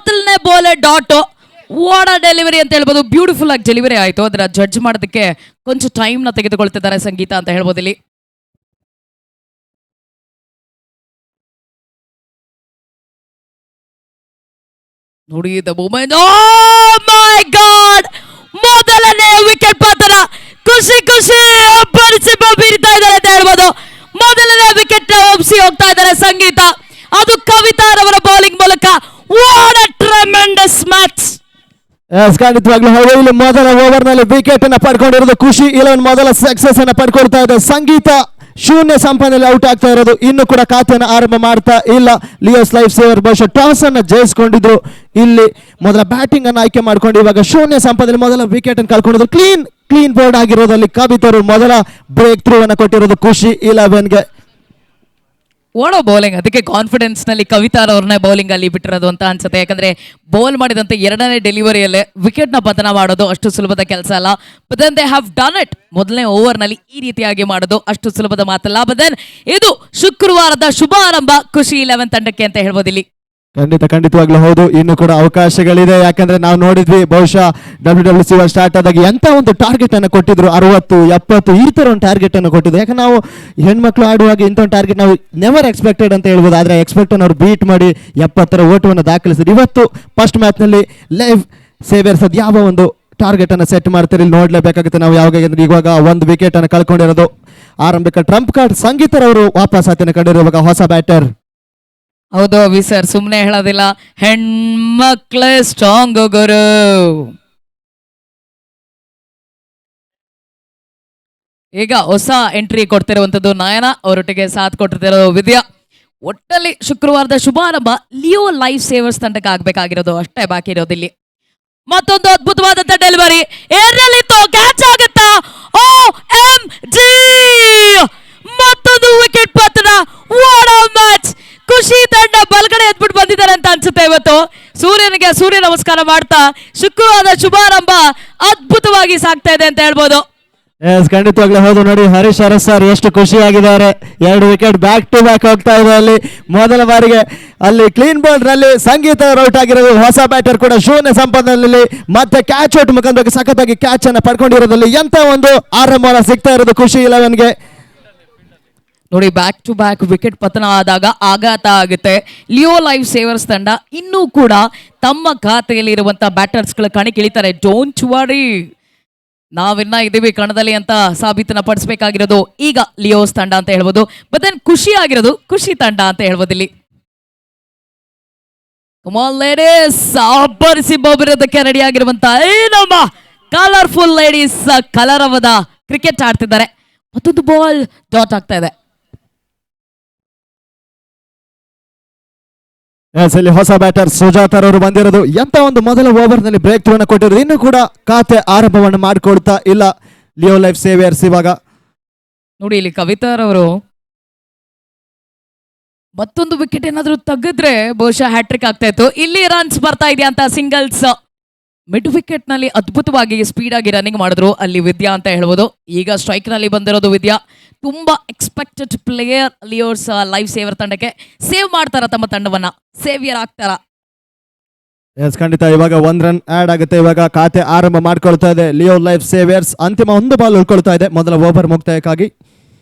ಮೊದಲನೇ ball dot ವಾಡ delivery ಅಂತ ಹೇಳ್ಬೋದು. ಬ್ಯೂಟಿಫುಲ್ ಆಗಿ ಡೆಲಿವರಿ ಆಯ್ತು. ಅದರ ಜಡ್ಜ್ ಮಾಡೋದಕ್ಕೆ ಕೊಂಚ ಟೈಮ್ ನ ತೆಗೆದುಕೊಳ್ತಿದ್ದಾರೆ ಸಂಗೀತ ಅಂತ ಹೇಳ್ಬೋದು ಇಲ್ಲಿ. ನೋಡಿ the moment, oh my God, ಮೊದಲನೇ ವಿಕೆಟ್ ಪತನ. ಖುಷಿ ಖುಷಿ ಅಬ್ಬರಿಸಿ ಬೀರ್ತಾ ಇದ್ದಾರೆ ಅಂತ ಹೇಳ್ಬೋದು. ಮೊದಲನೇ ವಿಕೆಟ್ ಒಪ್ಸಿ ಹೋಗ್ತಾ ಇದ್ದಾರೆ ಸಂಗೀತ, ಅದು ಕವಿತಾರವರ ಬೌಲಿಂಗ್ ಮೂಲಕ. What a tremendous match. ಖಂಡಿತವಾಗ್ಲೂ ಹೌದು. ಇಲ್ಲಿ ಮೊದಲ ಓವರ್ ನಲ್ಲಿ ವಿಕೆಟ್ ಅನ್ನ ಪಡ್ಕೊಂಡಿರೋದು ಖುಷಿ 11 ಮೊದಲ ಸಕ್ಸಸ್ ಅನ್ನ ಪಡ್ಕೊಳ್ತಾ ಇದೆ. ಸಂಗೀತ ಶೂನ್ಯ ಸಂಪಾದನೆಯಲ್ಲಿ ಔಟ್ ಆಗ್ತಾ ಇರೋದು. ಇನ್ನು ಕೂಡ ಖಾತೆಯನ್ನು ಆರಂಭ ಮಾಡ್ತಾ ಇಲ್ಲ. ಲಿಯೋಸ್ ಲೈಫ್ ಸೇವರ್ ಬಹುಶಃ ಟಾಸ್ ಅನ್ನ ಜಯಿಸ್ಕೊಂಡಿದ್ರು. ಇಲ್ಲಿ ಮೊದಲ ಬ್ಯಾಟಿಂಗ್ ಅನ್ನು ಆಯ್ಕೆ ಮಾಡ್ಕೊಂಡು ಇವಾಗ ಶೂನ್ಯ ಸಂಪಾದನೆ ಮೊದಲ ವಿಕೆಟ್ ಅನ್ನು ಕಳ್ಕೊಂಡಿದ್ರು. ಕ್ಲೀನ್ ಬೋರ್ಡ್ ಆಗಿರೋದಲ್ಲಿ ಕವಿತರು ಮೊದಲ ಬ್ರೇಕ್ ಥ್ರೂ ಅನ್ನು ಕೊಟ್ಟಿರೋದು ಖುಷಿ 11ಗೆ. ಓಡೋ ಬೌಲಿಂಗ್, ಅದಕ್ಕೆ ಕಾನ್ಫಿಡೆನ್ಸ್ ನಲ್ಲಿ ಕವಿತಾರ್ ಅವ್ರನ್ನೇ ಬೌಲಿಂಗ್ ಅಲ್ಲಿ ಬಿಟ್ಟಿರೋದು ಅಂತ ಅನ್ಸುತ್ತೆ. ಯಾಕಂದ್ರೆ ಬೌಲ್ ಮಾಡಿದಂತೆ ಎರಡನೇ ಡೆಲಿವರಿಯಲ್ಲೇ ವಿಕೆಟ್ ನ ಪತನ ಮಾಡೋದು ಅಷ್ಟು ಸುಲಭದ ಕೆಲಸ ಅಲ್ಲ. But then they have done it. ಮೊದಲನೇ ಓವರ್ ನಲ್ಲಿ ಈ ರೀತಿಯಾಗಿ ಮಾಡೋದು ಅಷ್ಟು ಸುಲಭದ ಮಾತಲ್ಲ. ಬಟ್ ದೆನ್ ಇದು ಶುಕ್ರವಾರದ ಶುಭಾರಂಭ ಖುಷಿ 11 ತಂಡಕ್ಕೆ ಅಂತ ಹೇಳ್ಬೋದು ಇಲ್ಲಿ. ಖಂಡಿತವಾಗ್ಲೂ ಹೌದು. ಇನ್ನು ಕೂಡ ಅವಕಾಶಗಳಿದೆ. ಯಾಕಂದ್ರೆ ನಾವು ನೋಡಿದ್ವಿ ಬಹುಶಃ WWC ಸ್ಟಾರ್ಟ್ ಆದಾಗ ಎಂತ ಒಂದು ಟಾರ್ಗೆಟ್ ಅನ್ನು ಕೊಟ್ಟಿದ್ರು, 60, 70 ಈ ತರ ಒಂದು ಟಾರ್ಗೆಟ್ ಅನ್ನು ಕೊಟ್ಟಿದ್ರು. ಯಾಕಂದ್ರೆ ನಾವು ಹೆಣ್ಮಕ್ಳು ಆಡುವಾಗ ಇಂಥ ಒಂದು ಟಾರ್ಗೆಟ್ ನಾವು ನೆವರ್ ಎಕ್ಸ್ಪೆಕ್ಟೆಡ್ ಅಂತ ಹೇಳ್ಬೋದು. ಆದ್ರೆ ಎಕ್ಸ್ಪೆಕ್ಟ್ ಅವ್ರು ಬೀಟ್ ಮಾಡಿ 70 ಓಟವನ್ನು ದಾಖಲಿಸಿದ್ರು. ಇವತ್ತು ಫಸ್ಟ್ ಮ್ಯಾಚ್ ನಲ್ಲಿ ಲೈವ್ ಸೇವಿಯರ್ಸ್ ಅದು ಯಾವ ಒಂದು ಟಾರ್ಗೆಟ್ ಅನ್ನು ಸೆಟ್ ಮಾಡ್ತಾರೆ ಇಲ್ಲಿ ನೋಡ್ಲೇಬೇಕಾಗುತ್ತೆ ನಾವು. ಯಾವಾಗ ಇವಾಗ ಒಂದು ವಿಕೆಟ್ ಅನ್ನು ಕಳ್ಕೊಂಡಿರೋದು. ಆರಂಭಿಕ ಟ್ರಂಪ್ ಕಾರ್ಡ್ ಸಂಗೀತರವರು ವಾಪಸ್ ಆತನ ಕಂಡಿರುವಾಗ ಹೊಸ ಬ್ಯಾಟರ್. ಹೌದು ಅವಿ ಸರ್, ಸುಮ್ಮನೆ ಹೇಳೋದಿಲ್ಲ, ಹೆಣ್ಮಕ್ಳೇ ಸ್ಟ್ರಾಂಗ್ ಗುರು. ಈಗ ಹೊಸ ಎಂಟ್ರಿ ಕೊಡ್ತಿರುವಂತದ್ದು ನಯನ, ಅವರೊಟ್ಟಿಗೆ ಸಾಥ್ ಕೊಟ್ಟಿರೋ ವಿದ್ಯಾ. ಒಟ್ಟಲ್ಲಿ ಶುಕ್ರವಾರದ ಶುಭಾರಂಭ ಲಿಯೋ ಲೈಫ್ ಸೇವರ್ಸ್ ತಂಡಕ್ಕೆ ಆಗ್ಬೇಕಾಗಿರೋದು ಅಷ್ಟೇ ಬಾಕಿ ಇರೋದಿಲ್ಲಿ. ಮತ್ತೊಂದು ಅದ್ಭುತವಾದಂತ ಡೆಲಿವರಿ ಏರ್ನಲ್ಲಿತ್ತು, ಕ್ಯಾಚ್ ಆಗುತ್ತಾ? ಓ ಎಂ ಜಿ, ಮತ್ತೊಂದು ವಿಕೆಟ್ ಪತನ. What a match. ಖುಷಿ ತಂಡ ಬಲಗಡೆ ಎದ್ಬಿಟ್ಟು ಬಂದಿದ್ದಾರೆ ಅಂತ ಅನ್ಸುತ್ತೆ ಇವತ್ತು. ಸೂರ್ಯನಿಗೆ ಸೂರ್ಯ ನಮಸ್ಕಾರ ಮಾಡ್ತಾ ಶುಕ್ರವಾರದ ಶುಭಾರಂಭ ಅದ್ಭುತವಾಗಿ ಸಾಗ್ತಾ ಇದೆ ಅಂತ ಹೇಳ್ಬೋದು. ಖಂಡಿತವಾಗ್ಲೂ ಹೌದು. ನೋಡಿ ಹರೀಶ್ ಅರಸ್ ಸರ್ ಎಷ್ಟು ಖುಷಿಯಾಗಿದ್ದಾರೆ. 2 ವಿಕೆಟ್ ಬ್ಯಾಕ್ ಟು ಬ್ಯಾಕ್ ಹೋಗ್ತಾ ಇದೆ. ಅಲ್ಲಿ ಮೊದಲ ಬಾರಿಗೆ ಅಲ್ಲಿ ಕ್ಲೀನ್ ಬೋಲ್ಡ್ ನಲ್ಲಿ ಸಂಗೀತ ಔಟ್ ಆಗಿರೋದು. ಹೊಸ ಬ್ಯಾಟರ್ ಕೂಡ ಶೂನ್ಯ ಸಂಪಾದನೆಯಲ್ಲಿ ಮತ್ತೆ ಕ್ಯಾಚ್ ಔಟ್ ಮುಖಾಂತರ ಸಖತ್ತಾಗಿ ಕ್ಯಾಚ್ ಅನ್ನ ಪಡ್ಕೊಂಡಿರೋದ್ರಲ್ಲಿ ಎಂತ ಒಂದು ಆರಂಭ ಸಿಗ್ತಾ ಇರೋದು ಖುಷಿ 11ಗೆ. ನೋಡಿ ಬ್ಯಾಕ್ ಟು ಬ್ಯಾಕ್ ವಿಕೆಟ್ ಪತನ ಆದಾಗ ಆಘಾತ ಆಗುತ್ತೆ. ಲಿಯೋ ಲೈಫ್ ಸೇವರ್ಸ್ ತಂಡ ಇನ್ನೂ ಕೂಡ ತಮ್ಮ ಖಾತೆಯಲ್ಲಿ ಇರುವಂತಹ ಬ್ಯಾಟರ್ಸ್ಗಳ ಕಣಕ್ಕಿಳಿತಾರೆ. ಡೋಂಟ್ ವರಿ, ನಾವಿನ್ನ ಇದೀವಿ ಕಣದಲ್ಲಿ ಅಂತ ಸಾಬೀತನ್ನ ಪಡಿಸಬೇಕಾಗಿರೋದು ಈಗ ಲಿಯೋಸ್ ತಂಡ ಅಂತ ಹೇಳ್ಬೋದು. ಬಟ್ ದೆನ್ ಖುಷಿ ಆಗಿರೋದು ಖುಷಿ ತಂಡ ಅಂತ ಹೇಳ್ಬೋದು ಇಲ್ಲಿ. ಲೇಡೀಸ್ ಅಬ್ಬರಿಸಿ ಬೊಬ್ಬರಿರೋದಕ್ಕೆ ರೆಡಿ ಆಗಿರುವಂತ ನಮ್ಮ ಕಲರ್ಫುಲ್ ಲೇಡೀಸ್ ಕಲರವದ ಕ್ರಿಕೆಟ್ ಆಡ್ತಿದ್ದಾರೆ. ಮತ್ತೊಂದು ಬಾಲ್ ಡಾಟ್ ಆಗ್ತಾ ಇದೆ. ಇಲ್ಲಿ ಹೊಸ ಬ್ಯಾಟರ್ ಸುಜಾತರವರು ಬಂದಿರೋದು. ಎಂತ ಒಂದು ಮೊದಲ ಓವರ್ ನಲ್ಲಿ ಬ್ರೇಕ್ ಥ್ರೂ ಅನ್ನು ಕೊಟ್ಟಿರೋದು. ಇನ್ನು ಕೂಡ ಖಾತೆ ಆರಂಭವನ್ನು ಮಾಡಿಕೊಳ್ತಾ ಇಲ್ಲ ಲಿಯೋ ಲೈಫ್ ಸೇವಿಯರ್ಸ್. ಇವಾಗ ನೋಡಿ ಇಲ್ಲಿ ಕವಿತಾರವರು ಮತ್ತೊಂದು ವಿಕೆಟ್ ಏನಾದ್ರು ತೆಗೆದ್ರೆ ಬಹುಶಃ ಹ್ಯಾಟ್ರಿಕ್ ಆಗ್ತಾ ಇತ್ತು. ಇಲ್ಲಿ ರನ್ಸ್ ಬರ್ತಾ ಇದೆಯಾ ಅಂತ ಸಿಂಗಲ್ಸ್ ಮಿಡ್ ವಿಕೆಟ್ ನಲ್ಲಿ ಅದ್ಭುತವಾಗಿ ಸ್ಪೀಡ್ ಆಗಿ ರನ್ನಿಂಗ್ ಮಾಡಿದ್ರು ಅಲ್ಲಿ ವಿದ್ಯಾ ಅಂತ ಹೇಳ್ಬೋದು. ಈಗ ಸ್ಟ್ರೈಕ್ ನಲ್ಲಿ ಬಂದಿರೋದು ವಿದ್ಯಾ. ತುಂಬಾ ಎಕ್ಸ್ಪೆಕ್ಟೆಡ್ ಪ್ಲೇಯರ್ ಲಿಯೋಸ್ ಲೈಫ್ ಸೇವರ್ ತಂಡಕ್ಕೆ. ಸೇವ್ ಮಾಡ್ತಾರ ತಮ್ಮ ತಂಡವನ್ನ, ಸೇವಿಯರ್ ಆಗ್ತಾರ. ಖಂಡಿತ ಇವಾಗ 1 ರನ್ ಆಡ್ ಆಗುತ್ತೆ. ಇವಾಗ ಖಾತೆ ಆರಂಭ ಮಾಡ್ಕೊಳ್ತಾ ಇದೆ ಲಿಯೋ ಲೈಫ್ ಸೇವಿಯರ್ಸ್. ಅಂತಿಮ 1 ಬಾಲ್ ಉಳ್ಕೊಳ್ತಾ ಇದೆ ಮೊದಲ ಓವರ್ ಮುಕ್ತಾಯಕ್ಕಾಗಿ.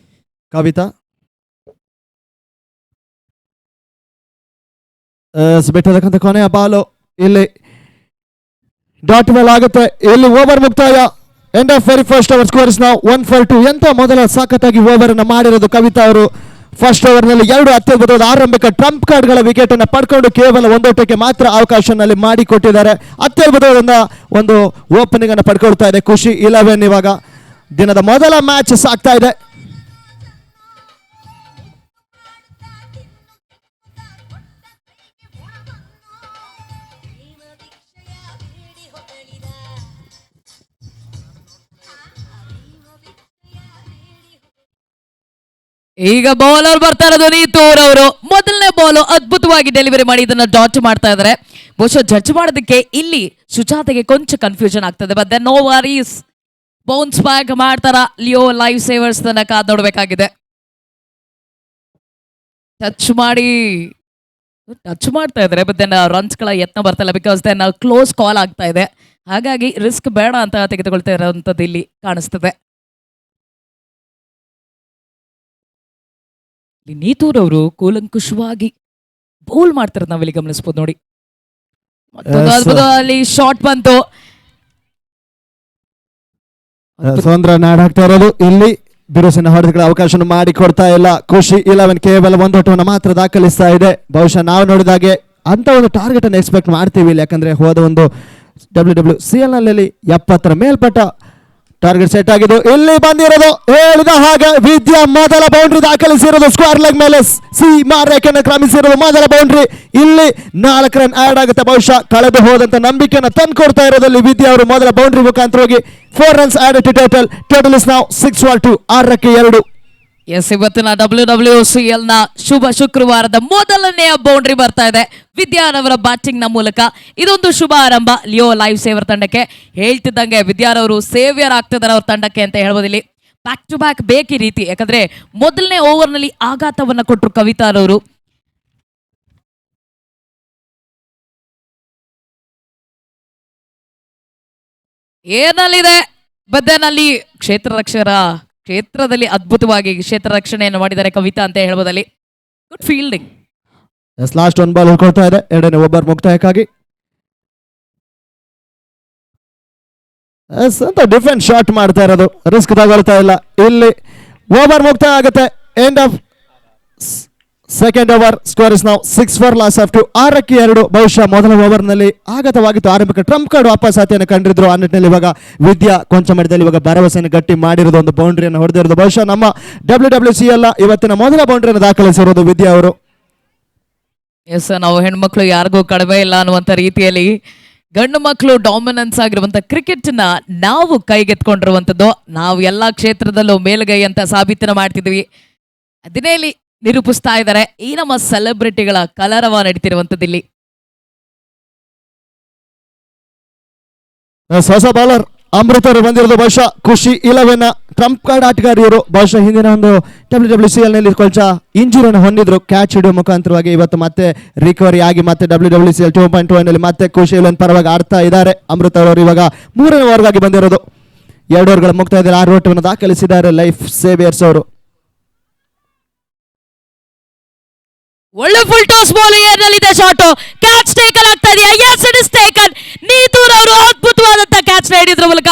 ಕವಿತಾ ಬಿಟ್ಟದಕ್ಕಂತ ಕೊನೆಯ ಬಾಲು ಇಲ್ಲಿ ಡಾಟ್ ಬಾಲ್ ಆಗುತ್ತೆ. ಇಲ್ಲಿ ಓವರ್ ಮುಕ್ತಾಯ. End of very first over scores ನಾವು 1 for 2. ಎಂತ ಮೊದಲ ಸಾಕತ್ತಾಗಿ ಓವರ್ ಅನ್ನು ಮಾಡಿರೋದು ಕವಿತಾ ಅವರು. ಫಸ್ಟ್ ಓವರ್ ನಲ್ಲಿ 2 ಅತ್ಯದ್ಭುತವಾದ ಆರಂಭಿಕ ಟ್ರಂಪ್ ಕಾರ್ಡ್ಗಳ ವಿಕೆಟ್ ಅನ್ನು ಪಡ್ಕೊಂಡು ಕೇವಲ 1 ಓಟಕ್ಕೆ ಮಾತ್ರ ಅವಕಾಶನಲ್ಲಿ ಮಾಡಿಕೊಟ್ಟಿದ್ದಾರೆ. ಅತ್ಯದ್ಭುತವಾದ ಒಂದು ಓಪನಿಂಗ್ ಅನ್ನು ಪಡ್ಕೊಳ್ತಾ ಇದೆ ಖುಷಿ 11. ಇವಾಗ ದಿನದ ಮೊದಲ ಮ್ಯಾಚ್ ಸಾಗ್ತಾ ಇದೆ. ಈಗ ಬೌಲರ್ ಬರ್ತಾ ಇರೋದು ನೀತೂರ್ ಅವರು. ಮೊದಲನೇ ಬಾಲ್ ಅದ್ಭುತವಾಗಿ ಡೆಲಿವರಿ ಮಾಡಿ ಇದನ್ನ ಡಾಟ್ ಮಾಡ್ತಾ ಇದ್ದಾರೆ. ಬಹುಶಃ ಜಡ್ಜ್ ಮಾಡೋದಕ್ಕೆ ಇಲ್ಲಿ ಸುಜಾತೆಗೆ ಕೊಂಚ ಕನ್ಫ್ಯೂಷನ್ ಆಗ್ತದೆ. But no worries, bounce back ಮಾಡ್ತಾರ ಲಿಯೋ ಲೈಫ್ ಸೇವರ್ಸ್ ತನಕ ಕಾದ್ ನೋಡ್ಬೇಕಾಗಿದೆ. ಟಚ್ ಮಾಡಿ ಟಚ್ ಮಾಡ್ತಾ ಇದ್ದಾರೆ ಬಟ್ ದೆನ್ ರನ್ಸ್ ಗಳ ಯತ್ನ ಬರ್ತಾ ಇಲ್ಲ ಬಿಕಾಸ್ ದೆನ್ ಕ್ಲೋಸ್ ಕಾಲ್ ಆಗ್ತಾ ಇದೆ. ಹಾಗಾಗಿ ರಿಸ್ಕ್ ಬೇಡ ಅಂತ ತೆಗೆದುಕೊಳ್ತಾ ಇರೋಂಥದ್ದು ಇಲ್ಲಿ ಕಾಣಿಸ್ತದೆ. ಇಲ್ಲಿ ನೀತೂರ್ ಅವರು ಕೂಲಂಕುಷವಾಗಿ ಬೌಲ್ ಮಾಡ್ತಾರೆ, ನಾವಿಲ್ಲಿ ಗಮನಿಸಬಹುದು ನೋಡಿ. ಮತ್ತೊಂದು Yes, ಅದ್ಭುತ ಅಲ್ಲಿ ಶಾಟ್ ಬಂತು. ಸೋಂದ್ರ ನಾಡಾಗ್ತಾ ಇರೋದು ಇಲ್ಲಿ ಬಿರುಸಿನ ಹೊಡೆತಗಳ ಅವಕಾಶ ಮಾಡಿಕೊಡ್ತಾ ಇಲ್ಲ. ಖುಷಿ 11 ಕೇವಲ ಒಂದು ಓಟವನ್ನು ಮಾತ್ರ ದಾಖಲಿಸ್ತಾ ಇದೆ. ಬಹುಶಃ ನಾವು ನೋಡಿದಾಗೆ ಅಂತ ಒಂದು ಟಾರ್ಗೆಟ್ ಅನ್ನು ಎಕ್ಸ್ಪೆಕ್ಟ್ ಮಾಡ್ತೀವಿ ಇಲ್ಲಿ, ಯಾಕಂದ್ರೆ ಹೋದ ಒಂದು WWCL ನಲ್ಲಿ 70 ಮೇಲ್ಪಟ್ಟ ಟಾರ್ಗೆಟ್ ಸೆಟ್ ಆಗಿದ್ದು. ಇಲ್ಲಿ ಬಂದಿರೋದು ಹೇಳಿದ ಹಾಗೆ ವಿದ್ಯಾ ಮೊದಲ ಬೌಂಡ್ರಿ ದಾಖಲಿಸಿರೋದು. ಸ್ಕ್ವೇರ್ ಲೆಗ್ ಮೇಲೆ ಸೀಮಾ ರೇಖೆಯನ್ನು ಕ್ರಮಿಸಿರೋದು ಮೊದಲ ಬೌಂಡ್ರಿ. ಇಲ್ಲಿ 4 ರನ್ ಆಡ್ ಆಗುತ್ತೆ. ಬಹುಶಃ ಕಳೆದು ಹೋದಂತ ನಂಬಿಕೆಯನ್ನು ತಂದ್ಕೊಡ್ತಾ ಇರೋದಲ್ಲಿ ವಿದ್ಯಾ ಅವರು ಮೊದಲ ಬೌಂಡ್ರಿ ಮುಖಾಂತರವಾಗಿ 4 runs added to total is now 6-2, 6-2. S, ಇವತ್ತಿನ WWCL ನ ಶುಭ ಶುಕ್ರವಾರದ ಮೊದಲನೆಯ ಬೌಂಡ್ರಿ ಬರ್ತಾ ಇದೆ ವಿದ್ಯಾರವರ ಬ್ಯಾಟಿಂಗ್ ನ ಮೂಲಕ. ಇದೊಂದು ಶುಭ ಆರಂಭ ಲಿಯೋ ಲೈಫ್ ಸೇವರ್ ತಂಡಕ್ಕೆ. ಹೇಳ್ತಿದ್ದಂಗೆ ವಿದ್ಯಾರವರು ಸೇವಿಯರ್ ಆಗ್ತಿದ್ದಾರೆ ಅವ್ರ ತಂಡಕ್ಕೆ ಅಂತ ಹೇಳ್ಬೋದು. ಇಲ್ಲಿ ಬ್ಯಾಕ್ ಟು ಬ್ಯಾಕ್ ಬೇಕಿ ರೀತಿ, ಯಾಕಂದ್ರೆ ಮೊದಲನೇ ಓವರ್ ನಲ್ಲಿ ಆಘಾತವನ್ನ ಕೊಟ್ಟರು ಕವಿತಾರವರು. ಏನಲ್ಲಿದೆ ಬದ್ದನಲ್ಲಿ ಕ್ಷೇತ್ರದಲ್ಲಿ ಅದ್ಭುತವಾಗಿ ಕ್ಷೇತ್ರ ರಕ್ಷಣೆಯನ್ನು ಮಾಡಿದ್ದಾರೆ ಕವಿತಾ ಅಂತ ಹೇಳ್ಬೋದಲ್ಲಿ. Good fielding. ಲಾಸ್ಟ್ 1 ಬಾಲ್ ಉಳ್ಕೊಳ್ತಾ ಇದೆ. 2ನೇ ಓವರ್ ಮುಕ್ತಾಯಕ್ಕಾಗಿ ಅಂತ ಡಿಫೆನ್ಸ್ ಶಾಟ್ ಮಾಡ್ತಾ ಇರೋದು, ರಿಸ್ಕ್ ತಗೊಳ್ತಾ ಇಲ್ಲ. ಇಲ್ಲಿ ಓವರ್ ಮುಕ್ತಾಯ ಆಗುತ್ತೆ. End of second over. Score is ನಾವು 6 loss of 2, 6-2. ಬಹುಶಃ ಮೊದಲ ಓವರ್ ನಲ್ಲಿ ಆಘಾತವಾಗಿತ್ತು. ಆರಂಭಿಕ ಟ್ರಂಪ್ ಕಾರ್ಡ್ ವಾಪಸಾತಿಯನ್ನು ಕಂಡಿದ್ರು. ಆ ನಿಟ್ಟಿನಲ್ಲಿ ಇವಾಗ ವಿದ್ಯಾ ಕೊಂಚ ಮಟ್ಟದಲ್ಲಿ ಇವಾಗ ಭರವಸೆಯನ್ನು ಗಟ್ಟಿ ಮಾಡಿರೋದು, ಒಂದು ಬೌಂಡ್ರಿಯನ್ನು ಹೊಡೆದಿರೋದು. ಬಹುಶಃ ನಮ್ಮ WWCL ಇವತ್ತಿನ ಮೊದಲ ಬೌಂಡ್ರಿಯನ್ನು ದಾಖಲಿಸಿರೋದು ವಿದ್ಯಾ ಅವರು. ಎಸ್, ನಾವು ಹೆಣ್ಮಕ್ಳು ಯಾರಿಗೂ ಕಡಿಮೆ ಇಲ್ಲ ಅನ್ನುವಂಥ ರೀತಿಯಲ್ಲಿ ಗಂಡು ಮಕ್ಕಳು ಡಾಮಿನೆನ್ಸ್ ಆಗಿರುವಂಥ ಕ್ರಿಕೆಟ್ನ ನಾವು ಕೈಗೆತ್ಕೊಂಡಿರುವಂಥದ್ದು. ನಾವು ಎಲ್ಲ ಕ್ಷೇತ್ರದಲ್ಲೂ ಮೇಲುಗೈ ಅಂತ ಸಾಬೀತನ ಮಾಡ್ತಿದ್ವಿ. ಅದನ್ನೇ ಇಲ್ಲಿ ನಿರೂಪಿಸ್ತಾ ಇದ್ದಾರೆ ಈ ನಮ್ಮ ಸೆಲೆಬ್ರಿಟಿಗಳ ಕಲರವ ನಡೀತಿರುವಂಥದ್ದು ಇಲ್ಲಿ. ಹೊಸ ಬೌಲರ್ ಅಮೃತ ಅವರು ಬಂದಿರೋದು. ಬಹುಶಃ ಖುಷಿ 11 ಟ್ರಂಪ್ ಕಾರ್ಡ್ ಆಟಗಾರಿಯರು. ಬಹುಶಃ ಹಿಂದಿನ ಒಂದು WWCL ನಲ್ಲಿ ಕೊಂಚ ಇಂಜುರಿಯನ್ನು ಹೊಂದಿದ್ರು. ಕ್ಯಾಚ್ ಹಿಡಿಯೋ ಮುಖಾಂತರವಾಗಿ ಇವತ್ತು ಮತ್ತೆ ರಿಕವರಿ ಆಗಿ ಮತ್ತೆ WWCL 2.2 ನಲ್ಲಿ ಮತ್ತೆ ಖುಷಿ 11 ಪರವಾಗಿ ಆಡ್ತಾ ಇದ್ದಾರೆ. ಅಮೃತ ಅವರು ಇವಾಗ 3ನೇ ಓವರ್ಗಾಗಿ ಬಂದಿರೋದು. 2 ಓವರ್ಗಳ ಮುಕ್ತಾಯದಲ್ಲಿ 6 ಓಟವನ್ನು ದಾಖಲಿಸಿದ್ದಾರೆ ಲೈಫ್ ಸೇವಿಯರ್ಸ್ ಅವರು. ಒಳ್ಳೆ ಫುಲ್ ಟಾಸ್ ಬಾಲ್ ಏರ್ನಲ್ಲಿದೆ. ಶಾಟ್ ಕ್ಯಾಚ್ ಟೇಕನ್ ಆಗ್ತಾ ಇದೆಯಾ? Yes, it is taken. ನೀತೂರ್ ಅವರು ಅದ್ಭುತವಾದಂತ ಕ್ಯಾಚ್ ಹಿಡಿಯೋದ್ರ ಮೂಲಕ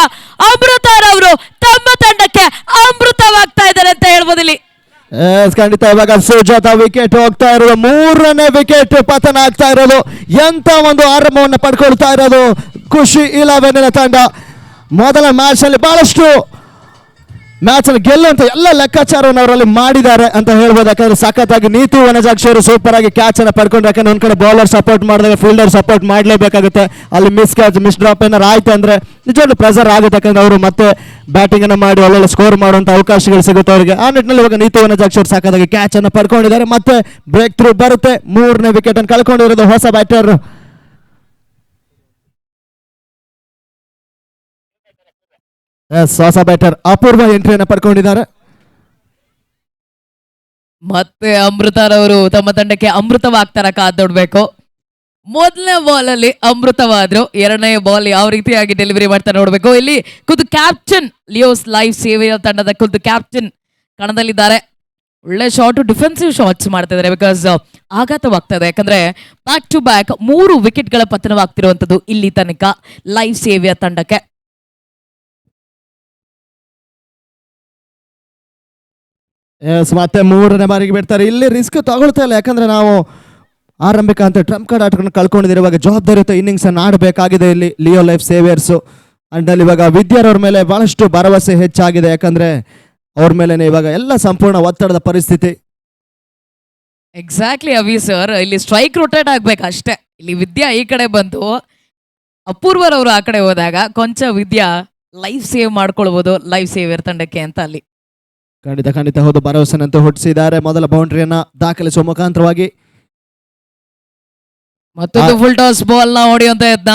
ಅಮೃತ ಅವರು ತಮ್ಮ ತಂಡಕ್ಕೆ ಅಮೃತವಾಗ್ತಾ ಇದ್ದಾರೆ ಅಂತ ಹೇಳ್ಬೋದು ಇಲ್ಲಿ. ಖಂಡಿತ ಇವಾಗ ಸುಜಾತ ವಿಕೆಟ್ ಹೋಗ್ತಾ ಇರೋದು. 3ನೇ ವಿಕೆಟ್ ಪತನ ಆಗ್ತಾ ಇರೋದು. ಎಂತ ಒಂದು ಆರಂಭವನ್ನು ಪಡ್ಕೊಳ್ತಾ ಇರೋದು ಖುಷಿ 11 ತಂಡ. ಮೊದಲ ಮ್ಯಾಚ್ ಅಲ್ಲಿ ಬಹಳಷ್ಟು ಮ್ಯಾಚ್ ಅಲ್ಲಿ ಗೆಲ್ಲುವಂತ ಎಲ್ಲ ಲೆಕ್ಕಾಚಾರವನ್ನು ಅವರಲ್ಲಿ ಮಾಡಿದ್ದಾರೆ ಅಂತ ಹೇಳ್ಬೋದು. ಯಾಕಂದ್ರೆ ಸಖತ್ತಾಗಿ ನೀತು ವನಜಾಕ್ಷಿ ಅವರು ಸೂಪರ್ ಆಗಿ ಕ್ಯಾಚ್ ಅನ್ನ ಪಡ್ಕೊಂಡು, ಯಾಕಂದ್ರೆ ಒಂದ್ ಕಡೆ ಬೌಲರ್ ಸಪೋರ್ಟ್ ಮಾಡಿದಾಗ ಫೀಲ್ಡರ್ ಸಪೋರ್ಟ್ ಮಾಡಲೇಬೇಕಾಗುತ್ತೆ. ಅಲ್ಲಿ ಮಿಸ್ ಕ್ಯಾಚ್ ಮಿಸ್ ಡ್ರಾಪ್ ಏನಾರು ಆಯ್ತು ಅಂದ್ರೆ ನಿಜವಾಗ್ಲೂ ಪ್ರೆಸರ್ ಆಗುತ್ತೆ. ಯಾಕಂದ್ರೆ ಅವರು ಮತ್ತೆ ಬ್ಯಾಟಿಂಗ್ ಅನ್ನ ಮಾಡಿ ಒಳ್ಳೊಳ್ಳೆ ಸ್ಕೋರ್ ಮಾಡುವಂತ ಅವಕಾಶಗಳು ಸಿಗುತ್ತೆ ಅವರಿಗೆ. ಆ ನಿಟ್ಟಿನಲ್ಲಿ ಇವಾಗ ನೀತು ವನಜಾಕ್ಷಿ ಅವರು ಸಖತ್ತಾಗಿ ಕ್ಯಾಚ್ ಅನ್ನ ಪಡ್ಕೊಂಡಿದ್ದಾರೆ. ಮತ್ತೆ ಬ್ರೇಕ್ ಥ್ರೂ ಬರುತ್ತೆ. 3ನೇ ವಿಕೆಟ್ ಅನ್ನು ಕಳ್ಕೊಂಡಿರೋದು ಹೊಸ ಬ್ಯಾಟರ್ ಹೊಸ ಬ್ಯಾಟರ್ ಅಪೂರ್ವ ಎಂಟ್ರಿಯನ್ನು ಪಡ್ಕೊಂಡಿದ್ದಾರೆ. ಮತ್ತೆ ಅಮೃತರವರು ತಮ್ಮ ತಂಡಕ್ಕೆ ಅಮೃತವಾಗ್ತಾರ ಕಾದೊಡ್ಬೇಕು. ಮೊದಲನೇ ಬಾಲ್ ಅಲ್ಲಿ ಅಮೃತವಾದ್ರು, 2ನೇ ಬಾಲ್ ಯಾವ ರೀತಿಯಾಗಿ ಡೆಲಿವರಿ ಮಾಡ್ತಾರೆ ನೋಡ್ಬೇಕು. ಇಲ್ಲಿ ಖುದ್ದು ಕ್ಯಾಪ್ಟನ್ ಲಿಯೋಸ್ ಲೈಫ್ ಸೇವಿಯರ್ ತಂಡದ ಖುದ್ದು ಕ್ಯಾಪ್ಟನ್ ಕಣದಲ್ಲಿದ್ದಾರೆ. ಒಳ್ಳೆ ಶಾಟ್, ಡಿಫೆನ್ಸಿವ್ ಶಾಟ್ಸ್ ಮಾಡ್ತಾ ಇದ್ದಾರೆ ಬಿಕಾಸ್ ಆಘಾತವಾಗ್ತಾ ಇದೆ. ಯಾಕಂದ್ರೆ ಬ್ಯಾಕ್ ಟು ಬ್ಯಾಕ್ 3 ವಿಕೆಟ್ಗಳ ಪತನವಾಗ್ತಿರುವಂತದ್ದು ಇಲ್ಲಿ ತನಕ ಲೈಫ್ ಸೇವಿಯರ್ ತಂಡಕ್ಕೆ. ಮತ್ತೆ 3ನೇ ಬಾರಿಗೆ ಬಿಡ್ತಾರೆ. ಇಲ್ಲಿ ರಿಸ್ಕ್ ತಗೊಳ್ತಾ ಇಲ್ಲ. ಯಾಕಂದ್ರೆ ನಾವು ಆರಂಭಿಕ ಅಂತ ಟ್ರಂಪ್ ಕಾರ್ಡ್ ಆಟಗಳನ್ನು ಕಳ್ಕೊಂಡಿರುವಾಗ ಜವಾಬ್ದಾರಿಯುತ ಇನ್ನಿಂಗ್ಸ್ ಅನ್ನು ಆಡಬೇಕಾಗಿದೆ ಇಲ್ಲಿ ಲಿಯೋ ಲೈಫ್ ಸೇವಿಯರ್ಸ್. ಅಂಡ್ ಇವಾಗ ವಿದ್ಯಾರವ್ರ ಮೇಲೆ ಬಹಳಷ್ಟು ಭರವಸೆ ಹೆಚ್ಚಾಗಿದೆ. ಯಾಕಂದ್ರೆ ಅವ್ರ ಮೇಲೆ ಇವಾಗ ಎಲ್ಲ ಸಂಪೂರ್ಣ ಒತ್ತಡದ ಪರಿಸ್ಥಿತಿ. ಎಕ್ಸಾಕ್ಟ್ಲಿ ಅವಿ ಸರ್, ಇಲ್ಲಿ ಸ್ಟ್ರೈಕ್ ರೊಟೇಟ್ ಆಗ್ಬೇಕು ಅಷ್ಟೇ. ಇಲ್ಲಿ ವಿದ್ಯಾ ಈ ಕಡೆ ಬಂದು ಅಪೂರ್ವರವರು ಆ ಕಡೆ ಹೋದಾಗ ಕೊಂಚ ವಿದ್ಯಾ ಲೈಫ್ ಸೇವ್ ಮಾಡ್ಕೊಳ್ಬಹುದು ಲೈಫ್ ಸೇವಿಯರ್ ತಂಡಕ್ಕೆ ಅಂತ ಅಲ್ಲಿ. ಖಂಡಿತ ಹೌದು, ಭರವಸೆನಂತೂ ಹುಟ್ಟಿಸಿದ್ದಾರೆ ಮೊದಲ ಬೌಂಡ್ರಿಯನ್ನ ದಾಖಲಿಸುವ ಮುಖಾಂತರವಾಗಿ. ಮತ್ತೊಂದು ಫುಲ್ ಟಾಸ್ ಬಾಲ್ ನ ಹೊಡೆಯುವಂತ ಯತ್ನ,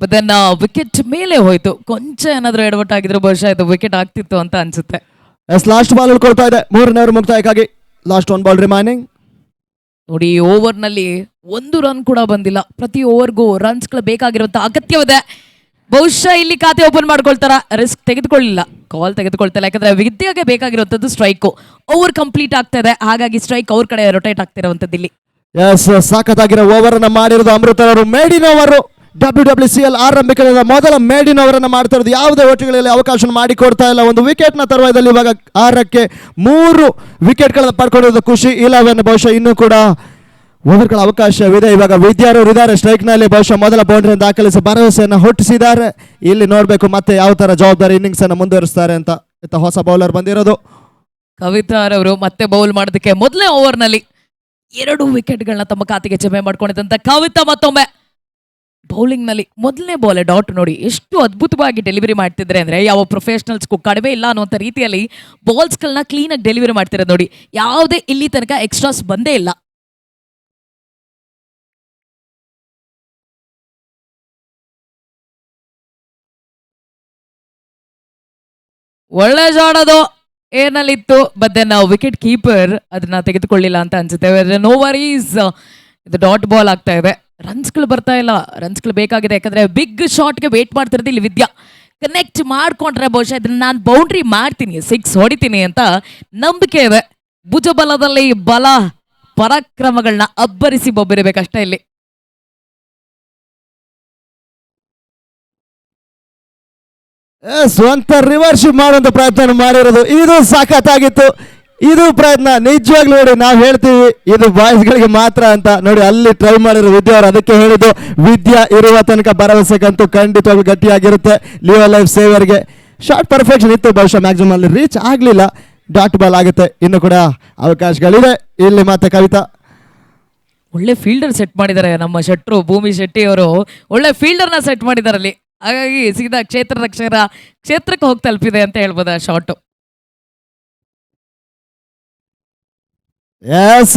ಬಟ್ ದೆನ್ ವಿಕೆಟ್ ಮೇಲೆ ಹೋಯ್ತು. ಕೊಂಚ ಏನಾದ್ರೂ ಎಡವಟ್ಟಾಗಿದ್ರು ಬಹುಶಃ ಇದು ವಿಕೆಟ್ ಆಗ್ತಿತ್ತು ಅಂತ ಅನ್ಸುತ್ತೆ. ಲಾಸ್ಟ್ ಬಾಲ್ ಉಳ್ಕೊಳ್ತಾ ಇದೆ 3ನೇ ಓವರ್ ಮುಕ್ತಾಯಕ್ಕಾಗಿ. Last 1 ball remaining. ನೋಡಿ ಈ ಓವರ್ನಲ್ಲಿ ಒಂದು ರನ್ ಕೂಡ ಬಂದಿಲ್ಲ. ಪ್ರತಿ ಓವರ್ಗೂ ರನ್ಸ್ಗಳು ಬೇಕಾಗಿರುವಂತ ಅಗತ್ಯವಿದೆ. ಬಹುಶಃ ಇಲ್ಲಿ ಖಾತೆ ಓಪನ್ ಮಾಡ್ಕೊಳ್ತಾರ, ರಿಸ್ಕ್ ತೆಗೆದುಕೊಳ್ಳಿಲ್ಲ, ಕಾಲ್ ತೆಗೆದುಕೊಳ್ತಿಲ್ಲ. ಯಾಕಂದ್ರೆ ವಿದ್ಯಾಗೆ ಬೇಕಾಗಿರುವಂತದ್ದು ಸ್ಟ್ರೈಕ್. ಓವರ್ ಕಂಪ್ಲೀಟ್ ಆಗ್ತಾ ಇದೆ, ಹಾಗಾಗಿ ಸ್ಟ್ರೈಕ್ ಅವ್ರ ಕಡೆ ರೊಟೇಟ್ ಆಗ್ತಿರುವಂತದ್ದು ಇಲ್ಲಿ. ಎಸ್, ಸಾಕತ್ತಾಗಿರೋ ಓವರ್ ಅನ್ನ ಮಾಡಿರೋದು ಅಮೃತರವರು. ಮೇಡಿನ್ ಓವರು WWCL ಆರಂಭಿಕದಿಂದ ಮೊದಲ ಮೇಡಿನ್ ಓವರನ್ನು ಮಾಡ್ತಾ ಇರೋದು. ಯಾವುದೇ ಓಟುಗಳಲ್ಲಿ ಅವಕಾಶ ಮಾಡಿಕೊಡ್ತಾ ಇಲ್ಲ. ಒಂದು ವಿಕೆಟ್ನ ತರುವಾಯದಲ್ಲಿ ಇವಾಗ 6ಕ್ಕೆ 3 ವಿಕೆಟ್ಗಳನ್ನು ಪಡ್ಕೊಂಡಿರೋದು ಖುಷಿ 11. ಬಹುಶಃ ಇನ್ನೂ ಕೂಡ ಓವರ್ಗಳ ಅವಕಾಶವಿದೆ. ಇವಾಗ ವಿದ್ಯಾರವರು ಇದ್ದಾರೆ ಸ್ಟ್ರೈಕ್ನಲ್ಲಿ. ಬಹುಶಃ ಮೊದಲ ಬೌಂಡ್ರಿಯನ್ನು ದಾಖಲಿಸಿ ಭರವಸೆಯನ್ನು ಹುಟ್ಟಿಸಿದ್ದಾರೆ. ಇಲ್ಲಿ ನೋಡಬೇಕು ಮತ್ತೆ ಯಾವ ಥರ ಜವಾಬ್ದಾರಿ ಇನ್ನಿಂಗ್ಸ್ ಅನ್ನು ಮುಂದುವರಿಸ್ತಾರೆ ಅಂತ. ಹೊಸ ಬೌಲರ್ ಬಂದಿರೋದು ಕವಿತಾರವರು ಮತ್ತೆ ಬೌಲ್ ಮಾಡೋದಕ್ಕೆ ಮೊದಲನೇ ಓವರ್ನಲ್ಲಿ 2 ವಿಕೆಟ್ಗಳನ್ನ ತಮ್ಮ ಖಾತೆಗೆ ಜಮೆ ಮಾಡ್ಕೊಂಡಿದ್ದಂತ ಕವಿತಾ ಮತ್ತೊಮ್ಮೆ ಬೌಲಿಂಗ್ ನಲ್ಲಿ ಮೊದಲನೇ ಬಾಲ್ ಡಾಟ್ ನೋಡಿ ಎಷ್ಟು ಅದ್ಭುತವಾಗಿ ಡೆಲಿವರಿ ಮಾಡ್ತಿದ್ರೆ ಅಂದ್ರೆ ಯಾವ ಪ್ರೊಫೆಷನಲ್ಸ್ಗೂ ಕಡಿಮೆ ಇಲ್ಲ ಅನ್ನುವಂಥ ರೀತಿಯಲ್ಲಿ ಬಾಲ್ಸ್ಗಳನ್ನ ಕ್ಲೀನಾಗಿ ಡೆಲಿವರಿ ಮಾಡ್ತಿರೋದು ನೋಡಿ. ಯಾವುದೇ ಇಲ್ಲಿ ತನಕ ಎಕ್ಸ್ಟ್ರಾಸ್ ಬಂದೇ ಇಲ್ಲ. ಒಳ್ಳೆ ಶಾಟ್ ಅದು ಏನಲ್ಲಿತ್ತು, ಬಟ್ ನಾವು ವಿಕೆಟ್ ಕೀಪರ್ ಅದನ್ನ ತೆಗೆದುಕೊಳ್ಳಿಲ್ಲ ಅಂತ ಅನ್ಸುತ್ತೆ. ನೋ ವರೀಸ್, ಇದು ಡಾಟ್ ಬಾಲ್ ಆಗ್ತಾ ಇದೆ. ರನ್ಸ್ಗಳು ಬರ್ತಾ ಇಲ್ಲ, ರನ್ಸ್ಗಳು ಬೇಕಾಗಿದೆ. ಯಾಕಂದ್ರೆ ಬಿಗ್ ಶಾಟ್ಗೆ ವೇಟ್ ಮಾಡ್ತಿರೋದು ಇಲ್ಲಿ ವಿದ್ಯಾ. ಕನೆಕ್ಟ್ ಮಾಡ್ಕೊಂಡ್ರೆ ಬಹುಶಃ ಇದನ್ನ ನಾನು ಬೌಂಡ್ರಿ ಮಾಡ್ತೀನಿ, 6 ಹೊಡಿತೀನಿ ಅಂತ ನಂಬಿಕೆ ಇದೆ. ಭುಜಬಲದಲ್ಲಿ ಬಲ ಪರಾಕ್ರಮಗಳನ್ನ ಅಬ್ಬರಿಸಿ ಬೊಬ್ಬಿರಬೇಕಷ್ಟೇ ಇಲ್ಲಿ. ಸ್ವಂತ ರಿವರ್ಸ್ ಮಾಡುವಂತ ಪ್ರಯತ್ನ ಮಾಡಿರೋದು. ಇದು ಸಾಕತ್ತಾಗಿತ್ತು. ಇದು ಪ್ರಯತ್ನ ನಿಜವಾಗ್ಲೂ ನೋಡಿ, ನಾವು ಹೇಳ್ತೀವಿ ಇದು ಬಾಯ್ಸ್ಗಳಿಗೆ ಮಾತ್ರ ಅಂತ. ನೋಡಿ ಅಲ್ಲಿ ಟ್ರೈ ಮಾಡಿರೋ ವಿದ್ಯಾ ಅವರು. ಅದಕ್ಕೆ ಹೇಳಿದ್ದು ವಿದ್ಯಾ ಇರುವ ತನಕ ಭರವಸೆಗಂತೂ ಖಂಡಿತವಾಗ್ಲೂ ಗಟ್ಟಿಯಾಗಿರುತ್ತೆ. ಲಿಯೋ ಲೈಫ್ ಸೇವರ್ಗೆ ಶಾರ್ಟ್ ಪರ್ಫೆಕ್ಷನ್ ಇತ್ತು, ಬಹುಶಃ ಮ್ಯಾಕ್ಸಿಮಮ್ ಅಲ್ಲಿ ರೀಚ್ ಆಗಲಿಲ್ಲ. ಡಾಟ್ ಬಾಲ್ ಆಗುತ್ತೆ. ಇನ್ನು ಕೂಡ ಅವಕಾಶಗಳಿದೆ ಇಲ್ಲಿ. ಮತ್ತೆ ಕವಿತಾ ಒಳ್ಳೆ ಫೀಲ್ಡರ್ ಸೆಟ್ ಮಾಡಿದ್ದಾರೆ ನಮ್ಮ ಶೆಟ್ರು ಭೂಮಿ ಶೆಟ್ಟಿ ಅವರು. ಒಳ್ಳೆ ಫೀಲ್ಡರ್ನ ಸೆಟ್ ಮಾಡಿದ್ದಾರೆ ಅಲ್ಲಿ. ಹಾಗಾಗಿ ಸೀದಾ ಕ್ಷೇತ್ರಕ್ಕೆ ಹೋಗಿ ತಲುಪಿದೆ ಅಂತ ಹೇಳ್ಬೋದು ಆ ಶಾಟ್.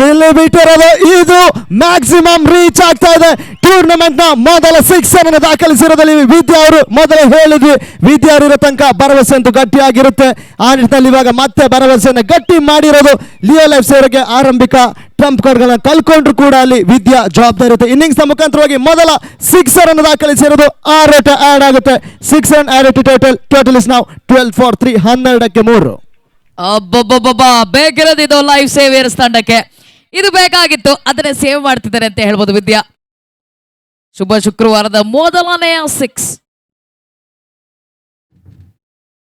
ಇಲ್ಲಿ ಬಿಟ್ಟಿರೋದು ಇದು ಮ್ಯಾಕ್ಸಿಮಮ್ ರೀಚ್ ಆಗ್ತಾ ಇದೆ. ಟೂರ್ನಮೆಂಟ್ ನ ಮೊದಲ 6 ಅನ್ನು ದಾಖಲಿಸಿರೋದಲ್ಲಿ ವಿದ್ಯಾ ಅವರು. ಮೊದಲೇ ಹೇಳಿದ್ವಿ ವಿದ್ಯಾ ಅವರಿರೋ ತನಕ ಭರವಸೆ ಅಂತೂ ಗಟ್ಟಿಯಾಗಿರುತ್ತೆ. ಆ ನಿಟ್ಟಿನಲ್ಲಿ ಇವಾಗ ಮತ್ತೆ ಭರವಸೆಯನ್ನು ಗಟ್ಟಿ ಮಾಡಿರೋದು ಲಿಯೋ ಲೈಫ್ ಸೇವರ್ಗೆ. ಆರಂಭಿಕ ಟ್ರಂಪ್ ಕಾರ್ಡ್ಗಳನ್ನ ಕಲ್ಕೊಂಡ್ರು ಕೂಡ ಅಲ್ಲಿ ವಿದ್ಯಾ ಜವಾಬ್ದಾರಿ ಇರುತ್ತೆ. ಇನ್ನಿಂಗ್ಸ್ ಮುಖಾಂತರವಾಗಿ ಮೊದಲ 6 ಅನ್ನು ದಾಖಲಿಸಿರೋದು. 6 ರೇಟ್ ಆಡ್ ಆಗುತ್ತೆ. 6 ರನ್ ಆಡ್ ಟೋಟಲ್ ಇಸ್ ನಾವು 12 for 3, 12ಕ್ಕೆ 3. ಅಬ್ಬಬ್ಬಬ್ಬ, ಬೇಕಿರೋದು ಇದು ಲೈಫ್ ಸೇವಿಯರ್ಸ್ ತಂಡಕ್ಕೆ. ಇದು ಬೇಕಾಗಿತ್ತು, ಅದನ್ನೇ ಸೇವ್ ಮಾಡ್ತಿದ್ದಾರೆ ಅಂತ ಹೇಳ್ಬೋದು ವಿದ್ಯಾ. ಶುಭ ಶುಕ್ರವಾರದ ಮೊದಲನೆಯ 6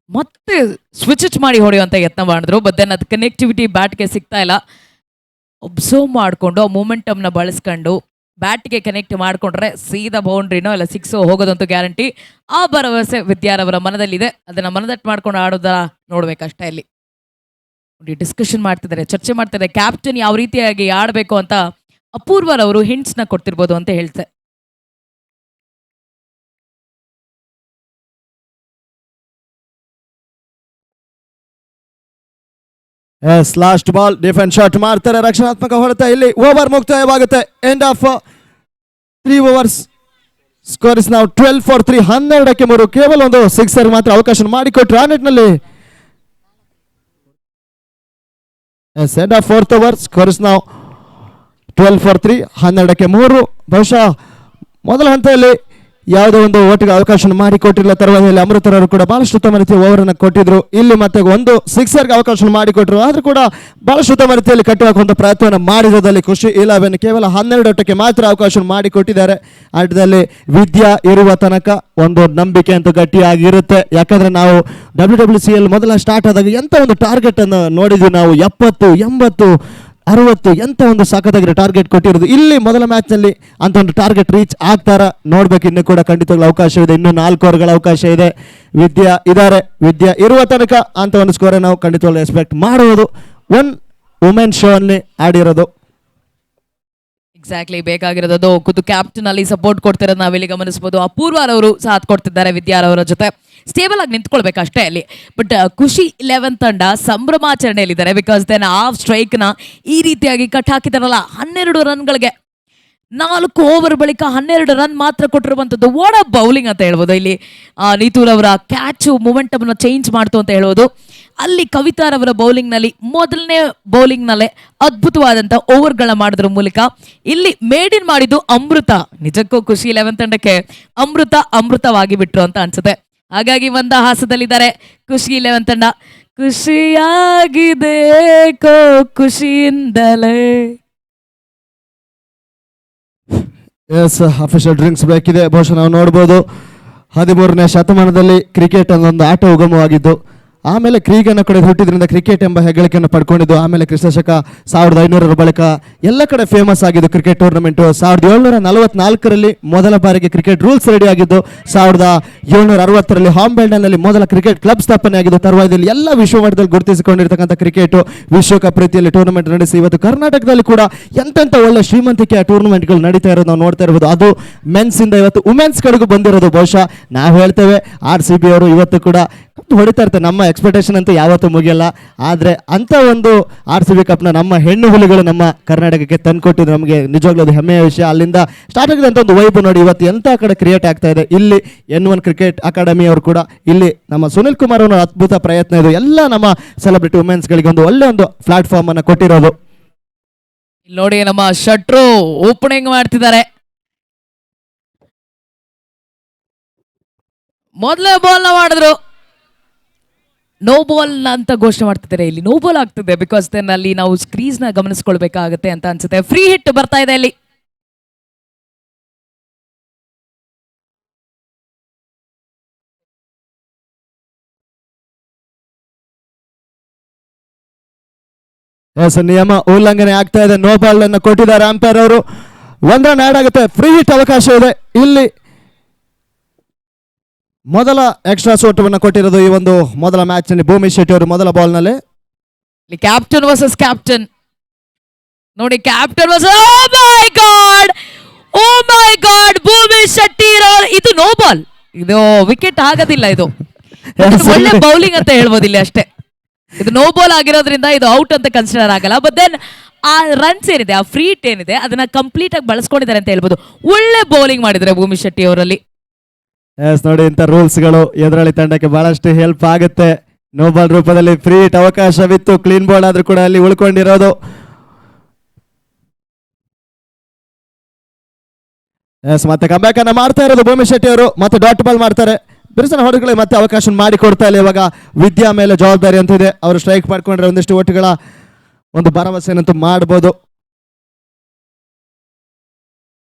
ಮತ್ತೆ ಸ್ವಿಚ್ ಮಾಡಿ ಹೊಡೆಯುವಂತ ಯತ್ನ ಮಾಡಿದ್ರು. ಬಟ್ ದೆನ್ ಅದು ಕನೆಕ್ಟಿವಿಟಿ ಬ್ಯಾಟ್ಗೆ ಸಿಗ್ತಾ ಇಲ್ಲ. ಒಬ್ಸರ್ವ್ ಮಾಡಿಕೊಂಡು ಆ ಮೂಮೆಂಟಮ್ನ ಬಳಸ್ಕೊಂಡು ಬ್ಯಾಟ್ಗೆ ಕನೆಕ್ಟ್ ಮಾಡ್ಕೊಂಡ್ರೆ ಸೀದಾ ಬೌಂಡ್ರಿನೋ ಇಲ್ಲ 6 ಹೋಗೋದಂತೂ ಗ್ಯಾರಂಟಿ. ಆ ಭರವಸೆ ವಿದ್ಯಾರವರ ಮನದಲ್ಲಿದೆ. ಅದನ್ನ ಮನದಟ್ಟು ಮಾಡ್ಕೊಂಡು ಆಡೋದರ ನೋಡ್ಬೇಕಷ್ಟೇ ಇಲ್ಲಿ. ಡಿಸ್ಕಷನ್ ಮಾಡ್ತಿದ್ದಾರೆ, ಚರ್ಚೆ ಮಾಡ್ತಿದ್ದಾರೆ. ಕ್ಯಾಪ್ಟನ್ ಯಾವ ರೀತಿಯಾಗಿ ಆಡಬೇಕು ಅಂತ ಅಪೂರ್ವರವರು ಹಿಂಟ್ಸ್ ನ ಕೊಡ್ತಿರ್ಬೋದು ಅಂತ ಹೇಳ್ತಾರೆ. ಲಾಸ್ಟ್ ಬಾಲ್ ಡಿಫೆನ್ಸ್ ಶಾಟ್ ಮಾಡ್ತಾರೆ. ರಕ್ಷಣಾತ್ಮಕ ಹೊಡೆತ. ಇಲ್ಲಿ ಓವರ್ ಮುಕ್ತಾಯವಾಗುತ್ತೆ. End of 3 overs. Score is ನಾವು 12 for 3, 12ಕ್ಕೆ 3. ಕೇವಲ ಒಂದು 6 ಮಾತ್ರ ಅವಕಾಶ ಮಾಡಿಕೊಟ್ರು. ಆ ನಿಟ್ಟಿನಲ್ಲಿ end of 4th over. Score is ನಾವು 12 for 3, 12ಕ್ಕೆ 3. ಬಹುಶಃ ಮೊದಲ ಹಂತದಲ್ಲಿ ಯಾವುದೋ ಒಂದು ಓಟಿಗೆ ಅವಕಾಶ ಮಾಡಿಕೊಟ್ಟಿಲ್ಲ. ತರುವಾಯದಲ್ಲಿ ಅಮೃತರವರು ಕೂಡ ಬಹಳಷ್ಟು ಉತ್ತಮ ರೀತಿಯ ಓವರ್ ಅನ್ನು ಕೊಟ್ಟಿದ್ರು. ಇಲ್ಲಿ ಮತ್ತೆ ಒಂದು 6ಗೆ ಅವಕಾಶ ಮಾಡಿಕೊಟ್ರು. ಆದ್ರೂ ಕೂಡ ಬಹಳಷ್ಟು ಉತ್ತಮ ರೀತಿಯಲ್ಲಿ ಕಟ್ಟುಹಾಕುವಂತ ಪ್ರಯತ್ನವನ್ನು ಮಾಡಿರೋದಲ್ಲಿ ಖುಷಿ 11. ಕೇವಲ 12 ಮಾತ್ರ ಅವಕಾಶ ಮಾಡಿಕೊಟ್ಟಿದ್ದಾರೆ. ಆಟದಲ್ಲಿ ವಿದ್ಯಾ ಇರುವ ತನಕ ಒಂದು ನಂಬಿಕೆ ಅಂತೂ ಗಟ್ಟಿಯಾಗಿರುತ್ತೆ. ಯಾಕಂದ್ರೆ ನಾವು WWCL ಮೊದಲ ಸ್ಟಾರ್ಟ್ ಆದಾಗ ಎಂತ ಒಂದು ಟಾರ್ಗೆಟ್ ಅನ್ನು ನೋಡಿದ್ವಿ ನಾವು. 70, 80, 60 ಎಂತ ಒಂದು ಸಾಕತ್ತಾಗಿರೋ ಟಾರ್ಗೆಟ್ ಕೊಟ್ಟಿರೋದು. ಇಲ್ಲಿ ಮೊದಲ ಮ್ಯಾಚ್ ನಲ್ಲಿ ಅಂತ ಒಂದು ಟಾರ್ಗೆಟ್ ರೀಚ್ ಆಗ್ತಾರ ನೋಡ್ಬೇಕು. ಇನ್ನು ಕೂಡ ಖಂಡಿತವಾಗ್ಲೂ ಅವಕಾಶವಿದೆ. ಇನ್ನು 4 ಓವರ್ಗಳ ಅವಕಾಶ ಇದೆ. ವಿದ್ಯಾ ಇದ್ದಾರೆ. ವಿದ್ಯಾ ಇರುವ ತನಕ ಅಂತ ಒಂದು ಸ್ಕೋರ್ ನಾವು ಖಂಡಿತವಾಗ್ಲೂ ಎಕ್ಸ್ಪೆಕ್ಟ್ ಮಾಡುವುದು. 1 ವುಮೆನ್ ಶೋ ಅಲ್ಲಿ ಆಡಿರೋದು. ಎಕ್ಸಾಕ್ಟ್ಲಿ ಬೇಕಾಗಿರೋದು ಖುದ್ದು ಕ್ಯಾಪ್ಟನ್ ಅಲ್ಲಿ ಸಪೋರ್ಟ್ ಕೊಡ್ತಿರೋದು ನಾವಿಲ್ಲಿ ಗಮನಿಸಬಹುದು. ಅಪೂರ್ವರವರು ಸಾಥ್ ಕೊಡ್ತಿದ್ದಾರೆ ವಿದ್ಯಾರವರ ಜೊತೆ. ಸ್ಟೇಬಲ್ ಆಗಿ ನಿಂತ್ಕೊಳ್ಬೇಕು ಅಷ್ಟೇ ಅಲ್ಲಿ. ಬಟ್ ಖುಷಿ 11 ತಂಡ ಸಂಭ್ರಮಾಚರಣೆಯಲ್ಲಿದ್ದಾರೆ. ಬಿಕಾಸ್ ದೆನ್ ಆಫ್ ಸ್ಟ್ರೈಕ್ ನ ಈ ರೀತಿಯಾಗಿ ಕಟ್ ಹಾಕಿದಾರಲ್ಲ 12 ರನ್ಗಳಿಗೆ. 4 ಓವರ್ ಬಳಿಕ 12 ರನ್ ಮಾತ್ರ ಕೊಟ್ಟಿರುವಂತದ್ದು. ವಾಟ್ ಅ ಬೌಲಿಂಗ್ ಅಂತ ಹೇಳ್ಬೋದು ಇಲ್ಲಿ. ನೀತೂರ್ ಅವರ ಕ್ಯಾಚ್ ಮೂಮೆಂಟಮ್ ಚೇಂಜ್ ಮಾಡ್ತು ಅಂತ ಹೇಳ್ಬೋದು. ಅಲ್ಲಿ ಕವಿತಾರವರ ಬೌಲಿಂಗ್ ನಲ್ಲಿ ಮೊದಲನೇ ಬೌಲಿಂಗ್ ನಲ್ಲೇ ಅದ್ಭುತವಾದಂತ ಓವರ್ಗಳ ಮಾಡೋದ್ರ ಮೂಲಕ ಇಲ್ಲಿ ಮೇಡಿನ್ ಮಾಡಿದ್ದು ಅಮೃತ. ನಿಜಕ್ಕೂ ಖುಷಿ 11 ತಂಡಕ್ಕೆ ಅಮೃತವಾಗಿ ಬಿಟ್ರು ಅಂತ ಅನ್ಸುತ್ತೆ. ಹಾಗಾಗಿ ಮಂದಹಾಸದಲ್ಲಿದ್ದಾರೆ ಖುಷಿ 11 ತಂಡ. ಖುಷಿಯಾಗಿದೆ ಖುಷಿಯಿಂದಲೇ. ಎಸ್, ಅಫಿಷಿಯಲ್ ಡ್ರಿಂಕ್ಸ್ ಬೇಕಿದೆ. ಬಹುಶಃ ನಾವು ನೋಡ್ಬೋದು 13ನೇ ಶತಮಾನದಲ್ಲಿ ಕ್ರಿಕೆಟ್ ಅನ್ನೊಂದು ಆಟ ಉಗಮವಾಗಿದ್ದು, ಆಮೇಲೆ ಕ್ರೀಗನ್ನು ಕಡೆ ಹುಟ್ಟಿದ್ರಿಂದ ಕ್ರಿಕೆಟ್ ಎಂಬ ಹೆಗ್ಗಳಿಕೆಯನ್ನು ಪಡ್ಕೊಂಡಿದ್ದು. ಆಮೇಲೆ ಕ್ರಿಸ್ತಶಕ 1500ರ ಬಳಿಕ ಎಲ್ಲ ಕಡೆ ಫೇಮಸ್ ಆಗಿದ್ದು ಕ್ರಿಕೆಟ್ ಟೂರ್ನಮೆಂಟು. 1744ರಲ್ಲಿ ಮೊದಲ ಬಾರಿಗೆ ಕ್ರಿಕೆಟ್ ರೂಲ್ಸ್ ರೆಡಿ ಆಗಿದ್ದು. 1760ರಲ್ಲಿ ಹಾಂಬೆಲ್ಡನ್ನಲ್ಲಿ ಮೊದಲ ಕ್ರಿಕೆಟ್ ಕ್ಲಬ್ ಸ್ಥಾಪನೆ ಆಗಿದ್ದು. ತರುವಾಯದಲ್ಲಿ ಎಲ್ಲ ವಿಶ್ವಮಟ್ಟದಲ್ಲಿ ಗುರುತಿಸಿಕೊಂಡಿರ್ತಕ್ಕಂಥ ಕ್ರಿಕೆಟ್ ವಿಶ್ವಕಪ್ ರೀತಿಯಲ್ಲಿ ಟೂರ್ನಮೆಂಟ್ ನಡೆಸಿ ಇವತ್ತು ಕರ್ನಾಟಕದಲ್ಲಿ ಕೂಡ ಎಂತೆಂಥ ಒಳ್ಳೆ ಶ್ರೀಮಂತಿಕೆಯ ಟೂರ್ನಮೆಂಟ್ಗಳು ನಡೀತಾ ಇರೋದು ನಾವು ನೋಡ್ತಾ ಇರ್ಬೋದು. ಅದು ಮೆನ್ಸ್ ಇಂದ ಇವತ್ತು ವುಮೆನ್ಸ್ ಕಡೆಗೂ ಬಂದಿರೋದು. ಬಹುಶಃ ನಾವು ಹೇಳ್ತೇವೆ RCB ಅವರು ಇವತ್ತು ಕೂಡ ಹೊಡಿತಾ ಇರ್ತಾರೆ. ನಮ್ಮ ಎಕ್ಸ್ಪೆಕ್ಟೇಷನ್ ಅಂತೂ ಯಾವತ್ತೂ ಮುಗಿಯಲ್ಲ. ಆದರೆ ಅಂಥ ಒಂದು RCB ಕಪ್ನ ನಮ್ಮ ಹೆಣ್ಣು ಹುಲಿಗಳು ನಮ್ಮ ಕರ್ನಾಟಕಕ್ಕೆ ತಂದುಕೊಟ್ಟಿದ್ದು ನಮಗೆ ನಿಜವಾಗ್ಲೂ ಅದು ಹೆಮ್ಮೆಯ ವಿಷಯ. ಅಲ್ಲಿಂದ ಸ್ಟಾರ್ಟ್ ಆಗಿದಂಥ ಒಂದು ವೈಬ್ ನೋಡಿ ಇವತ್ತು ಎಂಥ ಕಡೆ ಕ್ರಿಯೇಟ್ ಆಗ್ತಾ ಇದೆ. ಇಲ್ಲಿ N1 ಕ್ರಿಕೆಟ್ ಅಕಾಡೆಮಿ ಅವರು ಕೂಡ ಇಲ್ಲಿ ನಮ್ಮ ಸುನಿಲ್ ಕುಮಾರ್ ಅವರ ಅದ್ಭುತ ಪ್ರಯತ್ನ ಇದು. ಎಲ್ಲ ನಮ್ಮ ಸೆಲೆಬ್ರಿಟಿ ವುಮೆನ್ಸ್ಗಳಿಗೆ ಒಂದು ಒಳ್ಳೆ ಒಂದು ಪ್ಲಾಟ್ಫಾರ್ಮ್ ಅನ್ನು ಕೊಟ್ಟಿರೋದು. ಇಲ್ಲಿ ನೋಡಿ ನಮ್ಮ ಶಟ್ರು ಓಪನಿಂಗ್ ಮಾಡ್ತಿದ್ದಾರೆ. ಮೊದಲೇ ಬಾಲ್ ನ ಮಾಡಿದ್ರು, ನೋ ಬಾಲ್ ಅಂತ ಘೋಷಣೆ ಮಾಡ್ತಿದ್ದಾರೆ. ಇಲ್ಲಿ ನೋ ಬಾಲ್ ಆಗ್ತಿದೆ ಬಿಕಾಸ್ ದೆನ್ ಅಲ್ಲಿ ನಾವು ಸ್ಕ್ರೀಸ್ ನ ಗಮನಿಸ್ಕೊಳ್ಬೇಕಾಗತ್ತೆ ಅಂತ ಅನ್ಸುತ್ತೆ. ಫ್ರೀ ಹಿಟ್ ಬರ್ತಾ ಇದೆ ಅಲ್ಲಿ. ಎಸ್, ನಿಯಮ ಉಲ್ಲಂಘನೆ ಆಗ್ತಾ ಇದೆ. ನೋ ಬಾಲ್ ಅನ್ನು ಕೊಟ್ಟಿದ್ದಾರೆ ಅಂಪೈರ್ ಅವರು. 1 ರನ್ ಆಡ್ ಆಗುತ್ತೆ. ಫ್ರೀ ಹಿಟ್ ಅವಕಾಶ ಇದೆ. ಇಲ್ಲಿ ಮೊದಲ ಎಕ್ಸ್ಟ್ರಾ ಸೋಟವನ್ನು ಕೊಟ್ಟಿರೋದು ಈ ಒಂದು ಮೊದಲ ಮ್ಯಾಚ್ ನಲ್ಲಿ ಭೂಮಿ ಶೆಟ್ಟಿ ಅವರು ಮೊದಲ ಬಾಲ್ ನಲ್ಲಿ. ಕ್ಯಾಪ್ಟನ್ ವರ್ಸಸ್ ಕ್ಯಾಪ್ಟನ್ ನೋಡಿ. Captain versus O my god ಭೂಮಿ ಶೆಟ್ಟಿ. ಇದು ನೋ ಬಾಲ್, ಇದು ವಿಕೆಟ್ ಆಗೋದಿಲ್ಲ. ಇದು ಒಳ್ಳೆ ಬೌಲಿಂಗ್ ಅಂತ ಹೇಳ್ಬೋದು ಇಲ್ಲಿ ಅಷ್ಟೇ. ಇದು ನೋ ಬಾಲ್ ಆಗಿರೋದ್ರಿಂದ ಇದು ಔಟ್ ಅಂತ ಕನ್ಸಿಡರ್ ಆಗಲ್ಲ. ಬಟ್ ದೆನ್ ಆ ರನ್ಸ್ ಏನಿದೆ, ಆ ಫ್ರೀ ಹಿಟ್ ಏನಿದೆ ಅದನ್ನ ಕಂಪ್ಲೀಟ್ ಆಗಿ ಬಳಸ್ಕೊಂಡಿದ್ದಾರೆ ಅಂತ ಹೇಳ್ಬೋದು. ಒಳ್ಳೆ ಬೌಲಿಂಗ್ ಮಾಡಿದ್ದಾರೆ ಭೂಮಿ ಶೆಟ್ಟಿ ಅವರಲ್ಲಿ. ಎಸ್, ನೋಡಿ ಇಂಥ ರೂಲ್ಸ್ಗಳು ಎದುರಾಳಿ ತಂಡಕ್ಕೆ ಬಹಳಷ್ಟು ಹೆಲ್ಪ್ ಆಗುತ್ತೆ. ನೋ ಬಾಲ್ ರೂಪದಲ್ಲಿ ಫ್ರೀ ಹಿಟ್ ಅವಕಾಶವಿತ್ತು. ಕ್ಲೀನ್ ಬಾಲ್ ಆದ್ರೂ ಕೂಡ ಅಲ್ಲಿ ಉಳ್ಕೊಂಡಿರೋದು. ಎಸ್, ಮತ್ತೆ ಕಂಬ್ಯಾಕ್ ಅನ್ನ ಮಾಡ್ತಾ ಇರೋದು ಭೂಮಿ ಶೆಟ್ಟಿ ಅವರು. ಮತ್ತೆ ಡಾಟ್ ಬಾಲ್ ಮಾಡ್ತಾರೆ. ಬಿರುಸಿನ ಹೊಡೆಗಳಿಗೆ ಮತ್ತೆ ಅವಕಾಶ ಮಾಡಿ ಕೊಡ್ತಾ ಇಲ್ಲ. ಇವಾಗ ವಿದ್ಯಾ ಮೇಲೆ ಜವಾಬ್ದಾರಿ ಅಂತ ಇದೆ. ಅವರು ಸ್ಟ್ರೈಕ್ ಮಾಡ್ಕೊಂಡ್ರೆ ಒಂದಿಷ್ಟು ಒಟ್ಟುಗಳ ಒಂದು ಭರವಸೆನಂತೂ ಮಾಡ್ಬೋದು.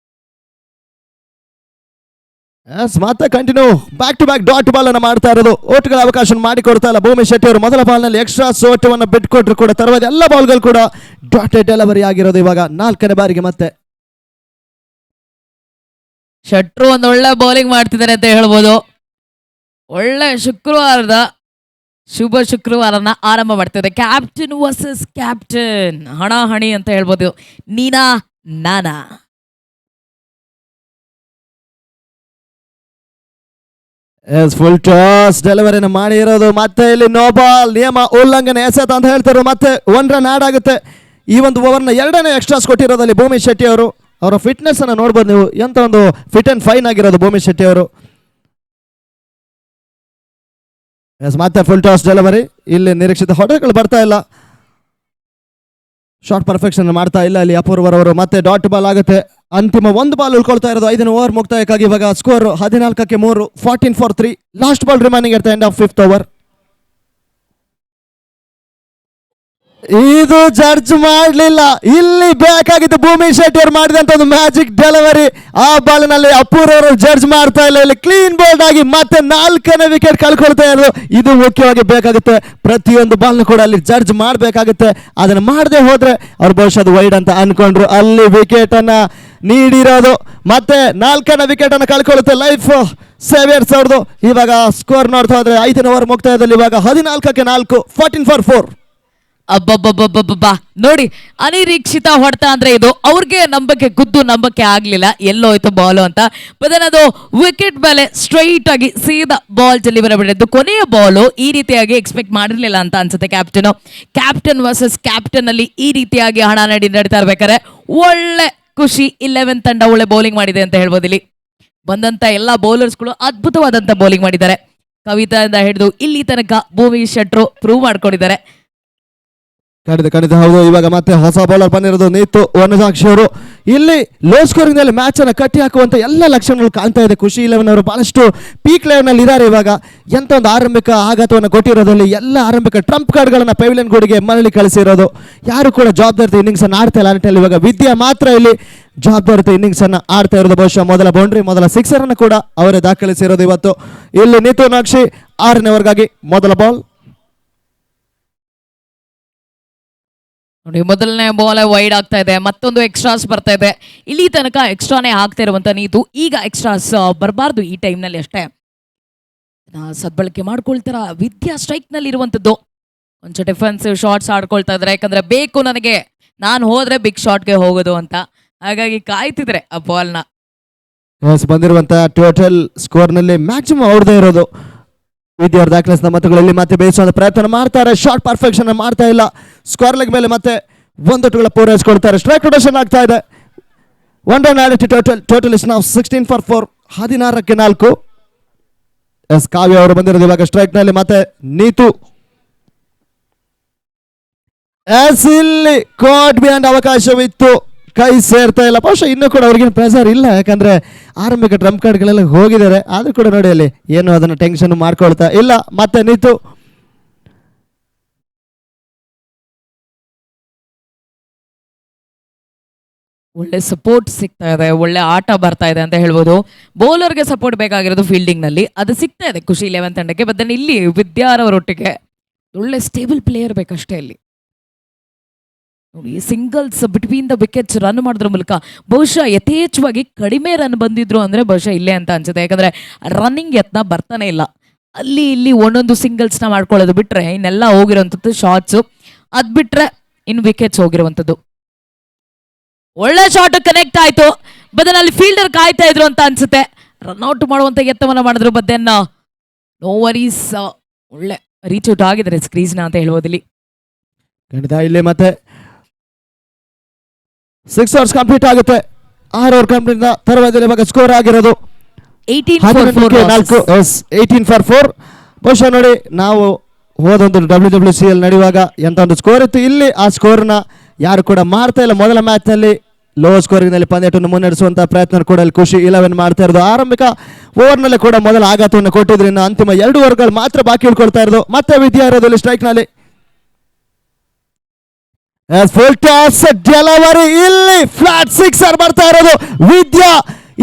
ಮತ್ತೆ continue back to back dot ball ಅನ್ನು ಮಾಡ್ತಾ ಇರೋದು. ಓಟ್ಗಳ ಅವಕಾಶ ಮಾಡಿ ಕೊಡ್ತಾ ಇಲ್ಲ ಭೂಮಿ ಶೆಟ್ಟಿ ಅವರು. ಮೊದಲ ಬಾಲ್ ನಲ್ಲಿ ಎಕ್ಸ್ಟ್ರಾ ಸೋಟವನ್ನು ಬಿಟ್ಕೊಟ್ರು ಕೂಡ ತರುವಾದ ಎಲ್ಲ ಬಾಲ್ಗಳು ಕೂಡ ಡಾಟೆಡ್ ಡೆಲಿವರಿ ಆಗಿರೋದು. ಇವಾಗ 4ನೇ ಬಾರಿಗೆ ಮತ್ತೆ ಶಟ್ರು ಒಂದು ಒಳ್ಳೆ ಬೌಲಿಂಗ್ ಮಾಡ್ತಿದ್ದಾರೆ ಅಂತ ಹೇಳ್ಬೋದು. ಒಳ್ಳೆ ಶುಕ್ರವಾರದ ಶುಭ ಶುಕ್ರವಾರನ ಆರಂಭ ಮಾಡ್ತಿದೆ. ಕ್ಯಾಪ್ಟನ್ ವರ್ಸಸ್ ಕ್ಯಾಪ್ಟನ್, ಹಣಾಹಣಿ ಅಂತ ಹೇಳ್ಬೋದು. ನೀನಾ ನಾನಾ. ಫುಲ್ ಟಾಸ್ ಡೆಲಿವರಿನ ಮಾಡಿ ಇರೋದು. ಮತ್ತೆ ಇಲ್ಲಿ ನೋ ಬಾಲ್, ನಿಯಮ ಉಲ್ಲಂಘನೆ ಎಸೆತ ಅಂತ ಹೇಳ್ತಾರೆ. ಮತ್ತೆ 1 ರನ್ ಆಡ್ ಆಗುತ್ತೆ. ಈ ಒಂದು ಓವರ್ನ 2ನೇ ಎಕ್ಸ್ಟ್ರಾಸ್ ಕೊಟ್ಟಿರೋದಲ್ಲಿ ಭೂಮಿ ಶೆಟ್ಟಿ ಅವರು. ಅವರ ಫಿಟ್ನೆಸ್ ಅನ್ನು ನೋಡ್ಬೋದು ನೀವು, ಎಂತ ಒಂದು ಫಿಟ್ ಅಂಡ್ ಫೈನ್ ಆಗಿರೋದು ಭೂಮಿ ಶೆಟ್ಟಿ ಅವರು. ಎಸ್, ಮತ್ತೆ ಫುಲ್ ಟಾಸ್ ಡೆಲಿವರಿ. ಇಲ್ಲಿ ನಿರೀಕ್ಷಿತ ಹೊಡೆಗಳು ಬರ್ತಾ ಇಲ್ಲ. ಶಾರ್ಟ್ ಪರ್ಫೆಕ್ಷನ್ ಮಾಡ್ತಾ ಇಲ್ಲ ಇಲ್ಲಿ ಅಪೂರ್ವರವರು. ಮತ್ತೆ ಡಾಟ್ ಬಾಲ್ ಆಗುತ್ತೆ. ಅಂತಿಮ 1 ಬಾಲ್ ಉಳ್ಕೊಳ್ತಾ ಇರೋದು 5ನೇ ಓವರ್ ಮುಕ್ತಾಯಕ್ಕಾಗಿ. ಇವಾಗ ಸ್ಕೋರ್ 14ಕ್ಕೆ 3, 14 for 3. Last ball remaining at the end of 5th over. ಇದು ಜಡ್ಜ್ ಮಾಡಲಿಲ್ಲ. ಇಲ್ಲಿ ಬೇಕಾಗಿತ್ತು ಭೂಮಿ ಶೆಟ್ಟಿ ಅವರು ಮಾಡಿದಂತ ಒಂದು ಮ್ಯಾಜಿಕ್ ಡೆಲಿವರಿ. ಆ ಬಾಲ್ನಲ್ಲಿ ಅಪೂರ್ವರು ಜಡ್ಜ್ ಮಾಡ್ತಾ ಇಲ್ಲ. ಇಲ್ಲಿ ಕ್ಲೀನ್ ಬೋಲ್ಡ್ ಆಗಿ ಮತ್ತೆ 4ನೇ ವಿಕೆಟ್ ಕಳ್ಕೊಳ್ತಾ ಇರೋದು. ಇದು ಮುಖ್ಯವಾಗಿ ಬೇಕಾಗುತ್ತೆ. ಪ್ರತಿಯೊಂದು ಬಾಲ್ನು ಕೂಡ ಅಲ್ಲಿ ಜಡ್ಜ್ ಮಾಡಬೇಕಾಗುತ್ತೆ. ಅದನ್ನು ಮಾಡದೆ ಹೋದ್ರೆ ಅವ್ರು ಬಹುಶಃ ಅದು ವೈಡ್ ಅಂತ ಅನ್ಕೊಂಡ್ರು. ಅಲ್ಲಿ ವಿಕೆಟ್ ಅನ್ನ ನೀಡಿರೋದು. ಮತ್ತೆ 4ನೇ ವಿಕೆಟ್ ಅನ್ನು ಕಳ್ಕೊಳ್ಳುತ್ತೆ ಲೈಫ್ ಸೇವಿಯರ್ಸ್ ಅವ್ರದ್ದು. ಇವಾಗ ಸ್ಕೋರ್ ನೋಡ್ತಾ ಹೋದ್ರೆ 5ನೇ ಓವರ್ ಮುಕ್ತಾಯದಲ್ಲಿ ಇವಾಗ 14ಕ್ಕೆ 4, 14 for 4. ಅಬ್ಬಬ್ಬಬ್ಬಬ್ಬಬ್ಬಾ ನೋಡಿ, ಅನಿರೀಕ್ಷಿತ ಹೊಡೆತ ಅಂದ್ರೆ ಇದು. ಅವ್ರಿಗೆ ನಂಬಕ್ಕೆ ನಂಬಕ್ಕೆ ಆಗ್ಲಿಲ್ಲ ಎಲ್ಲೋಯ್ತು ಬಾಲು ಅಂತ. ಬದನ್ ಅದು ವಿಕೆಟ್ ಮೇಲೆ ಸ್ಟ್ರೈಟ್ ಆಗಿ ಸೀದಾ ಬಾಲ್ ಡೆಲಿವರಿ ಮಾಡಿದ್ದು. ಕೊನೆಯ ಬಾಲು ಈ ರೀತಿಯಾಗಿ ಎಕ್ಸ್ಪೆಕ್ಟ್ ಮಾಡಿರ್ಲಿಲ್ಲ ಅಂತ ಅನ್ಸುತ್ತೆ ಕ್ಯಾಪ್ಟನ್ ವರ್ಸಸ್ ಕ್ಯಾಪ್ಟನ್ ಅಲ್ಲಿ ಈ ರೀತಿಯಾಗಿ ಹಣ ನಡೀತಾ ಇರ್ಬೇಕಾದ್ರೆ ಒಳ್ಳೆ ಖುಷಿ 11 ತಂಡ ಒಳ್ಳೆ ಬೌಲಿಂಗ್ ಮಾಡಿದೆ ಅಂತ ಹೇಳ್ಬೋದು. ಇಲ್ಲಿ ಬಂದಂತ ಎಲ್ಲಾ ಬೌಲರ್ಸ್ಗಳು ಅದ್ಭುತವಾದಂತ ಬೌಲಿಂಗ್ ಮಾಡಿದ್ದಾರೆ. ಕವಿತಾದಿಂದ ಹಿಡಿದು ಇಲ್ಲಿ ತನಕ ಭೂಮಿ ಶೆಟ್ರು ಪ್ರೂವ್ ಮಾಡ್ಕೊಂಡಿದ್ದಾರೆ. ಖಂಡಿತ ಹೌದು. ಇವಾಗ ಮತ್ತೆ ಹೊಸ ಬೌಲರ್ ಬಂದಿರೋದು ನೀತು ವನಜಾಕ್ಷಿ ಅವರು. ಇಲ್ಲಿ ಲೋ ಸ್ಕೋರಿಂಗ್ ನಲ್ಲಿ ಮ್ಯಾಚ್ ಅನ್ನ ಕಟ್ಟಿ ಹಾಕುವಂತ ಎಲ್ಲ ಲಕ್ಷಣಗಳು ಕಾಣ್ತಾ ಇದೆ. ಖುಷಿ 11 ಅವರು ಬಹಳಷ್ಟು ಪೀಕ್ ಲೆವೆಲ್ ನಲ್ಲಿ ಇದ್ದಾರೆ. ಇವಾಗ ಎಂತ ಒಂದು ಆರಂಭಿಕ ಆಘಾತವನ್ನು ಕೊಟ್ಟಿರೋದ್ರಲ್ಲಿ ಎಲ್ಲ ಆರಂಭಿಕ ಟ್ರಂಪ್ ಕಾರ್ಡ್ ಗಳನ್ನ ಪೆವಿಲಿಯನ್ ಗೋಡಿಗೆ ಮರಳಿ ಕಳಿಸಿರೋದು. ಯಾರು ಕೂಡ ಜವಾಬ್ದಾರಿತ ಇನ್ನಿಂಗ್ಸ್ ಅನ್ನು ಆಡ್ತಾ ಇಲ್ಲ. ನಿಟ್ಟಿನಲ್ಲಿ ಇವಾಗ ವಿದ್ಯಾ ಮಾತ್ರ ಇಲ್ಲಿ ಜವಾಬ್ದಾರಿತ ಇನ್ನಿಂಗ್ಸ್ ಅನ್ನ ಆಡ್ತಾ ಇರೋದು. ಬಹುಶಃ ಮೊದಲ ಬೌಂಡ್ರಿ ಮೊದಲ ಸಿಕ್ಸರ್ ಅನ್ನು ಕೂಡ ಅವರೇ ದಾಖಲಿಸಿರೋದು ಇವತ್ತು. ಇಲ್ಲಿ ನೀತು ನಾಕ್ಷಿ 6ನೇ ಓವರ್ಗಾಗಿ ಮೊದಲ ಬಾಲ್. ನೋಡಿ, ಮೊದಲನೇ ಬಾಲ್ ವೈಡ್ ಆಗ್ತಾ ಇದೆ, ಮತ್ತೊಂದು ಎಕ್ಸ್ಟ್ರಾಸ್ ಬರ್ತಾ ಇದೆ. ಇಲ್ಲಿ ತನಕ ಎಕ್ಸ್ಟ್ರಾನೇ ಆಗ್ತಾ ಇರುವಂತ ನೀತು ಈಗ ಎಕ್ಸ್ಟ್ರಾಸ್ ಬರಬಾರ್ದು ಈ ಟೈಮ್ ನಲ್ಲಿ ಅಷ್ಟೇ. ಸದ್ಬಳಕೆ ಮಾಡ್ಕೊಳ್ತಾರ ವಿದ್ಯಾ ಸ್ಟ್ರೈಕ್ ನಲ್ಲಿ ಇರುವಂತದ್ದು. ಕೊಂಚ ಡಿಫೆನ್ಸಿವ್ ಶಾಟ್ಸ್ ಆಡ್ಕೊಳ್ತಾ ಇದಾರೆ, ಯಾಕಂದ್ರೆ ಬೇಕು ನನಗೆ, ನಾನು ಹೋದ್ರೆ ಬಿಗ್ ಶಾಟ್ಗೆ ಹೋಗೋದು ಅಂತ. ಹಾಗಾಗಿ ಕಾಯ್ತಿದ್ರೆ ಆ ಬಾಲ್ನ. ಬಂದಿರುವಂತ ಟೋಟಲ್ ಸ್ಕೋರ್ ನಲ್ಲಿ ಮ್ಯಾಕ್ಸಿಮಮ್ ಅವ್ರದೇ ಇರೋದು. ವಿದ್ಯಾರ್ಥಿ ದಾಖಲಿಸಿದ ಮತಗಳಲ್ಲಿ ಮತ್ತೆ ಬೇಯಿಸುವಂತ ಪ್ರಯತ್ನ ಮಾಡ್ತಾರೆ. ಶಾರ್ಟ್ ಪರ್ಫೆಕ್ಷನ್ ಮಾಡ್ತಾ ಇಲ್ಲ. ಸ್ಕೋರ್ ಲೆಗ್ ಮೇಲೆ ಮತ್ತೆ ಒಂದೊಟ್ಟುಗಳ ಪೂರೈಸಿಕೊಳ್ತಾರೆ. ಸ್ಟ್ರೈಕ್ ರೊಟೇಷನ್ ಆಗ್ತಾ ಇದೆ. 1 ರನ್ ಆಡಿಟ್ ಟೋಟಲ್ ಇಸ್ ನಾವು 16 for 4, 16ಕ್ಕೆ 4. ಎಸ್ ಕಾವ್ಯ ಅವರು ಬಂದಿರೋದು ಇವಾಗ ಸ್ಟ್ರೈಕ್ ನಲ್ಲಿ. ಮತ್ತೆ ನೀತು ಎಸ್ ಇಲ್ಲಿ ಕೋಟ್ ಬಿಯಾಂಡ್ ಅವಕಾಶವಿತ್ತು, ಕೈ ಸೇರ್ತಾ ಇಲ್ಲ. ಬಹುಶಃ ಇನ್ನೂ ಕೂಡ ಅವ್ರಿಗೇನು ಪ್ರೆಸರ್ ಇಲ್ಲ, ಯಾಕಂದ್ರೆ ಆರಂಭಿಕ ಟ್ರಂಪ್ ಕಾರ್ಡ್ಗಳೆಲ್ಲ ಹೋಗಿದ್ದಾರೆ. ಆದ್ರೂ ಕೂಡ ನೋಡಿ ಅಲ್ಲಿ ಏನು ಅದನ್ನ ಟೆನ್ಷನ್ ಮಾಡ್ಕೊಳ್ತಾ ಇಲ್ಲ. ಮತ್ತೆ ನೀತು ಒಳ್ಳೆ ಸಪೋರ್ಟ್ ಸಿಗ್ತಾ ಇದೆ, ಒಳ್ಳೆ ಆಟ ಬರ್ತಾ ಇದೆ ಅಂತ ಹೇಳ್ಬೋದು. ಬೌಲರ್ಗೆ ಸಪೋರ್ಟ್ ಬೇಕಾಗಿರೋದು ಫೀಲ್ಡಿಂಗ್ ನಲ್ಲಿ, ಅದು ಸಿಗ್ತಾ ಇದೆ ಖುಷಿ 11 ತಂಡಕ್ಕೆ. ಬಟ್ ಇಲ್ಲಿ ವಿದ್ಯಾರವರೊಟ್ಟಿಗೆ ಒಳ್ಳೆ ಸ್ಟೇಬಲ್ ಪ್ಲೇಯರ್ ಬೇಕಷ್ಟೇ. ಇಲ್ಲಿ ನೋಡಿ, singles between the wickets run ಮಾಡೋದ್ರ ಮೂಲಕ ಬಹುಶಃ ಯಥೇಚ್ಛವಾಗಿ ಕಡಿಮೆ ರನ್ ಬಂದಿದ್ರು ಅಂದ್ರೆ ಬಹುಶಃ ಇಲ್ಲೇ ಅಂತ ಅನ್ಸುತ್ತೆ. ಯಾಕಂದ್ರೆ ರನ್ನಿಂಗ್ ಯತ್ನ ಬರ್ತಾನೆ ಇಲ್ಲ. ಅಲ್ಲಿ ಇಲ್ಲಿ ಒಂದೊಂದು ಸಿಂಗಲ್ಸ್ನ ಮಾಡ್ಕೊಳ್ಳೋದು ಬಿಟ್ರೆ ಇನ್ನೆಲ್ಲ ಹೋಗಿರುವಂಥದ್ದು ಶಾಟ್ಸ್. ಅದ್ ಬಿಟ್ರೆ ಇನ್ ವಿಕೆಟ್ಸ್ ಹೋಗಿರುವಂಥದ್ದು. ಒಳ್ಳೆ ಶಾಟ್ ಕನೆಕ್ಟ್ ಆಯ್ತು, ಬದನಲ್ಲಿ ಫೀಲ್ಡರ್ ಕಾಯ್ತಾ ಇದ್ರು ಅಂತ ಅನ್ಸುತ್ತೆ. ರನ್ಔಟ್ ಮಾಡುವಂತ ಯತ್ನವನ್ನ ಮಾಡಿದ್ರು. ಬದನ್ನ ನೋ ವರೀಸ್, ಒಳ್ಳೆ ರೀಚ್ ಔಟ್ ಆಗಿದ್ದಾರೆ ಸ್ಕ್ರೀಸ್ನ ಅಂತ ಹೇಳ್ಬೋದಿಲ್ಲಿ. ಖಂಡಿತ ಇಲ್ಲಿ ಮತ್ತೆ 6 overs ಕಂಪ್ಲೀಟ್ ಆಗುತ್ತೆ. 6 ಓವರ್ ಕಂಪ್ಲೀಟ್ ತರವಾದಲ್ಲಿ ಇವಾಗ ಸ್ಕೋರ್ ಆಗಿರೋದು 18 for 4. ಬಹುಶಃ ನೋಡಿ, ನಾವು ಹೋದೊಂದು WWCL ನಡೆಯುವಾಗ ಎಂತ ಒಂದು ಸ್ಕೋರ್ ಇತ್ತು. ಇಲ್ಲಿ ಆ ಸ್ಕೋರ್ನ ಯಾರು ಕೂಡ ಮಾಡ್ತಾ ಇಲ್ಲ. ಮೊದಲ ಮ್ಯಾಚ್ ನಲ್ಲಿ ಲೋ ಸ್ಕೋರಿಂಗ್ ನಲ್ಲಿ ಪಂದ್ಯವನ್ನು ಮುನ್ನಡೆಸುವಂತಹ ಪ್ರಯತ್ನ ಕೂಡ ಇಲ್ಲಿ ಖುಷಿ 11 ಮಾಡ್ತಾ ಇರೋದು. ಆರಂಭಿಕ ಓವರ್ ನಲ್ಲಿ ಕೂಡ ಮೊದಲ ಆಘಾತವನ್ನು ಕೊಟ್ಟಿದ್ರು. ಇನ್ನು ಅಂತಿಮ 2 ಓವರ್ಗಳು ಮಾತ್ರ ಬಾಕಿ ಉಳ್ಕೊಳ್ತಾ ಇರೋದು. ಮತ್ತೆ ವಿದ್ಯಾ ಇರೋದು ಸ್ಟ್ರೈಕ್ ನಲ್ಲಿ. ಫುಲ್ ಟಾಸ್ ಡೆಲಿವರಿ, ಇಲ್ಲಿ ಫ್ಲಾಟ್ ಸಿಕ್ಸರ್ ಬರ್ತಾ ಇರೋದು. ವಿದ್ಯಾ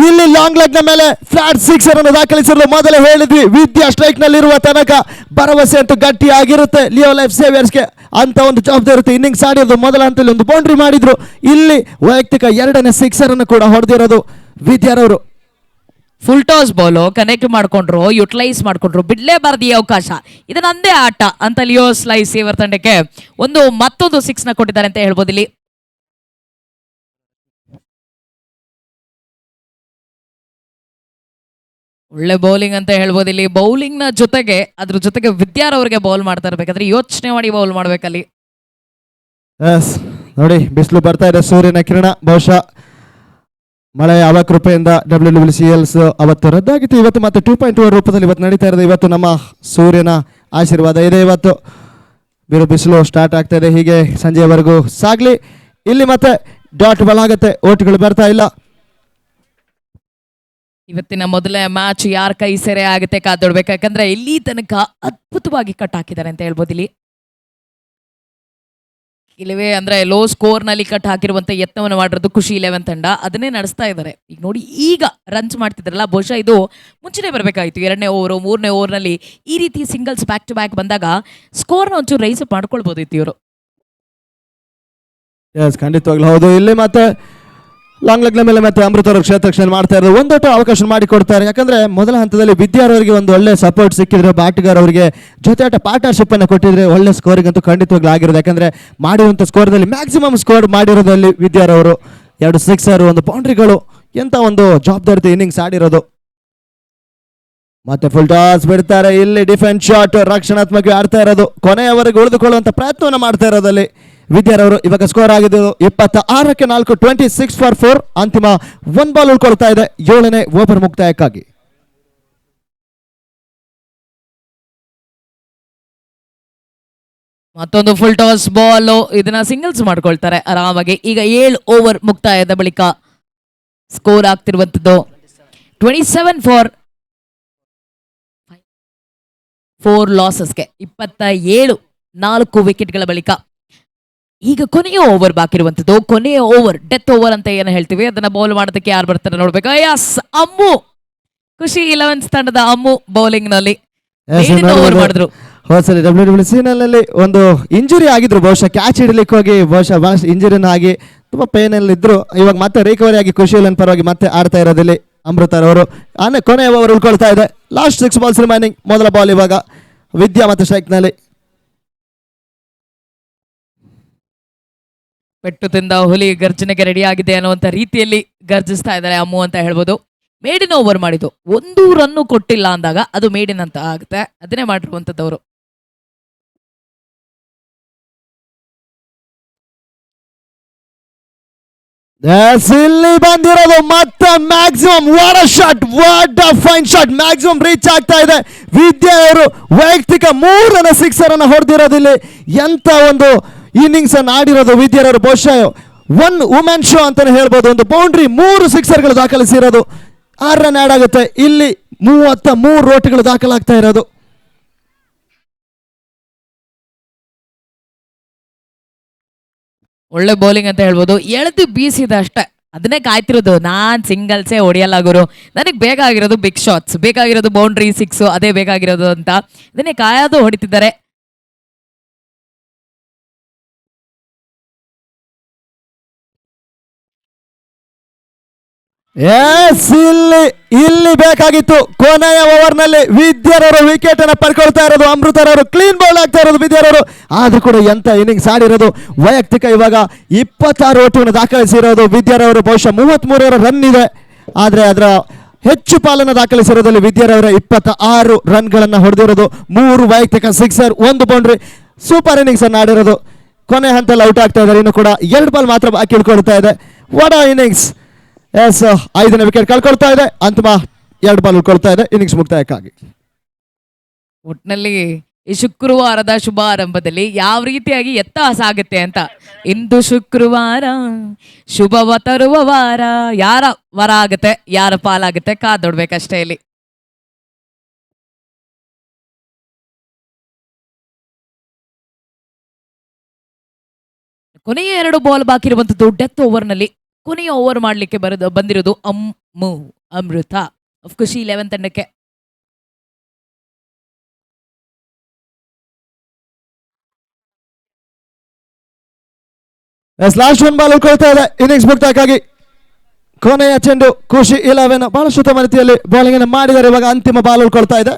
ಇಲ್ಲಿ ಲಾಂಗ್ ಲೆಗ್ ನ ಮೇಲೆ ಫ್ಲಾಟ್ ಸಿಕ್ಸರ್ ಅನ್ನು ದಾಖಲಿಸಿರೋದು. ಮೊದಲೇ ಹೇಳಿದ್ವಿ ವಿದ್ಯಾ ಸ್ಟ್ರೈಕ್ ನಲ್ಲಿ ಇರುವ ತನಕ ಭರವಸೆ ಅಂತೂ ಗಟ್ಟಿ ಆಗಿರುತ್ತೆ ಲಿಯೋ ಲೈಫ್ ಸೇವಿಯರ್ಸ್ಗೆ ಅಂತ ಒಂದು ಜವಾಬ್ದಾರಿ ಇರುತ್ತೆ. ಇನ್ನಿಂಗ್ಸ್ ಆಡಿರೋದು ಮೊದಲ ಹಂತದಲ್ಲಿ ಒಂದು ಬೌಂಡ್ರಿ ಮಾಡಿದ್ರು. ಇಲ್ಲಿ ವೈಯಕ್ತಿಕ 2ನೇ ಸಿಕ್ಸರ್ ಅನ್ನು ಕೂಡ ಹೊಡೆದಿರೋದು ವಿದ್ಯಾರವರು. ಫುಲ್ ಟಾಸ್ ಬಾಲ್ ಕನೆಕ್ಟ್ ಮಾಡ್ಕೊಂಡ್ರು, ಯುಟಿಲೈಸ್ ಮಾಡ್ಕೊಂಡ್ರು, ಬಿಡ್ಲೇಬಾರ್ದು ಈ ಅವಕಾಶ, ಇದು ನಂದೇ ಆಟ ಅಂತ ಲಿಯೋ ಲೈಫ್ ಸೇವರ್ ತಂಡಕ್ಕೆ ಮತ್ತೊಂದು 6ನ ಕೊಟ್ಟಿದ್ದಾರೆ ಅಂತ ಹೇಳ್ಬೋದು. ಇಲ್ಲಿ ಒಳ್ಳೆ ಬೌಲಿಂಗ್ ಅಂತ ಹೇಳ್ಬೋದು. ಇಲ್ಲಿ ಬೌಲಿಂಗ್ ನ ಜೊತೆಗೆ ಅದ್ರ ಜೊತೆಗೆ ವಿದ್ಯಾರವರಿಗೆ ಬೌಲ್ ಮಾಡ್ತಾ ಇರ್ಬೇಕಾದ್ರೆ ಯೋಚನೆ ಮಾಡಿ ಬೌಲ್ ಮಾಡ್ಬೇಕಲ್ಲಿ. ನೋಡಿ, ಬಿಸಿಲು ಬರ್ತಾ ಇದೆ, ಸೂರ್ಯನ ಕಿರಣ. ಬಹುಶಃ ಮಳೆಯ ಅವಕೃಪೆಯಿಂದ WWCLs ಅವತ್ತು ರದ್ದಾಗಿತ್ತು. ಇವತ್ತು ಮತ್ತೆ 2.2 ರೂಪದಲ್ಲಿ ಇವತ್ತು ನಡೀತಾ ಇರೋದು. ಇವತ್ತು ನಮ್ಮ ಸೂರ್ಯನ ಆಶೀರ್ವಾದ ಇದೆ. ಇವತ್ತು ಬಿಸಿಲು ಸ್ಟಾರ್ಟ್ ಆಗ್ತಾ ಇದೆ. ಹೀಗೆ ಸಂಜೆವರೆಗೂ ಸಾಗ್ಲಿ. ಇಲ್ಲಿ ಮತ್ತೆ ಡಾಟ್ ಬಾಲ್ ಆಗುತ್ತೆ, ಓಟ್ಗಳು ಬರ್ತಾ ಇಲ್ಲ. ಇವತ್ತಿನ ಮೊದಲ ಮ್ಯಾಚ್ ಯಾರ ಕೈ ಸೆರೆ ಆಗುತ್ತೆ ಕಾದೊಡ್ಬೇಕು. ಯಾಕಂದ್ರೆ ಇಲ್ಲಿ ತನಕ ಅದ್ಭುತವಾಗಿ ಕಟ್ ಹಾಕಿದ್ದಾರೆ ಅಂತ ಹೇಳ್ಬೋದು. ಇಲ್ಲಿ ಇಲ್ಲವೇ ಅಂದ್ರೆ ಲೋ ಸ್ಕೋರ್ ನಲ್ಲಿ ಕಟ್ ಹಾಕಿರುವಂತ ಯತ್ನವನ್ನು ಮಾಡಿರೋದು ಖುಷಿ 11 ತಂಡ, ಅದನ್ನೇ ನಡೆಸ್ತಾ ಇದ್ದಾರೆ. ಈಗ ನೋಡಿ, ಈಗ ರನ್ಸ್ ಮಾಡ್ತಿದ್ರಲ್ಲ, ಬಹುಶಃ ಇದು ಮುಂಚೆನೆ ಬರಬೇಕಾಗಿತ್ತು. 2ನೇ ಓವರ್ 3ನೇ ಓವರ್ ನಲ್ಲಿ ಈ ರೀತಿ ಸಿಂಗಲ್ಸ್ ಬ್ಯಾಕ್ ಟು ಬ್ಯಾಕ್ ಬಂದಾಗ ಸ್ಕೋರ್ನ ಒಂಚೂರು ರೈಸ್ ಅಪ್ ಮಾಡ್ಕೊಳ್ಬಹುದಿತ್ತು ಇವರು. ಖಂಡಿತವಾಗ್ಲೂ ಹೌದು. ಇಲ್ಲಿ ಮತ್ತೆ ಲಾಂಗ್ ಲೆಗ್ ಮೇಲೆ ಮತ್ತೆ ಅಮೃತ ಅವರು ಕ್ಷೇತ್ರಕ್ಷಣೆ ಮಾಡ್ತಾ ಇರೋದು. ಒಂದೊಟ್ಟ ಅವಕಾಶ ಮಾಡಿಕೊಡ್ತಾರೆ. ಯಾಕಂದ್ರೆ ಮೊದಲ ಹಂತದಲ್ಲಿ ವಿದ್ಯಾರವರಿಗೆ ಒಂದು ಒಳ್ಳೆ ಸಪೋರ್ಟ್ ಸಿಕ್ಕಿದ್ರೆ, ಬ್ಯಾಟ್ಗಾರ್ ಅವರಿಗೆ ಜೊತೆಯಾಟ ಪಾರ್ಟ್ನರ್ಶಿಪ್ ಅನ್ನು ಕೊಟ್ಟಿದ್ರೆ ಒಳ್ಳೆ ಸ್ಕೋರಿಂಗ್ ಅಂತೂ ಖಂಡಿತವಾಗ್ಲೂ ಆಗಿರೋದು. ಯಾಕಂದ್ರೆ ಮಾಡಿರುವಂಥ ಸ್ಕೋರ್ದಲ್ಲಿ ಮ್ಯಾಕ್ಸಿಮಮ್ ಸ್ಕೋರ್ ಮಾಡಿರೋದಲ್ಲಿ ವಿದ್ಯಾರವರು 2 ಸಿಕ್ಸರ್, 1 ಬೌಂಡ್ರಿಗಳು, ಎಂತ ಒಂದು ಜವಾಬ್ದಾರಿ ಇನ್ನಿಂಗ್ಸ್ ಆಡಿರೋದು. ಮತ್ತೆ ಫುಲ್ ಟಾಸ್ ಬಿಡ್ತಾರೆ. ಇಲ್ಲಿ ಡಿಫೆನ್ಸ್ ಶಾಟ್ ರಕ್ಷಣಾತ್ಮಕ ಆಡ್ತಾ ಇರೋದು. ಕೊನೆಯವರೆಗೆ ಉಳಿದುಕೊಳ್ಳುವಂತ ಪ್ರಯತ್ನವನ್ನು ಮಾಡ್ತಾ ಇರೋದಲ್ಲಿ ವಿದ್ಯಾರವರು. ಇವಾಗ ಸ್ಕೋರ್ ಆಗಿದ್ದು 26ಕ್ಕೆ 4, 26 for 4. ಅಂತಿಮ 1 ಬಾಲ್ ಉಳ್ಕೊಳ್ತಾ ಇದೆ 7ನೇ ಓವರ್ ಮುಕ್ತಾಯಕ್ಕಾಗಿ. ಮತ್ತೊಂದು ಫುಲ್ ಟಾಸ್ ಬಾಲ್, ಇದನ್ನ ಸಿಂಗಲ್ಸ್ ಮಾಡ್ಕೊಳ್ತಾರೆ ಆರಾಮಾಗಿ. ಈಗ 7 ಓವರ್ ಮುಕ್ತಾಯದ ಬಳಿಕ ಸ್ಕೋರ್ ಆಗ್ತಿರುವಂತದ್ದು 27 ಫಾರ್ 4 ಲಾಸಸ್ಗೆ, 27 4 ವಿಕೆಟ್ಗಳ ಬಳಿಕ. ಈಗ ಕೊನೆಯ ಓವರ್ ಬಾಕಿ ಇರುವಂತದ್ದು, ಕೊನೆಯ ಓವರ್, ಡೆತ್ ಓವರ್ ಅಂತ ಏನು ಹೇಳ್ತೀವಿ, ಅದನ್ನ ಬೌಲ್ ಮಾಡೋದಕ್ಕೆ ಯಾರು ಬರ್ತಾರೆ ನೋಡ್ಬೇಕು. ಯಸ್, ಅಮ್ಮು, ಖುಷಿ 11 ತಂಡದ ಅಮ್ಮು ಬೌಲಿಂಗ್ ನಲ್ಲಿ ಓವರ್ ಮಾಡಿದ್ರು. ಹೊಸಲಿ WWC ನಲ್ಲಿ ಒಂದು ಇಂಜುರಿ ಆಗಿದ್ರು, ಬಹುಶಃ ಕ್ಯಾಚ್ ಹಿಡಲಿಕ್ಕೆ ಹೋಗಿ ಬಹುಶಃ ಬಹಳಷ್ಟು ಇಂಜುರಿನ ಆಗಿ ತುಂಬಾ ಪೇನ್ ಅಲ್ಲಿ ಇದ್ರು. ಇವಾಗ ಮತ್ತೆ ರಿಕವರಿ ಆಗಿ ಖುಷಿ ಇಲ್ಲನ್ ಪರವಾಗಿ ಮತ್ತೆ ಆಡ್ತಾ ಇರೋದಿಲ್ಲಿ ಅಮೃತರವರು. ಕೊನೆಯ ಓವರ್ ಉಳ್ಕೊಳ್ತಾ ಇದೆ. Last 6 balls remaining. ಮೊದಲ ಬಾಲ್ ಇವಾಗ ವಿದ್ಯಾ ಮತ್ತು ಸ್ಟ್ರೈಕ್ ನಲ್ಲಿ. ಪೆಟ್ಟು ತಿಂದ ಹುಲಿ ಗರ್ಜನೆಗೆ ರೆಡಿ ಆಗಿದೆ ಅನ್ನುವಂತ ರೀತಿಯಲ್ಲಿ ಗರ್ಜಿಸ್ತಾ ಇದ್ದಾರೆ ಅಮ್ಮು ಅಂತ ಹೇಳ್ಬೋದು. ಮೇಡಿನ ಓವರ್ ಮಾಡಿದ್ದು, 1 ರನ್ನು ಕೊಟ್ಟಿಲ್ಲ ಅಂದಾಗ ಅದು ಮೇಡಿನ್ ಅಂತ ಆಗುತ್ತೆ, ಅದನ್ನೇ ಮಾಡಿರುವಂತದ್ದವರು. ಇಲ್ಲಿ ಬಂದಿರೋದು ಮತ್ತೆ maximum, what a shot, what a fine shot, maximum reach ಆಗ್ತಾ ಇದೆ. ವಿದ್ಯಾ ಅವರು ವೈಯಕ್ತಿಕ 3 ಸಿಕ್ಸರ್ ಅನ್ನು ಹೊಡೆದಿರೋದಿಲ್ಲಿ. ಎಂತ ಒಂದು ಇನ್ನಿಂಗ್ಸ್ ಅನ್ನು ಆಡಿರೋದು ವಿದ್ಯಾರವರು. ಬಹುಶಃ 1 ವುಮೆನ್ ಶೋ ಅಂತಾನೆ ಹೇಳ್ಬೋದು. ಒಂದು ಬೌಂಡ್ರಿ, 3 ಸಿಕ್ಸರ್ಗಳು ದಾಖಲಿಸಿರೋದು. 6 ರನ್ ಆಡ್ ಆಗುತ್ತೆ. ಇಲ್ಲಿ 33 ಓಟುಗಳು ದಾಖಲಾಗ್ತಾ ಇರೋದು. ಒಳ್ಳೆ ಬೌಲಿಂಗ್ ಅಂತ ಹೇಳ್ಬೋದು. ಎಳೆದು ಬೀಸಿದ ಅಷ್ಟೇ, ಅದನ್ನೇ ಕಾಯ್ತಿರೋದು. ನಾನ್ ಸಿಂಗಲ್ಸೇ ಹೊಡೆಯಲ್ಲ ಗುರು, ನನಗೆ ಬೇಕಾಗಿರೋದು ಬಿಗ್ ಶಾಟ್ಸ್, ಬೇಕಾಗಿರೋದು ಬೌಂಡ್ರಿ 6, ಅದೇ ಬೇಕಾಗಿರೋದು ಅಂತ ಇದನ್ನೇ ಕಾಯೋದು ಹೊಡಿತಿದ್ದಾರೆ. ಇಲ್ಲಿ ಬೇಕಾಗಿತ್ತು ಕೊನೆಯ ಓವರ್ ನಲ್ಲಿ ವಿದ್ಯಾರವರು ವಿಕೆಟ್ ಅನ್ನು ಪಡ್ಕೊಳ್ತಾ ಇರೋದು. ಅಮೃತರವರು ಕ್ಲೀನ್ ಬೌಲ್ ಆಗ್ತಾ ಇರೋದು ವಿದ್ಯಾರವರು. ಆದ್ರೂ ಕೂಡ ಎಂತ ಇನ್ನಿಂಗ್ಸ್ ಆಡಿರೋದು. ವೈಯಕ್ತಿಕ ಇವಾಗ 26 ಓಟವನ್ನು ದಾಖಲಿಸಿರೋದು ವಿದ್ಯಾರವರು. ಬಹುಶಃ 33 ರನ್ ಇದೆ, ಆದ್ರೆ ಅದರ ಹೆಚ್ಚು ಪಾಲನ್ನು ದಾಖಲಿಸಿರೋದಲ್ಲಿ ವಿದ್ಯಾರವರ 26 ರನ್ಗಳನ್ನು ಹೊಡೆದಿರೋದು. 3 ವೈಯಕ್ತಿಕ ಸಿಕ್ಸರ್, 1 ಬೌಂಡ್ರಿ. ಸೂಪರ್ ಇನ್ನಿಂಗ್ಸ್ ಅನ್ನು ಆಡಿರೋದು. ಕೊನೆ ಹಂತದಲ್ಲಿ ಔಟ್ ಆಗ್ತಾ ಇದ್ದಾರೆ. ಇನ್ನು ಕೂಡ 2 ಬಾಲ್ ಮಾತ್ರ ಬಾಕಿ ಉಳ್ಕೊಳ್ತಾ ಇದೆ. ವಾಟ್ ಆ ಇನ್ನಿಂಗ್ಸ್. ಎಸ್, 5ನೇ ವಿಕೆಟ್ ಕಳ್ಕೊಳ್ತಾ ಇದೆ. ಅಂತಿಮ 2 ಬಾಲ್ ಉಳ್ಕೊಳ್ತಾ ಇದೆ ಇನ್ನಿಂಗ್ಸ್ ಮುಕ್ತಾಯಕ್ಕಾಗಿ. ಒಟ್ನಲ್ಲಿ ಈ ಶುಕ್ರವಾರದ ಶುಭಾರಂಭದಲ್ಲಿ ಯಾವ ರೀತಿಯಾಗಿ ಎತ್ತ ಸಾಗುತ್ತೆ ಅಂತ. ಇಂದು ಶುಕ್ರವಾರ, ಶುಭವ ತರುವ ವಾರ. ಯಾರ ವರ ಆಗುತ್ತೆ, ಯಾರ ಪಾಲಾಗುತ್ತೆ, ಕಾದೊಡ್ಬೇಕಷ್ಟೇ ಇಲ್ಲಿ. ಕೊನೆಯ 2 ಬಾಲ್ ಬಾಕಿ ಇರುವಂತದ್ದು ಡೆತ್ ಓವರ್ ನಲ್ಲಿ. ಕೊನೆಯ ಓವರ್ ಮಾಡ್ಲಿಕ್ಕೆ ಬಂದಿರೋದು ಅಮ್ಮು, ಅಮೃತ ಆಫ್ ಖುಷಿ 11 ತಂಡಕ್ಕೆ. ಲಾಸ್ಟ್ 1 ಬಾಲ್ ಉಳ್ಕೊಳ್ತಾ ಇದೆ ಇನ್ನಿಂಗ್ಸ್ ಮುಕ್ತಾಯಕ್ಕಾಗಿ. ಕೊನೆಯ ಚೆಂಡು ಖುಷಿ 11 ಬಹಳಷ್ಟು ಉತ್ತಮ ರೀತಿಯಲ್ಲಿ ಬೌಲಿಂಗ್ ಅನ್ನು ಮಾಡಿದ್ದಾರೆ. ಇವಾಗ ಅಂತಿಮ ಬಾಲ್ ಉಳ್ಕೊಳ್ತಾ ಇದೆ.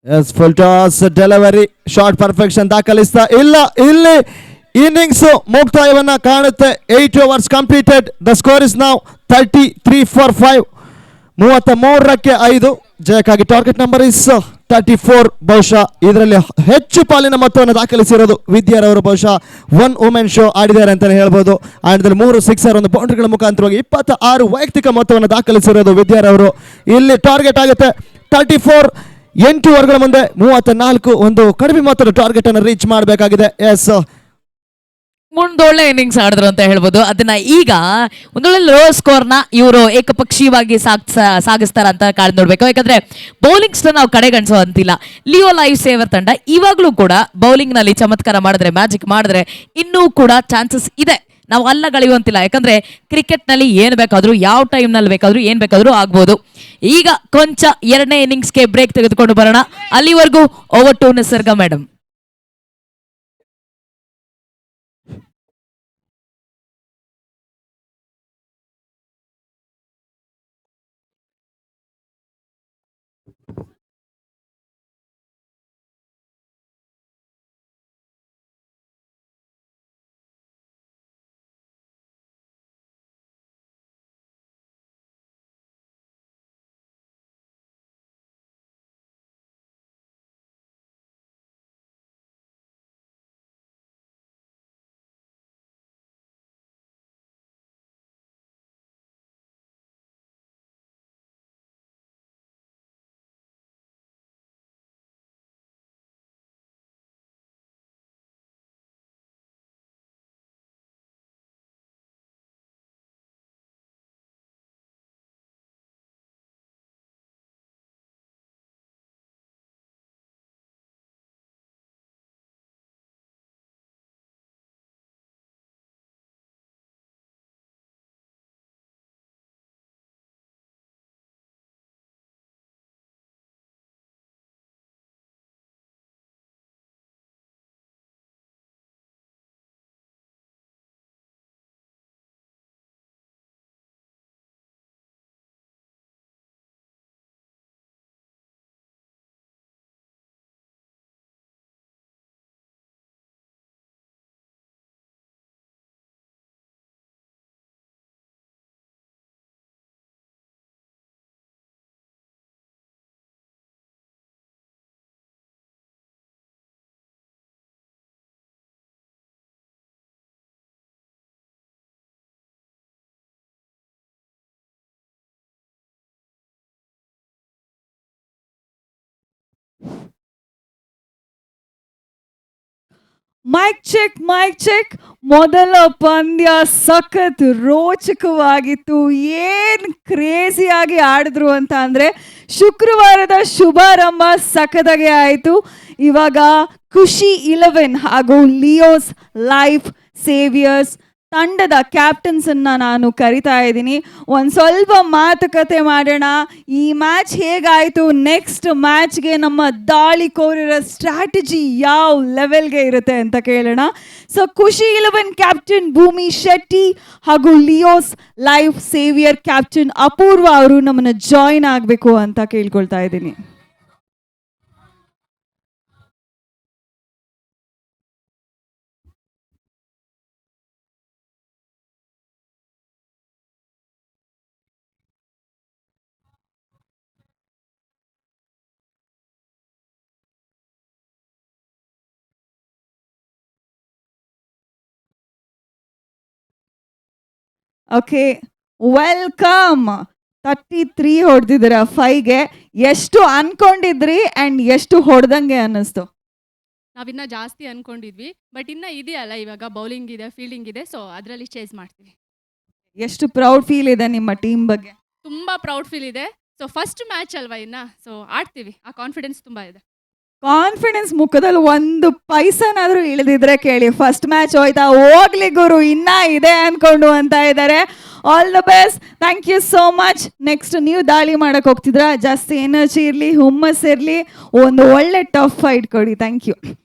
Yes, full toss, delivery, short perfection ದಾಖಲಿಸ್ತಾ ಇಲ್ಲ. ಇಲ್ಲಿ ಇನ್ನಿಂಗ್ಸ್ ಮುಕ್ತಾಯವನ್ನ ಕಾಣುತ್ತೆ. 8 overs completed. The score is now 33 for 5. 33ಕ್ಕೆ 5. ಜಯಕ್ಕಾಗಿ ಟಾರ್ಗೆಟ್ ನಂಬರ್ ಇಸ್ 34. ಬಹುಶಃ ಇದರಲ್ಲಿ ಹೆಚ್ಚು ಪಾಲಿನ ಮೊತ್ತವನ್ನು ದಾಖಲಿಸಿರೋದು ವಿದ್ಯಾರವರು. ಬಹುಶಃ 1 ವುಮೆನ್ ಶೋ ಆಡಿದ್ದಾರೆ ಅಂತಾನೆ ಹೇಳ್ಬೋದು. ಆಟದಲ್ಲಿ 3 ಸಿಕ್ಸರ್, 1 ಬೌಂಡ್ರಿಗಳ ಮುಖಾಂತರವಾಗಿ 26 ವೈಯಕ್ತಿಕ ಮೊತ್ತವನ್ನು ದಾಖಲಿಸಿರೋದು ವಿದ್ಯಾರವರು. ಇಲ್ಲಿ ಟಾರ್ಗೆಟ್ ಆಗುತ್ತೆ 34. 8 ಓವರ್ಗಳ ಮುಂದೆ 34, ಒಂದು ಕಡಿಮೆ ಮೊತ್ತದ ಟಾರ್ಗೆಟ್ ಅನ್ನು ರೀಚ್ ಮಾಡಬೇಕಾಗಿದೆ. ಎಸ್, ಒಂದೊಳ್ಳೆ ಇನ್ನಿಂಗ್ಸ್ ಆಡಿದ್ರು ಅಂತ ಹೇಳ್ಬೋದು. ಅದನ್ನ ಈಗ ಒಂದೊಳ್ಳೆ ಲೋ ಸ್ಕೋರ್ನ ಇವರು ಏಕಪಕ್ಷೀಯವಾಗಿ ಸಾಗಿಸ್ತಾರ ಅಂತ ಕಾದ್ ನೋಡ್ಬೇಕು. ಯಾಕಂದ್ರೆ ಬೌಲಿಂಗ್ಸ್ ನಾವು ಕಡೆಗಣಿಸೋ ಅಂತಿಲ್ಲ. ಲಿಯೋ ಲೈಫ್ ಸೇವರ್ ತಂಡ ಇವಾಗ್ಲೂ ಕೂಡ ಬೌಲಿಂಗ್ ನಲ್ಲಿ ಚಮತ್ಕಾರ ಮಾಡಿದ್ರೆ, ಮ್ಯಾಜಿಕ್ ಮಾಡಿದ್ರೆ ಇನ್ನೂ ಕೂಡ ಚಾನ್ಸಸ್ ಇದೆ. ನಾವು ಅಲ್ಲಗಳೆಯುವಂತಿಲ್ಲ. ಯಾಕಂದ್ರೆ ಕ್ರಿಕೆಟ್ ನಲ್ಲಿ ಏನ್ ಬೇಕಾದ್ರೂ, ಯಾವ ಟೈಮ್ ನಲ್ಲಿ ಬೇಕಾದ್ರೂ, ಏನ್ ಬೇಕಾದ್ರೂ ಆಗ್ಬೋದು. ಈಗ ಕೊಂಚ 2ನೇ ಇನ್ನಿಂಗ್ಸ್ಗೆ ಬ್ರೇಕ್ ತೆಗೆದುಕೊಂಡು ಬರೋಣ. ಅಲ್ಲಿವರೆಗೂ over to Nisarga madam. Mike check. ಮೊದಲ ಪಂದ್ಯ ಸಖತ್ ರೋಚಕವಾಗಿತ್ತು. ಏನ್ ಕ್ರೇಜಿಯಾಗಿ ಆಡಿದ್ರು ಅಂತ ಅಂದ್ರೆ ಶುಕ್ರವಾರದ ಶುಭಾರಂಭ ಸಖತ್ತಾಗಿ ಆಯಿತು. ಇವಾಗ ಖುಷಿ 11 ಹಾಗೂ ಲಿಯೋಸ್ ಲೈಫ್ ಸೇವಿಯರ್ಸ್ ತಂಡದ ಕ್ಯಾಪ್ಟನ್ಸ್ ಅನ್ನ ನಾನು ಕರಿತಾ ಇದ್ದೀನಿ. ಒಂದು ಸ್ವಲ್ಪ ಮಾತುಕತೆ ಮಾಡೋಣ. ಈ ಮ್ಯಾಚ್ ಹೇಗಾಯಿತು, ನೆಕ್ಸ್ಟ್ ಮ್ಯಾಚ್ಗೆ ನಮ್ಮ ದಾಳಿಕೋರರ ಸ್ಟ್ರಾಟಜಿ ಯಾವ ಲೆವೆಲ್ಗೆ ಇರುತ್ತೆ ಅಂತ ಕೇಳೋಣ. ಸೊ ಖುಷಿ 11 ಕ್ಯಾಪ್ಟನ್ ಭೂಮಿ ಶೆಟ್ಟಿ ಹಾಗೂ ಲಿಯೋಸ್ ಲೈಫ್ ಸೇವಿಯರ್ ಕ್ಯಾಪ್ಟನ್ ಅಪೂರ್ವ ಅವರು ನಮ್ಮನ್ನ ಜಾಯಿನ್ ಆಗಬೇಕು ಅಂತ ಕೇಳ್ಕೊಳ್ತಾ ಇದ್ದೀನಿ. Okay, welcome. 33 ಹೊಡೆದಿದ್ದೀರಾ 5ಗೆ. ಎಷ್ಟು ಅನ್ಕೊಂಡಿದ್ರಿ ಅಂಡ್ ಎಷ್ಟು ಹೊಡೆದಂಗೆ ಅನ್ನಿಸ್ತು? ನಾವಿನ್ನ ಜಾಸ್ತಿ ಅನ್ಕೊಂಡಿದ್ವಿ, ಬಟ್ ಇನ್ನ ಇದೆಯಲ್ಲ, ಇವಾಗ ಬೌಲಿಂಗ್ ಇದೆ, ಫೀಲ್ಡಿಂಗ್ ಇದೆ, ಸೊ ಅದರಲ್ಲಿ ಚೇಸ್ ಮಾಡ್ತೀವಿ. ಎಷ್ಟು ಪ್ರೌಡ್ ಫೀಲ್ ಇದೆ ನಿಮ್ಮ ಟೀಮ್ ಬಗ್ಗೆ? ತುಂಬಾ ಪ್ರೌಡ್ ಫೀಲ್ ಇದೆ. ಸೊ ಫಸ್ಟ್ ಮ್ಯಾಚ್ ಅಲ್ವಾ ಇನ್ನ, ಸೊ ಆಡ್ತೀವಿ, ಆ ಕಾನ್ಫಿಡೆನ್ಸ್ ತುಂಬಾ ಇದೆ. ಕಾನ್ಫಿಡೆನ್ಸ್ ಮುಖದಲ್ಲಿ ಒಂದು ಪೈಸನಾದ್ರೂ ಇಳಿದಿದ್ರೆ ಕೇಳಿ. ಫಸ್ಟ್ ಮ್ಯಾಚ್ ಹೋಯ್ತಾ, ಹೋಗ್ಲಿ ಗುರು ಇನ್ನ ಇದೆ ಅನ್ಕೊಂಡು ಅಂತ ಇದ್ದಾರೆ. All the best, thank you so much. Next ನೀವು ದಾಳಿ ಮಾಡಕ್ ಹೋಗ್ತಿದ್ರ, ಜಾಸ್ತಿ ಎನರ್ಜಿ ಇರಲಿ, ಹುಮ್ಮಸ್ ಇರಲಿ, ಒಂದು ಒಳ್ಳೆ ಟಫ್ ಫೈಟ್ ಕೊಡಿ. Thank you.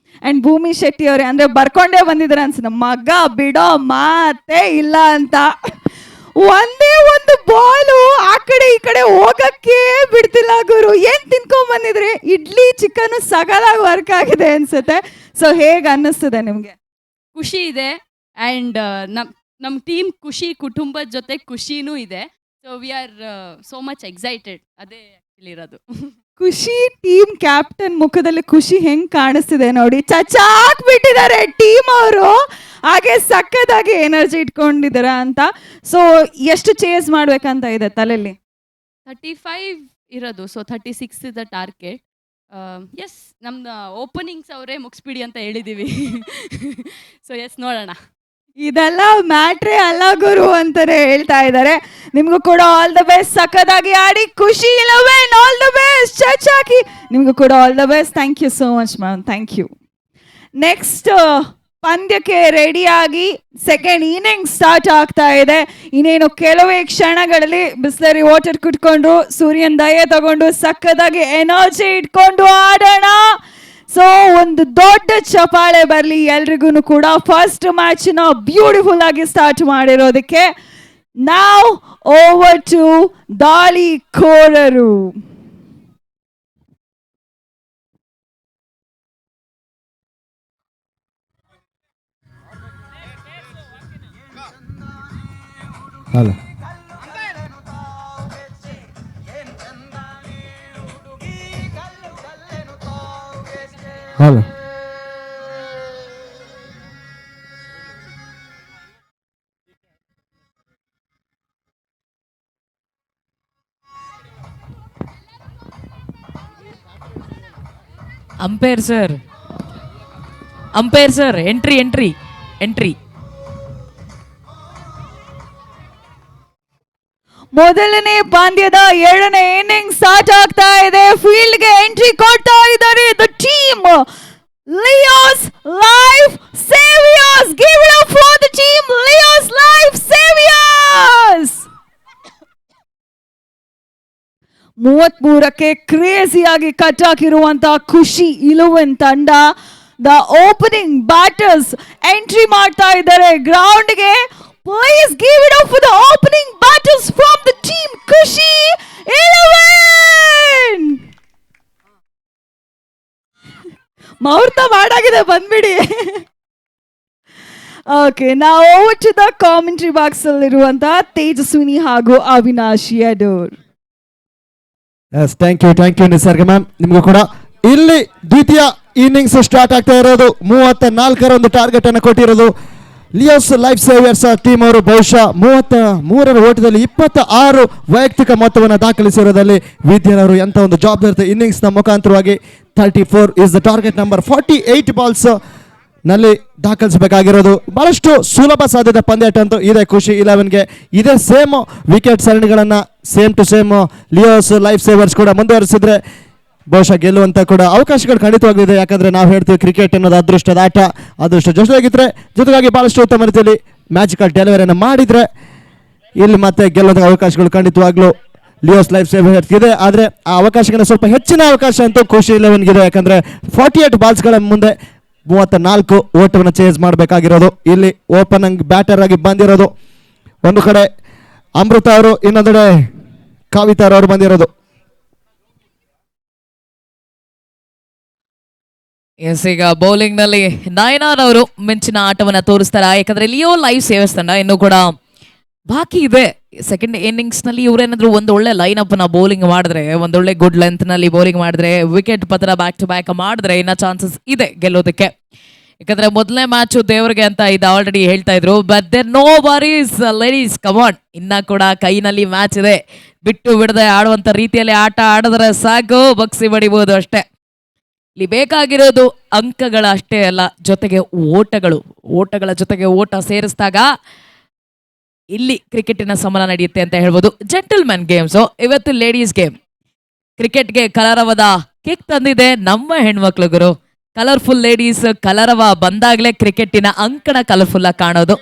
And Bhoomi Shetty ಅವರೇ, ಅಂದ್ರೆ ಬರ್ಕೊಂಡೇ ಬಂದಿದ್ರ ಅನ್ಸುತ್ತೆ, ಮಗ ಬಿಡೋ ಮಾತೇ ಇಲ್ಲ ಅಂತ. ಒಂದೇ ಒಂದು ಬಾಲು ಆ ಕಡೆ ಈ ಕಡೆ ಹೋಗಕ್ಕೆ ಬಿಡ್ತಿಲ್ಲ ಗುರು. ಏನ್ ತಿನ್ಕೊಂಡ್ ಬಂದಿದ್ರಿ? ಇಡ್ಲಿ ಚಿಕನ್ ಸಗಲಾಗಿ ವರ್ಕ್ ಆಗಿದೆ ಅನ್ಸುತ್ತೆ. ಸೊ ಹೇಗೆ ಅನ್ನಿಸ್ತದೆ ನಿಮ್ಗೆ? ಖುಷಿ ಇದೆ, ಆ್ಯಂಡ್ ನಮ್ಮ ಟೀಮ್ ಖುಷಿ ಕುಟುಂಬದ ಜೊತೆ ಖುಷಿನೂ ಇದೆ. So we are so much excited. ಅದೇ ಇರೋದು. ಖುಷಿ ಟೀಮ್ ಕ್ಯಾಪ್ಟನ್ ಮುಖದಲ್ಲಿ ಖುಷಿ ಹೆಂಗ್ ಕಾಣಿಸ್ತಿದೆ ನೋಡಿ. ಚಚಾಕ್ ಬಿಟ್ಟಿದ್ದಾರೆ ಟೀಮ್ ಅವರು, ಹಾಗೆ ಸಕ್ಕದಾಗಿ ಎನರ್ಜಿ ಇಟ್ಕೊಂಡಿದಾರ ಅಂತ. ಸೊ ಎಷ್ಟು ಚೇಸ್ ಮಾಡ್ಬೇಕಂತ ಇದೆ ತಲೆಯಲ್ಲಿ? 35 ಇರೋದು, so 36 is the target. Yes, ನಮ್ದು ಓಪನಿಂಗ್ಸ್ ಅವರೇ ಮುಗಿಸ್ಬಿಡಿ ಅಂತ ಹೇಳಿದ್ದೀವಿ. ಸೊ ಎಸ್, ನೋಡೋಣ. ಇದೆಲ್ಲ ಮ್ಯಾಟ್ರೇ ಅಲ್ಲ ಗುರು ಅಂತಾನೆ ಹೇಳ್ತಾ ಇದ್ದಾರೆ. ನಿಮ್ಗೂ ಕೂಡ ಆಲ್ ದ ಬೆಸ್ಟ್, ಸಕ್ಕದಾಗಿ ಆಡಿ. ಖುಷಿ 11 ಆಲ್ ದ ಬೆಸ್ಟ್, ಚಚಾಕಿ ನಿಮ್ಗೂ ಕೂಡ all the best. Thank you so much ma'am, thank you. Next ಪಂದ್ಯಕ್ಕೆ ರೆಡಿಯಾಗಿ ಸೆಕೆಂಡ್ ಇನ್ನಿಂಗ್ ಸ್ಟಾರ್ಟ್ ಆಗ್ತಾ ಇದೆ. ಇನ್ನೇನು ಕೆಲವೇ ಕ್ಷಣಗಳಲ್ಲಿ ಬಿಸ್ಲರಿ ವಾಟರ್ ಕುಟ್ಕೊಂಡು ಸೂರ್ಯನ ದಯೆ ತಗೊಂಡು ಸಕ್ಕದಾಗಿ ಎನರ್ಜಿ ಇಟ್ಕೊಂಡು ಆಡೋಣ. ಸೊ ಒಂದು ದೊಡ್ಡ ಚಪಾಳೆ ಬರಲಿ ಎಲ್ರಿಗೂ ಕೂಡ. ಫಸ್ಟ್ ಮ್ಯಾಚ್ನ ಬ್ಯೂಟಿಫುಲ್ ಆಗಿ ಸ್ಟಾರ್ಟ್ ಮಾಡಿರೋದಕ್ಕೆ. ನಾವ್ ಓವರ್ ಟು ದಾಳಿಕೋರರು. Hello hello umpire sir, entry. ಮೊದಲನೇ ಪಂದ್ಯದ 2ನೇ ಇನ್ನಿಂಗ್ ಸ್ಟಾರ್ಟ್ ಆಗ್ತಾ ಇದೆ. ಫೀಲ್ಡ್ಗೆ ಎಂಟ್ರಿ ಕೊಡ್ತಾ ಇದ್ದಾರೆ the team Leos life saviours. Give it up for the team Leos life saviours. 33ಕ್ಕೆ ಕ್ರೇಜಿಯಾಗಿ ಕಟ್ ಹಾಕಿರುವಂತಹ ಖುಷಿ 11 ತಂಡ ದ ಓಪನಿಂಗ್ ಬ್ಯಾಟರ್ಸ್ ಎಂಟ್ರಿ ಮಾಡ್ತಾ ಇದ್ದಾರೆ ಗ್ರೌಂಡ್ಗೆ. Please give it up for the opening batters from the team Kushi 11. ಮುಹೂರ್ತ ಮಾಡಾಗಿದೆ, ಬಂದ್ಬಿಡಿ. Okay, ನಾವು over to the commentary box ಅಲ್ಲಿರುವಂತಹ ತೇಜಸ್ವಿನಿ ಹಾಗೂ Avinash Yadur. Yes, thank you Nisarga ma'am. ನಿಮಗೂ ಕೂಡ ಇಲ್ಲಿ ದ್ವಿತೀಯ ಇನ್ನಿಂಗ್ಸ್ ಸ್ಟಾರ್ಟ್ ಆಗ್ತಾ ಇರೋದು. 34 ಒಂದು ಟಾರ್ಗೆಟ್ ಅನ್ನು ಕೊಟ್ಟಿರೋದು ಲಿಯೋಸ್ ಲೈಫ್ ಸೇವಿಯರ್ಸ್ ಟೀಮ್ ಅವರು ಬಹುಶಃ 33ರ ಓಟದಲ್ಲಿ 26 ವೈಯಕ್ತಿಕ ಮೊತ್ತವನ್ನು ದಾಖಲಿಸಿರೋದಲ್ಲಿ ವಿದ್ಯಾರವರು ಎಂತ ಒಂದು ಜವಾಬ್ದಾರಿ ಇನ್ನಿಂಗ್ಸ್ನ ಮುಖಾಂತರವಾಗಿ 34 is the target number 48 balls ನಲ್ಲಿ ದಾಖಲಿಸಬೇಕಾಗಿರೋದು. ಬಹಳಷ್ಟು ಸುಲಭ ಸಾಧ್ಯತೆ ಪಂದ್ಯಾಟ ಅಂತೂ ಇದೆ ಖುಷಿ 11ಗೆ. ಇದೇ ಸೇಮ್ ವಿಕೆಟ್ ಸರಣಿಗಳನ್ನು same to same Leos life savers ಕೂಡ ಮುಂದುವರಿಸಿದ್ರೆ ಬಹುಶಃ ಗೆಲ್ಲುವಂತ ಕೂಡ ಅವಕಾಶಗಳು ಖಂಡಿತವಾಗಿದೆ. ಯಾಕಂದ್ರೆ ನಾವು ಹೇಳ್ತೀವಿ ಕ್ರಿಕೆಟ್ ಅನ್ನೋದು ಅದೃಷ್ಟದ ಆಟ. ಅದೃಷ್ಟ ಜೊತೆಗಿದ್ರೆ ಜೊತೆಗಾಗಿ ಬಹಳಷ್ಟು ಉತ್ತಮ ರೀತಿಯಲ್ಲಿ ಮ್ಯಾಜಿಕಲ್ ಡೆಲಿವರಿಯನ್ನು ಮಾಡಿದ್ರೆ ಇಲ್ಲಿ ಮತ್ತೆ ಗೆಲ್ಲುವಂಥ ಅವಕಾಶಗಳು ಖಂಡಿತವಾಗ್ಲೂ ಲಿಯೋಸ್ ಲೈಫ್ ಸೇವರ್ಸ್ ಇದೆ. ಆದರೆ ಆ ಅವಕಾಶಗಳನ್ನ ಸ್ವಲ್ಪ ಹೆಚ್ಚಿನ ಅವಕಾಶ ಅಂತೂ ಖುಷಿ 11ಗಿದೆ. ಯಾಕಂದ್ರೆ 48 ಬಾಲ್ಸ್ಗಳ ಮುಂದೆ 34 ಓಟವನ್ನು ಚೇಸ್ ಮಾಡಬೇಕಾಗಿರೋದು. ಇಲ್ಲಿ ಓಪನಿಂಗ್ ಬ್ಯಾಟರ್ ಆಗಿ ಬಂದಿರೋದು ಒಂದು ಕಡೆ ಅಮೃತ ಅವರು, ಇನ್ನೊಂದೆಡೆ ಕವಿತಾ ಅವರು ಬಂದಿರೋದು. ಎಸ್, ಈಗ ಬೌಲಿಂಗ್ ನಲ್ಲಿ ನಯನಾರ್ ಅವರು ಮಿಂಚಿನ ಆಟವನ್ನ ತೋರಿಸ್ತಾರ. ಯಾಕಂದ್ರೆ ಲಿಯೋ ಲೈಫ್ ಸೇವರ್ಸ್ ತಂಡ ಇನ್ನೂ ಕೂಡ ಬಾಕಿ ಇದೆ. ಸೆಕೆಂಡ್ ಇನ್ನಿಂಗ್ಸ್ ನಲ್ಲಿ ಇವ್ರೇನಾದ್ರು ಒಂದು ಒಳ್ಳೆ ಲೈನ್ ಅಪ್ ನ ಬೌಲಿಂಗ್ ಮಾಡಿದ್ರೆ, ಒಂದೊಳ್ಳೆ ಗುಡ್ ಲೆಂತ್ ನಲ್ಲಿ ಬೌಲಿಂಗ್ ಮಾಡಿದ್ರೆ, ವಿಕೆಟ್ ಪತ್ರ ಬ್ಯಾಕ್ ಟು ಬ್ಯಾಕ್ ಮಾಡಿದ್ರೆ ಇನ್ನ ಚಾನ್ಸಸ್ ಇದೆ ಗೆಲ್ಲೋದಕ್ಕೆ. ಯಾಕಂದ್ರೆ ಮೊದಲನೇ ಮ್ಯಾಚ್ ದೇವ್ರಿಗೆ ಅಂತ ಇದು ಆಲ್ರೆಡಿ ಹೇಳ್ತಾ ಇದ್ರು. But there no worries ladies, come on, ಇನ್ನ ಕೂಡ ಕೈನಲ್ಲಿ ಮ್ಯಾಚ್ ಇದೆ. ಬಿಟ್ಟು ಬಿಡದೆ ಆಡುವಂತ ರೀತಿಯಲ್ಲಿ ಆಟ ಆಡಿದ್ರೆ ಸಾಕು, ಬಗ್ಸಿ ಬಡಿಬಹುದು ಅಷ್ಟೇ. ಇಲ್ಲಿ ಬೇಕಾಗಿರೋದು ಅಂಕಗಳ ಅಷ್ಟೇ ಅಲ್ಲ, ಜೊತೆಗೆ ಓಟಗಳ ಜೊತೆಗೆ ಓಟ ಸೇರಿಸಿದಾಗ ಇಲ್ಲಿ ಕ್ರಿಕೆಟಿನ ಸಮರ ನಡೆಯುತ್ತೆ ಅಂತ ಹೇಳ್ಬೋದು. ಜೆಂಟಲ್ಮನ್ ಗೇಮ್ಸ್ ಇವತ್ತು ಲೇಡೀಸ್ ಗೇಮ್. ಕ್ರಿಕೆಟ್ಗೆ ಕಲರವದ ಕಿಕ್ ತಂದಿದೆ ನಮ್ಮ ಹೆಣ್ಮಕ್ಳು ಗುರು. ಕಲರ್ಫುಲ್ ಲೇಡೀಸ್ ಕಲರವ ಬಂದಾಗ್ಲೇ ಕ್ರಿಕೆಟಿನ ಅಂಕಣ ಕಲರ್ಫುಲ್ ಆಗಿ ಕಾಣೋದು.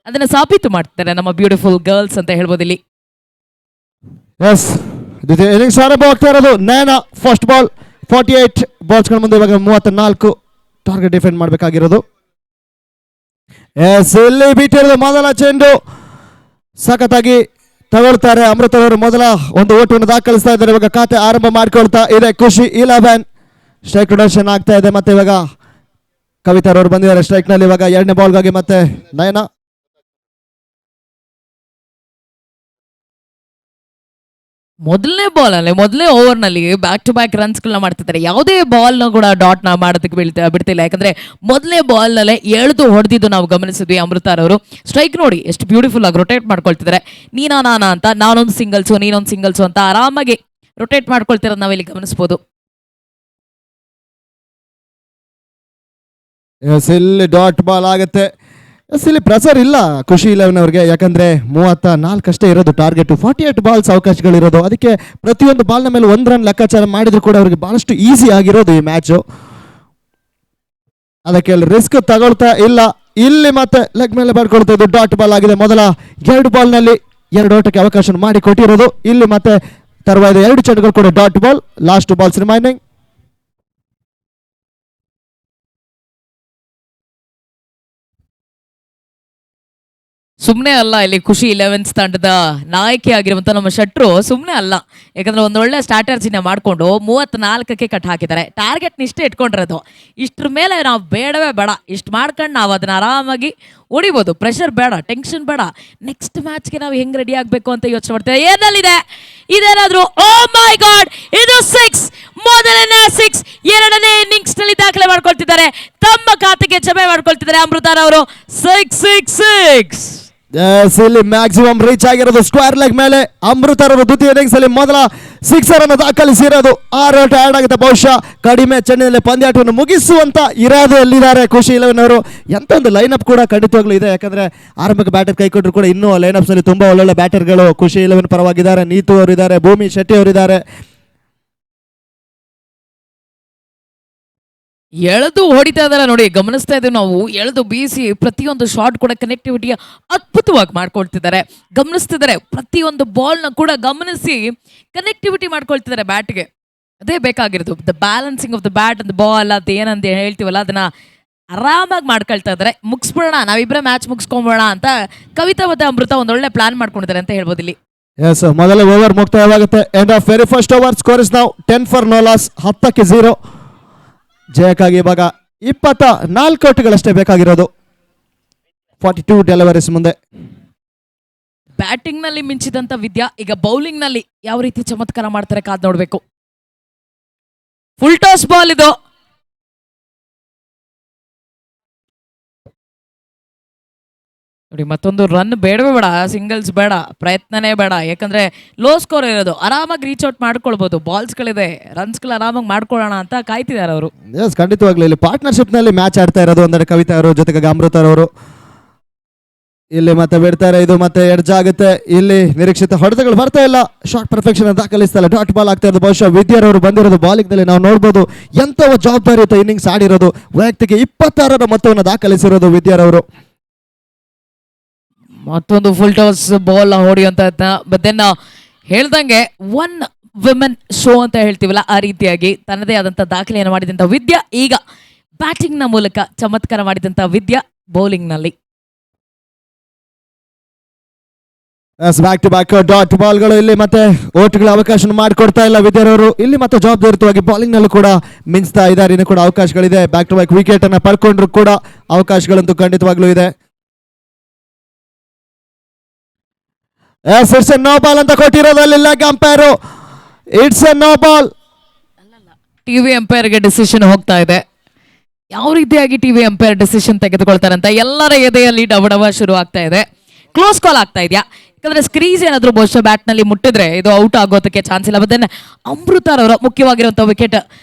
ಅದನ್ನ ಸಾಬೀತು ಮಾಡ್ತಾರೆ ನಮ್ಮ ಬ್ಯೂಟಿಫುಲ್ ಗರ್ಲ್ಸ್ ಅಂತ ಹೇಳ್ಬೋದು ಇಲ್ಲಿ. ಎಸ್, ಇನ್ನಿಂಗ್ಸ್ ಆರಂಭ ಆಗ್ತಾ ಇರೋದು. ನಯನ ಫಸ್ಟ್ ಬಾಲ್ 48 ಬಾಲ್ಸ್ಗಳ ಮುಂದೆ ಇವಾಗ 34 ಟಾರ್ಗೆಟ್ ಡಿಫೆಂಡ್ ಮಾಡಬೇಕಾಗಿರೋದು. ಎಸ್, ಇಲ್ಲಿ ಬಿಟ್ಟಿರೋದು ಮೊದಲ ಚೆಂಡು ಸಖತ್ತಾಗಿ ತಗೊಳ್ತಾರೆ ಅಮೃತ ಅವರು. ಮೊದಲ ಒಂದು ಓಟವನ್ನು ದಾಖಲಿಸ್ತಾ ಇದ್ದಾರೆ. ಇವಾಗ ಖಾತೆ ಆರಂಭ ಮಾಡ್ಕೊಳ್ತಾ ಇದೆ ಖುಷಿ 11. ಸ್ಟ್ರೈಕ್ ಪ್ರೊಡಕ್ಷನ್ ಆಗ್ತಾ ಇದೆ. ಮತ್ತೆ ಇವಾಗ ಕವಿತಾ ಅವರು ಬಂದಿದ್ದಾರೆ ಸ್ಟ್ರೈಕ್ ನಲ್ಲಿ. ಇವಾಗ ಎರಡನೇ ಬಾಲ್ಗಾಗಿ ಮತ್ತೆ ನಯನ. ಮೊದಲನೇ ಬಾಲ್ ಅಲ್ಲಿ ಮೊದಲನೇ ಓವರ್ ನಲ್ಲಿ ಬ್ಯಾಕ್ ಟು ಬ್ಯಾಕ್ ರನ್ಸ್ ಗಳನ್ನ ಮಾಡ್ತಿದ್ದಾರೆ. ಯಾವುದೇ ಬಾಲ್ ನ ಕೂಡ ಡಾಟ್ ನ ಮಾಡೋದಕ್ಕೆ ಬಿಡ್ತಿಲ್ಲ. ಯಾಕಂದ್ರೆ ಮೊದಲನೇ ಬಾಲ್ ನಲ್ಲೇ ಎಳೆದು ಹೊಡೆದಿದ್ದು ನಾವು ಗಮನಿಸಿದ್ವಿ. ಅಮೃತಾರ್ ಅವರು ಸ್ಟ್ರೈಕ್ ನೋಡಿ ಎಷ್ಟು ಬ್ಯೂಟಿಫುಲ್ ಆಗಿ ರೊಟೇಟ್ ಮಾಡ್ಕೊಳ್ತಿದ್ದಾರೆ. ನಾನಾ ಅಂತ, ನಾನೊಂದು ಸಿಂಗಲ್ಸು ನೀನೊಂದು ಸಿಂಗಲ್ಸು ಅಂತ ಆರಾಮಾಗಿ ರೊಟೇಟ್ ಮಾಡ್ಕೊಳ್ತಿರೋದು ನಾವಿಲ್ಲಿ ಗಮನಿಸಬಹುದು. ಇಲ್ಲಿ ಡಾಟ್ ಬಾಲ್ ಆಗುತ್ತೆ. ಇಲ್ಲಿ ಪ್ರೆಸರ್ ಇಲ್ಲ ಖುಷಿ 11 ಅವರಿಗೆ. ಯಾಕಂದ್ರೆ 34 ಅಷ್ಟೇ ಇರೋದು ಟಾರ್ಗೆಟ್, 48 ಬಾಲ್ಸ್ ಅವಕಾಶಗಳಿರೋದು. ಅದಕ್ಕೆ ಪ್ರತಿಯೊಂದು ಬಾಲ್ನ ಮೇಲೆ 1 ರನ್ ಲೆಕ್ಕಾಚಾರ ಮಾಡಿದ್ರು ಕೂಡ ಅವರಿಗೆ ಬಹಳಷ್ಟು ಈಸಿ ಆಗಿರೋದು ಈ ಮ್ಯಾಚು. ಅದಕ್ಕೆ ರಿಸ್ಕ್ ತಗೊಳ್ತಾ ಇಲ್ಲ. ಇಲ್ಲಿ ಮತ್ತೆ ಲೆಗ್ ಮೇಲೆ ಬರ್ಕೊಳ್ತಾ ಇದ್ದು ಡಾಟ್ ಬಾಲ್ ಆಗಿದೆ. ಮೊದಲ 2 ಬಾಲ್ ನಲ್ಲಿ 2 ಓಟಕ್ಕೆ ಅವಕಾಶ ಮಾಡಿ ಕೊಟ್ಟಿರೋದು. ಇಲ್ಲಿ ಮತ್ತೆ ತರುವಾಯ 2 ಚೆಂಡುಗಳು ಕೂಡ dot ball. Last balls remaining. ಸುಮ್ಮನೆ ಅಲ್ಲ, ಇಲ್ಲಿ ಖುಷಿ 11 ತಂಡದ ನಾಯಕಿ ಆಗಿರುವಂತ ನಮ್ಮ ಶಟ್ರು ಸುಮ್ಮನೆ ಅಲ್ಲ. ಯಾಕಂದ್ರೆ ಒಂದೊಳ್ಳೆ ಸ್ಟ್ರಾಟಜಿನ ಮಾಡ್ಕೊಂಡು 34ಕ್ಕೆ ಕಟ್ ಹಾಕಿದ್ದಾರೆ. ಟಾರ್ಗೆಟ್ ಇಷ್ಟೇ ಇಟ್ಕೊಂಡಿರೋದು. ಇಷ್ಟ್ರ ಮೇಲೆ ನಾವು ಬೇಡವೇ ಬೇಡ, ಇಷ್ಟು ಮಾಡ್ಕೊಂಡು ನಾವು ಅದನ್ನ ಆರಾಮಾಗಿ ಹೊಡಿಬೋದು. ಪ್ರೆಷರ್ ಬೇಡ, ಟೆನ್ಷನ್ ಬೇಡ. ನೆಕ್ಸ್ಟ್ ಮ್ಯಾಚ್ಗೆ ನಾವು ಹೆಂಗ್ ರೆಡಿ ಆಗ್ಬೇಕು ಅಂತ ಯೋಚನೆ ಮಾಡ್ತೇವೆ. ಏನಲ್ಲಿದೆ ಇದೇನಾದ್ರೂ, ಓ ಮೈ ಗಾಡ್, ಇದು 6, ಮೊದಲನೇ 6 ಎರಡನೇ ಇನ್ನಿಂಗ್ಸ್ ನಲ್ಲಿ ದಾಖಲೆ ಮಾಡ್ಕೊಳ್ತಿದ್ದಾರೆ. ತಮ್ಮ ಖಾತೆಗೆ ಜಮೆ ಮಾಡ್ಕೊಳ್ತಿದ್ದಾರೆ ಅಮೃತಾರ್ ಅವರು. 666. ಇಲ್ಲಿ ಮ್ಯಾಕ್ಸಿಮಮ್ ರೀಚ್ ಆಗಿರೋದು ಸ್ಕ್ವೇರ್ ಲೆಗ್ ಮೇಲೆ. ಅಮೃತರವರು ದ್ವಿತೀಯ ಇನ್ನಿಂಗ್ಸ್ ಅಲ್ಲಿ ಮೊದಲ 6 ಅನ್ನು ದಾಖಲಿಸಿರೋದು. 6 ಓಟ ಆಡ್ ಆಗುತ್ತೆ. ಬಹುಶಃ ಕಡಿಮೆ ಚೆಂಡಿನಲ್ಲಿ ಪಂದ್ಯಾಟವನ್ನು ಮುಗಿಸುವಂತ ಇರಾದೆಯಲ್ಲಿದ್ದಾರೆ ಖುಷಿ 11 ಅವರು. ಎಂತ ಒಂದು ಲೈನ್ ಅಪ್ ಕೂಡ ಖಂಡಿತವಾಗ್ಲೂ ಇದೆ. ಯಾಕಂದ್ರೆ ಆರಂಭಕ್ಕೆ ಬ್ಯಾಟರ್ ಕೈ ಕೊಟ್ಟರು ಕೂಡ ಇನ್ನೂ ಲೈನ್ ಅಪ್ಸ್ ನಲ್ಲಿ ತುಂಬಾ ಒಳ್ಳೊಳ್ಳೆ ಬ್ಯಾಟರ್ಗಳು ಖುಷಿ 11 ಪರವಾಗಿದ್ದಾರೆ. ನೀತು ಅವರಿದ್ದಾರೆ, ಭೂಮಿ ಶೆಟ್ಟಿ ಅವರಿದ್ದಾರೆ. ಎಳೆದು ಹೊಡಿತಾ ಇದಾರೆ ನೋಡಿ, ಗಮನಿಸ್ತಾ ಇದ್ದೀವಿ ನಾವು. ಎಳೆದು ಬೀಸಿ ಪ್ರತಿಯೊಂದು ಶಾಟ್ ಕೂಡ ಕನೆಕ್ಟಿವಿಟಿಯ ಅದ್ಭುತವಾಗಿ ಮಾಡ್ಕೊಳ್ತಿದ್ದಾರೆ. ಗಮನಿಸ್ತಿದ್ದಾರೆ ಪ್ರತಿಯೊಂದು ಬಾಲ್ನ ಕೂಡ ಗಮನಿಸಿ ಕನೆಕ್ಟಿವಿಟಿ ಮಾಡ್ಕೊಳ್ತಿದ್ದಾರೆ ಬ್ಯಾಟ್ಗೆ. ಅದೇ ಬೇಕಾಗಿರೋದು, the balancing of the bat and ball ಅಂತ ಏನಂತ ಹೇಳ್ತೀವಲ್ಲ ಅದನ್ನ ಆರಾಮಾಗಿ ಮಾಡ್ಕೊಳ್ತಾ ಇದ್ದಾರೆ. ಮುಗಿಸ್ಬಿಡೋಣ, ನಾವಿಬ್ಬರೇ ಮ್ಯಾಚ್ ಮುಗಿಸ್ಕೊಂಬೋಣ ಅಂತ ಕವಿತಾ ಮತ್ತೆ ಅಮೃತ ಒಂದೊಳ್ಳೆ ಪ್ಲಾನ್ ಮಾಡ್ಕೊಂಡಿದ್ದಾರೆ ಅಂತ ಹೇಳ್ಬೋದು ಇಲ್ಲಿ. ಎಸ್, ಮೊದಲ ಓವರ್ ಮುಕ್ತಾಯವಾಗುತ್ತೆ. End of very first over. Score is ನಾವು 10 for no loss, 10ಕ್ಕೆ 0. ಜಯಕ್ಕಾಗಿ ಇವಾಗ 24 ಓಟುಗಳಷ್ಟೇ ಬೇಕಾಗಿರೋದು 42 ಡೆಲಿವರೀಸ್ ಮುಂದೆ. ಬ್ಯಾಟಿಂಗ್ ನಲ್ಲಿ ಮಿಂಚಿದಂತ ವಿದ್ಯಾ ಈಗ ಬೌಲಿಂಗ್ ನಲ್ಲಿ ಯಾವ ರೀತಿ ಚಮತ್ಕಾರ ಮಾಡ್ತಾರೆ ಕಾದ್ ನೋಡ್ಬೇಕು. ಫುಲ್ ಟಾಸ್ ಬಾಲ್ ಇದು. ನೋಡಿ ಮತ್ತೊಂದು ರನ್ ಬೇಡವೇ ಬೇಡ, ಸಿಂಗಲ್ಸ್ ಬೇಡ, ಪ್ರಯತ್ನನೇ ಬೇಡ. ಯಾಕಂದ್ರೆ ಲೋ ಸ್ಕೋರ್ ಇರೋದು, ಆರಾಮಾಗಿ ರೀಚ್ ಔಟ್ ಮಾಡ್ಕೊಳ್ಬೋದು. ಬಾಲ್ಸ್ಗಳಿದೆ, ರನ್ಸ್ಗಳು ಆರಾಮಾಗಿ ಮಾಡ್ಕೊಳ್ಳೋಣ ಅಂತ ಕಾಯ್ತಿದ್ದಾರೆ ಅವರು. ಎಸ್, ಖಂಡಿತವಾಗ್ಲೂ ಇಲ್ಲಿ ಪಾರ್ಟ್ನರ್ಶಿಪ್ ನಲ್ಲಿ ಮ್ಯಾಚ್ ಆಡ್ತಾ ಇರೋದು. ಒಂದೆಡೆ ಕವಿತಾ ಅವರು ಜೊತೆಗೆ ಅಮೃತರವರು ಇಲ್ಲಿ ಮತ್ತೆ ಬಿಡ್ತಾರೆ. ಇದು ಮತ್ತೆ ಎಡ್ಜ್ ಆಗುತ್ತೆ. ಇಲ್ಲಿ ನಿರೀಕ್ಷಿತ ಹೊಡೆತಗಳು ಬರ್ತಾ ಇಲ್ಲ. ಶಾರ್ಟ್ ಪರ್ಫೆಕ್ಷನ್ ದಾಖಲಿಸ್ತಾ ಇಲ್ಲ. ಡಾಟ್ ಬಾಲ್ ಆಗ್ತಾ ಇರೋದು. ಬಹುಶಃ ವಿದ್ಯಾರವರು ಬಂದಿರೋದು ಬಾಲಿಂಗ್ ನಲ್ಲಿ ನಾವು ನೋಡ್ಬೋದು ಎಂತ ಜವಾಬ್ದಾರಿಯುತ ಇನ್ನಿಂಗ್ಸ್ ಆಡಿರೋದು. ವೈಯಕ್ತಿಕ 26ರ ಮೊತ್ತವನ್ನು ದಾಖಲಿಸಿರೋದು ವಿದ್ಯಾರವರು. ಮತ್ತೊಂದು ಫುಲ್ ಟಾಸ್ ಬಾಲ್ ಹೊಡೆಯುವಂತ ದೆನ್ ಹೇಳ್ದಂಗೆ ಒನ್ ವಿಮೆನ್ ಶೋ ಅಂತ ಹೇಳ್ತೀವಲ್ಲ, ಆ ರೀತಿಯಾಗಿ ತನ್ನದೇ ಆದಂತ ದಾಖಲೆಯನ್ನು ಮಾಡಿದಂತ ವಿದ್ಯಾ ಈಗ ಬ್ಯಾಟಿಂಗ್ ನ ಮೂಲಕ ಚಮತ್ಕಾರ ಮಾಡಿದಂತ ವಿದ್ಯಾ ಬೌಲಿಂಗ್ ನಲ್ಲಿ. ಬ್ಯಾಕ್ ಟು ಬ್ಯಾಕ್ ಡಾಟ್ ಬಾಲ್ಗಳು ಇಲ್ಲಿ ಮತ್ತೆ ಓಟ್ಗಳ ಅವಕಾಶ ಮಾಡಿಕೊಡ್ತಾ ಇಲ್ಲ ವಿದ್ಯಾರವರು. ಇಲ್ಲಿ ಮತ್ತೆ ಜವಾಬ್ದಾರಿಯುತವಾಗಿ ಬಾಲಿಂಗ್ ನಲ್ಲೂ ಕೂಡ ಮಿಂಚ್ತಾ ಇದ್ದಾರೆ. ಇನ್ನು ಕೂಡ ಅವಕಾಶಗಳಿದೆ. ಬ್ಯಾಕ್ ಟು ಬ್ಯಾಕ್ ವಿಕೆಟ್ ಅನ್ನ ಪಡ್ಕೊಂಡ್ರು ಕೂಡ ಅವಕಾಶಗಳಂತೂ ಖಂಡಿತವಾಗ್ಲೂ ಇದೆ. ಇಟ್ಸ್ ಎ ನೋ ಬಾಲ್ ಅಂತ ಕೊಟ್ಟಿರೋದಲ್ಲಿ leg umpire. It's a no ball. TV ಎಂಪೈರ್ಗೆ ಡಿಸಿಷನ್ ಹೋಗ್ತಾ ಇದೆ. ಯಾವ ರೀತಿಯಾಗಿ ಟಿವಿ ಎಂಪೈರ್ ಡಿಸಿಷನ್ ತೆಗೆದುಕೊಳ್ತಾರೆ ಅಂತ ಎಲ್ಲರ ಎದೆಯಲ್ಲಿ ಡಬಡಬ ಶುರು ಆಗ್ತಾ ಇದೆ. ಕ್ಲೋಸ್ ಕಾಲ್ ಆಗ್ತಾ ಇದೆಯಾ? ಯಾಕಂದ್ರೆ ಸ್ಕ್ರೀಸ್ ಏನಾದ್ರು ಬಹುಶಃ ಬ್ಯಾಟ್ ನಲ್ಲಿ ಮುಟ್ಟಿದ್ರೆ ಇದು ಔಟ್ ಆಗೋದಕ್ಕೆ ಚಾನ್ಸ್ ಇಲ್ಲ. ಬಟ್ ದೆನ್ ಅಮೃತರವರ ಮುಖ್ಯವಾಗಿರುವಂತಹ ವಿಕೆಟ್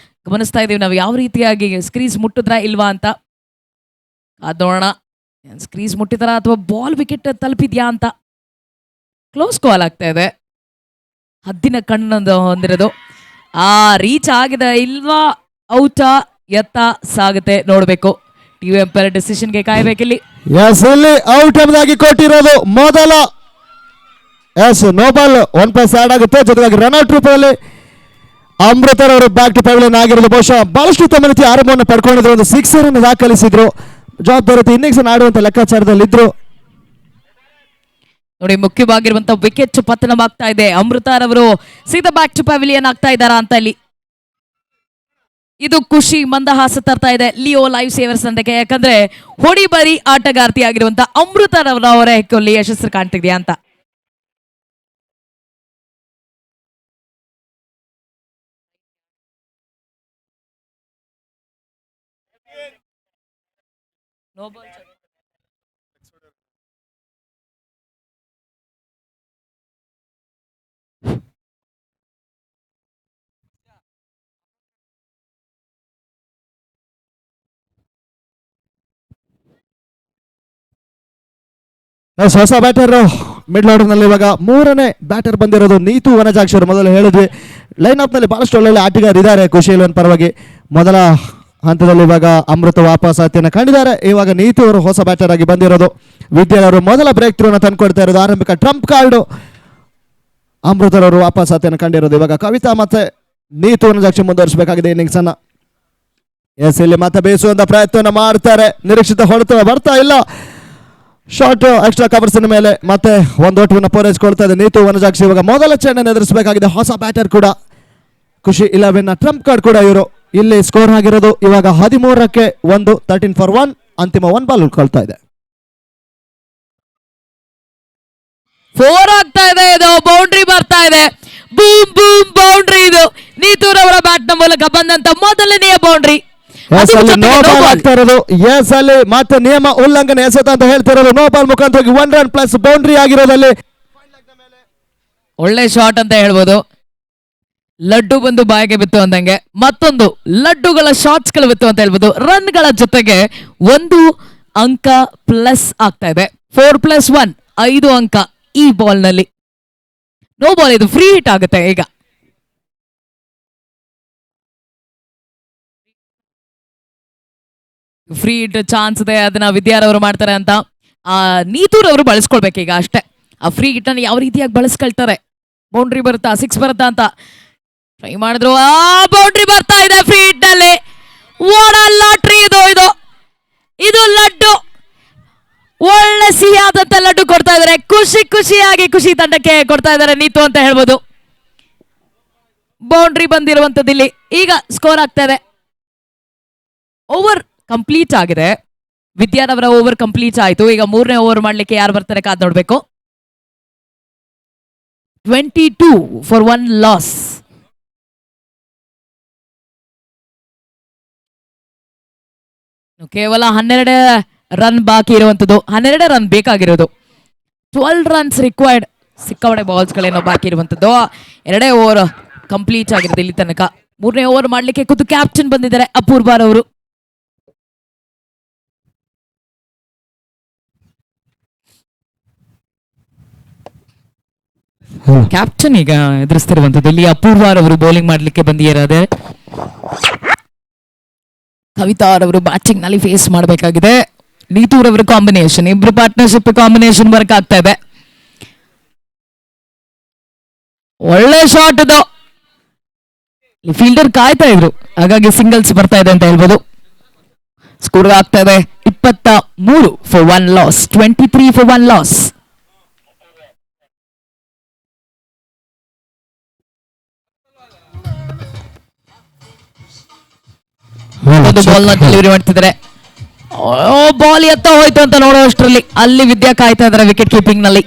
ಗಮನಿಸ್ತಾ ಇದೀವಿ ನಾವು, ಯಾವ ರೀತಿಯಾಗಿ ಸ್ಕ್ರೀಸ್ ಮುಟ್ಟಿದ್ರ ಇಲ್ವಾ ಅಂತ. ಅದ್ ನೋಡೋಣ, ಸ್ಕ್ರೀಸ್ ಮುಟ್ಟಿದಾರ ಅಥವಾ ಬಾಲ್ ವಿಕೆಟ್ ತಲುಪಿದ್ಯಾ ಅಂತ. ಕ್ಲೋಸ್ ಕಾಲ್ ಆಗ್ತಾ ಇದೆ. ಹದ್ದಿನ ಕಣ್ಣು ಹೊಂದಿರೋದು. ರೀಚ್ ಆಗಿದೆ ಇಲ್ವಾ, ಔಟಾ ಎತ್ತ ಸಾಗುತ್ತೆ ನೋಡ್ಬೇಕು. ಟಿವಿ ಎಂಪೈರ್ ಡಿಸಿಷನ್ಗೆ ಕಾಯ್ಬೇಕಿಲ್ಲಿ. ಎಸ್, ಇಲ್ಲಿ ಔಟ್ ಎಂಬುದಾಗಿ ಕೊಟ್ಟಿರೋದು ಮೊದಲ. ಎಸ್, ನೋ ಬಾಲ್ 1+ ಆಡ್ ಆಗುತ್ತೆ. ಜೊತೆಗೆ ರನ್ಔಟ್ ರೂಪದಲ್ಲಿ ಅಮೃತರವರು ಬ್ಯಾಕ್ ಟು ಪೈವ್ಲೈನ್ ಆಗಿರೋದು. ಬಹುಶಃ ಬಹಳಷ್ಟು ಉತ್ತಮ ರೀತಿಯ ಆರಂಭವನ್ನು ಪಡ್ಕೊಂಡಿದ್ರು. ಒಂದು 6 ಅನ್ನು ದಾಖಲಿಸಿದ್ರು. ಜವಾಬ್ದಾರಿ ಇನ್ನಿಂಗ್ಸ್ ಆಡುವಂತ ಲೆಕ್ಕಾಚಾರದಲ್ಲಿದ್ರು. ನೋಡಿ ಮುಖ್ಯವಾಗಿರುವಂತ ವಿಕೆಟ್ ಪತನವಾಗ್ತಾ ಇದೆ. ಅಮೃತರವರು ಸೀದಾ ಬ್ಯಾಕ್ ಟು ಪವಿಲಿಯನ್ ಆಗ್ತಾ ಇದ್ದಾರಾ ಅಂತ ಇಲ್ಲಿ. ಇದು ಖುಷಿ ಮಂದಹಾಸ ತರ್ತಾ ಇದೆ ಲಿಯೋ ಲೈಫ್ ಸೇವರ್ಸ್ ತಂಡಕ್ಕೆ. ಯಾಕಂದ್ರೆ ಹೊಡಿಬರಿ ಆಟಗಾರ್ತಿ ಆಗಿರುವಂತ ಅಮೃತರವರ ಹೆಕ್ಕಲ್ಲಿ ಯಶಸ್ಸು ಕಾಣ್ತಿದ್ಯಾ ಅಂತ. ಹೊಸ ಬ್ಯಾಟರ್ ಮಿಡ್ಲ್ ಆರ್ಡರ್ ನಲ್ಲಿ ಇವಾಗ 3ನೇ ಬ್ಯಾಟರ್ ಬಂದಿರೋದು ನೀತು ವನಜಾಕ್ಷಿ ಅವರು. ಮೊದಲು ಹೇಳಿದ್ವಿ ಲೈನ್ ಅಪ್ ನಲ್ಲಿ ಬಹಳಷ್ಟು ಒಳ್ಳೊಳ್ಳೆ ಆಟಗಾರರಿದ್ದಾರೆ ಖುಷಿ ಇಲ್ವನ್ ಪರವಾಗಿ. ಮೊದಲ ಹಂತದಲ್ಲಿ ಇವಾಗ ಅಮೃತ ವಾಪಸ್ ಆತಿಯನ್ನು ಕಂಡಿದ್ದಾರೆ. ಇವಾಗ ನೀತು ಅವರು ಹೊಸ ಬ್ಯಾಟರ್ ಆಗಿ ಬಂದಿರೋದು. ವಿದ್ಯಾರವರು ಮೊದಲ ಬ್ರೇಕ್ ಥ್ರೂ ತಂದುಕೊಡ್ತಾ ಇರೋದು. ಆರಂಭಿಕ ಟ್ರಂಪ್ ಕಾರ್ಡು ಅಮೃತರವರು ವಾಪಸ್ ಆತಿಯನ್ನು ಕಂಡಿರೋದು. ಇವಾಗ ಕವಿತಾ ಮತ್ತೆ ನೀತು ವನಜಾಕ್ಷಿ ಮುಂದುವರಿಸಬೇಕಾಗಿದೆ ಇನ್ನಿಂಗ್ಸ್ ಅನ್ನ. ಎಸ್, ಇಲ್ಲಿ ಮತ್ತೆ ಬೇಯಿಸುವಂತ ಪ್ರಯತ್ನವನ್ನು ಮಾಡ್ತಾರೆ. ನಿರೀಕ್ಷಿತ ಹೊಡೆತ ಬರ್ತಾ ಇಲ್ಲ. ಶಾರ್ಟ್ ಎಕ್ಸ್ಟ್ರಾ ಕವರ್ಸ್ ಮೇಲೆ ಮತ್ತೆ ಒಂದು ಓಟವನ್ನು ಪೂರೈಸಿಕೊಳ್ತಾ ಇದೆ ನೀತು ವನಜಾಕ್ಷಿ. ಇವಾಗ ಮೊದಲ ಚೆಂಡನ್ನು ಎದುರಿಸಬೇಕಾಗಿದೆ. ಹೊಸ ಬ್ಯಾಟರ್ ಕೂಡ ಖುಷಿ 11 ಟ್ರಂಪ್ ಕಾರ್ಡ್ ಕೂಡ ಇವರು. ಇಲ್ಲಿ ಸ್ಕೋರ್ ಆಗಿರೋದು ಇವಾಗ 13ಕ್ಕೆ 1, 13 ಫಾರ್ 1. ಅಂತಿಮ 1 ಬಾಲ್ ಉಳ್ಕೊಳ್ತಾ ಇದೆ. 4 ಆಗ್ತಾ ಇದೆ. ಇದು ಬೌಂಡ್ರಿ ಬರ್ತಾ ಇದೆ. Boom boom boundary. ಇದು ನೀತೂರವರ ಬ್ಯಾಟ್ ನ ಮೂಲಕ ಬಂದಂತ ಮೊದಲನೆಯ ಬೌಂಡ್ರಿ. ನೋ ಬಾಲ್ ಆಗ್ತಾ ಇರೋದು. ಎಸ್, ಅಲ್ಲಿ ಮತ್ತೆ ನಿಯಮ ಉಲ್ಲಂಘನೆ ಎಸೆತ ಅಂತ ಹೇಳ್ತಿರೋದು. ನೋ ಬಾಲ್ ಮುಖಾಂತರ 1 ರನ್ ಪ್ಲಸ್ ಬೌಂಡ್ರಿ ಆಗಿರೋದಲ್ಲಿ ಒಳ್ಳೆ ಶಾಟ್ ಅಂತ ಹೇಳ್ಬೋದು. ಲಡ್ಡು ಬಂದು ಬಾಯಿಗೆ ಬಿತ್ತು ಅಂದಂಗೆ ಮತ್ತೊಂದು ಲಡ್ಡುಗಳ ಶಾಟ್ಸ್ ಗಳು ಬಿತ್ತು ಅಂತ ಹೇಳ್ಬೋದು. ರನ್ಗಳ ಜೊತೆಗೆ 1 ಅಂಕ ಪ್ಲಸ್ ಆಗ್ತಾ ಇದೆ. 4+1 5 ಅಂಕ ಈ ಬಾಲ್ ನಲ್ಲಿ. ನೋ ಬಾಲ್, ಇದು ಫ್ರೀ ಹಿಟ್ ಆಗುತ್ತೆ. ಈಗ ಫ್ರೀ ಹಿಟ್ ಚಾನ್ಸ್ ಇದೆ. ಅದನ್ನ ವಿದ್ಯಾರವರು ಮಾಡ್ತಾರೆ ಅಂತ ನೀತೂರವರು ಬಳಸ್ಕೊಳ್ಬೇಕು ಈಗ ಅಷ್ಟೇ. ಆ ಫ್ರೀ ಹಿಟ್ ಅನ್ನು ಯಾವ ರೀತಿಯಾಗಿ ಬಳಸ್ಕೊಳ್ತಾರೆ. ಬೌಂಡ್ರಿ ಬರುತ್ತಾ, 6 ಬರುತ್ತಾ ಅಂತ ಟ್ರೈ ಮಾಡಿದ್ರು. ಬೌಂಡ್ರಿ ಬರ್ತಾ ಇದೆ ಫ್ರೀ ಹಿಟ್ ನಲ್ಲಿ. ಲಾಟ್ರಿ ಇದು ಲಡ್ಡು. ಒಳ್ಳೆ ಸಿಹಿಯಾದಂತ ಲಡ್ಡು ಕೊಡ್ತಾ ಇದಾರೆ. ಖುಷಿಯಾಗಿ ಖುಷಿ ತಂಡಕ್ಕೆ ಕೊಡ್ತಾ ಇದಾರೆ ನೀತು ಅಂತ ಹೇಳ್ಬೋದು. ಬೌಂಡ್ರಿ ಬಂದಿರುವಂತದ್ದು ಇಲ್ಲಿ. ಈಗ ಸ್ಕೋರ್ ಆಗ್ತಾ ಇದೆ. ಓವರ್ ಕಂಪ್ಲೀಟ್ ಆಗಿದೆ. ವಿದ್ಯಾರವರ ಓವರ್ ಕಂಪ್ಲೀಟ್ ಆಯ್ತು. ಈಗ 3ನೇ ಓವರ್ ಮಾಡ್ಲಿಕ್ಕೆ ಯಾರು ಬರ್ತಾರೆ ಕಾದ್ ನೋಡ್ಬೇಕು. 22 ಫಾರ್ 1 ಲಾಸ್. ಕೇವಲ 12 ರನ್ ಬಾಕಿ ಇರುವಂತದ್ದು, 12 ರನ್ ಬೇಕಾಗಿರೋದು. 12 ರನ್ಸ್ ರಿಕ್ವೈರ್ಡ್. ಸಿಕ್ಕಾಪಟ್ಟೆ ಬಾಲ್ಸ್ಗಳೇನೋ ಬಾಕಿ ಇರುವಂತದ್ದು. 2 ಓವರ್ ಕಂಪ್ಲೀಟ್ ಆಗಿರೋದು ಇಲ್ಲಿ ತನಕ. 3ನೇ ಓವರ್ ಮಾಡ್ಲಿಕ್ಕೆ ಖುದ್ದು ಕ್ಯಾಪ್ಟನ್ ಬಂದಿದ್ದಾರೆ ಅಪೂರ್ವಾರವರು. ಕ್ಯಾಪ್ಟನ್ ಈಗ ಎದುರಿಸ್ತಿರುವಂತದ್ದು ಇಲ್ಲಿ ಅಪೂರ್ವಾರವರು ಬೌಲಿಂಗ್ ಮಾಡ್ಲಿಕ್ಕೆ ಬಂದಿದ್ದಾರೆ. ಕವಿತಾರವರು ಬ್ಯಾಟಿಂಗ್ ನಲ್ಲಿ ಫೇಸ್ ಮಾಡಬೇಕಾಗಿದೆ. ನೀತೂರವರ ಕಾಂಬಿನೇಷನ್, ಇಬ್ರು ಪಾರ್ಟ್ನರ್ಶಿಪ್ ಕಾಂಬಿನೇಷನ್ ವರ್ಕ್ ಆಗ್ತಾ ಇದೆ. ಒಳ್ಳೆ ಶಾಟ್ ಇದು. ಫೀಲ್ಡರ್ ಕಾಯ್ತಾ ಇದ್ರು, ಹಾಗಾಗಿ ಸಿಂಗಲ್ಸ್ ಬರ್ತಾ ಇದೆ ಅಂತ ಹೇಳ್ಬೋದು. ಸ್ಕೋರ್ ಆಗ್ತಾ ಇದೆ 23 for 1 loss, 23 for 1 loss. Ball ನ ಡೆಲಿವರಿ ಮಾಡ್ತಿದ್ದಾರೆ. ಬಾಲ್ ಎತ್ತ ಹೋಯ್ತು ಅಂತ ನೋಡೋ ಅಷ್ಟರಲ್ಲಿ ಅಲ್ಲಿ ವಿದ್ಯಾ ಕಾಯ್ತಾ ಇದಾರೆ ವಿಕೆಟ್ ಕೀಪಿಂಗ್ ನಲ್ಲಿ.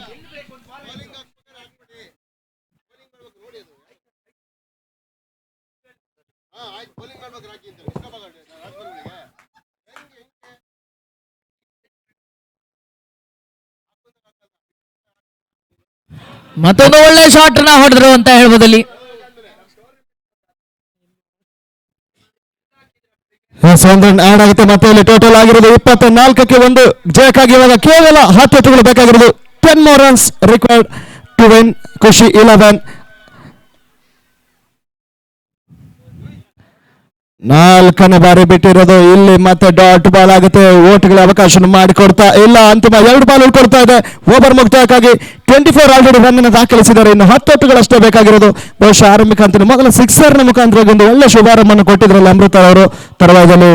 ಮತ್ತೊಂದು ಒಳ್ಳೆ ಶಾಟ್ ನ ಹೊಡೆದ್ರು ಅಂತ ಹೇಳ್ಬೋದು ಅಲ್ಲಿ. ಆಡ್ ಆಗುತ್ತೆ ಮತ್ತೆ ಇಲ್ಲಿ ಟೋಟಲ್ ಆಗಿರೋದು 24ಕ್ಕೆ 1. ಜಯಕ್ಕಾಗಿ ಇವಾಗ ಕೇವಲ 10 ವಿಕೆಟ್ಗಳು ಬೇಕಾಗಿರೋದು. 10 more runs required to win. ಖುಷಿ 11. 4ನೇ ಬಾರಿ ಬಿಟ್ಟಿರೋದು. ಇಲ್ಲಿ ಮತ್ತೆ ಡಾಟ್ ಬಾಲ್ ಆಗುತ್ತೆ. ಓಟ್ಗಳ ಅವಕಾಶ ಮಾಡಿಕೊಡ್ತಾ ಇಲ್ಲ. ಅಂತಿಮ 2 ಬಾಲ್ ಉಳ್ಕೊಡ್ತಾ ಇದೆ. ಓವರ್ ಮುಕ್ತಾಯಕ್ಕಾಗಿ 24 ಆಲ್ರೆಡಿ ರನ್ ಅನ್ನು ದಾಖಲಿಸಿದ್ದಾರೆ. ಇನ್ನು 10 ವಿಕೆಟ್ಗಳಷ್ಟೇ ಬೇಕಾಗಿರೋದು. ಬಹುಶಃ ಆರಂಭಿಕ ಹಂತದ ಮೊದಲ ಸಿಕ್ಸರ್ನ ಮುಖಾಂತರ ಒಂದು ಒಳ್ಳೆ ಶುಭಾರಂಭವನ್ನು ಕೊಟ್ಟಿದ್ರಲ್ಲ ಅಮೃತ ಅವರು. ತರುವಾಯದಲ್ಲಿ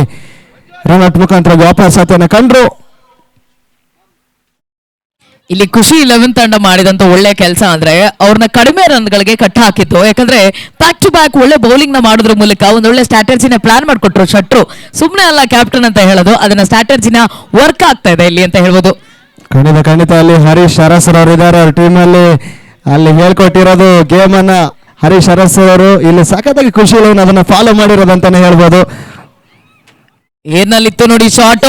ರನ್ಔಟ್ ಮುಖಾಂತರ ವಾಪಸಾತಿಯನ್ನು ಕಂಡ್ರು. ಇಲ್ಲಿ ಖುಷಿ 11 ತಂಡ ಮಾಡಿದಂತ ಒಳ್ಳೆ ಕೆಲಸ ಅಂದ್ರೆ ಅವ್ರನ್ನ ಕಡಿಮೆ ರನ್ಗಳಿಗೆ ಕಟ್ಟ ಹಾಕಿತ್ತು. ಯಾಕಂದ್ರೆ ಬ್ಯಾಕ್ ಟು ಬ್ಯಾಕ್ ಒಳ್ಳೆ ಬೌಲಿಂಗ್ ನ ಮಾಡೋದ್ರ ಮೂಲಕ ಒಂದು ಒಳ್ಳೆ ಸ್ಟ್ರಾಟಜಿನ ಪ್ಲಾನ್ ಮಾಡ್ಕೊಟ್ರು ಶಟ್ರು. ಸುಮ್ನೆ ಅಲ್ಲ ಕ್ಯಾಪ್ಟನ್ ಅಂತ ಹೇಳೋದು, ಅದನ್ನ ಸ್ಟ್ರಾಟಜಿನ ವರ್ಕ್ ಆಗ್ತಾ ಇದೆ ಇಲ್ಲಿ ಅಂತ ಹೇಳ್ಬೋದು. ಖಂಡಿತ ಅಲ್ಲಿ ಹರೀಶ್ ಅರಸರ್ ಅವರು ಇದ್ದಾರೆ ಅವ್ರ ಟೀಮ್ ಅಲ್ಲಿ ಹೇಳ್ಕೊಟ್ಟಿರೋದು ಗೇಮ್ ಅನ್ನ. ಹರೀಶ್ ಅರಸರ್ ಅವರು ಇಲ್ಲಿ ಸಖತ್ತಾಗಿ ಖುಷಿ ಅದನ್ನ ಫಾಲೋ ಮಾಡಿರೋದಂತಾನೆ ಹೇಳ್ಬೋದು. ಏನಲ್ಲಿತ್ತು ನೋಡಿ ಶಾಟ್,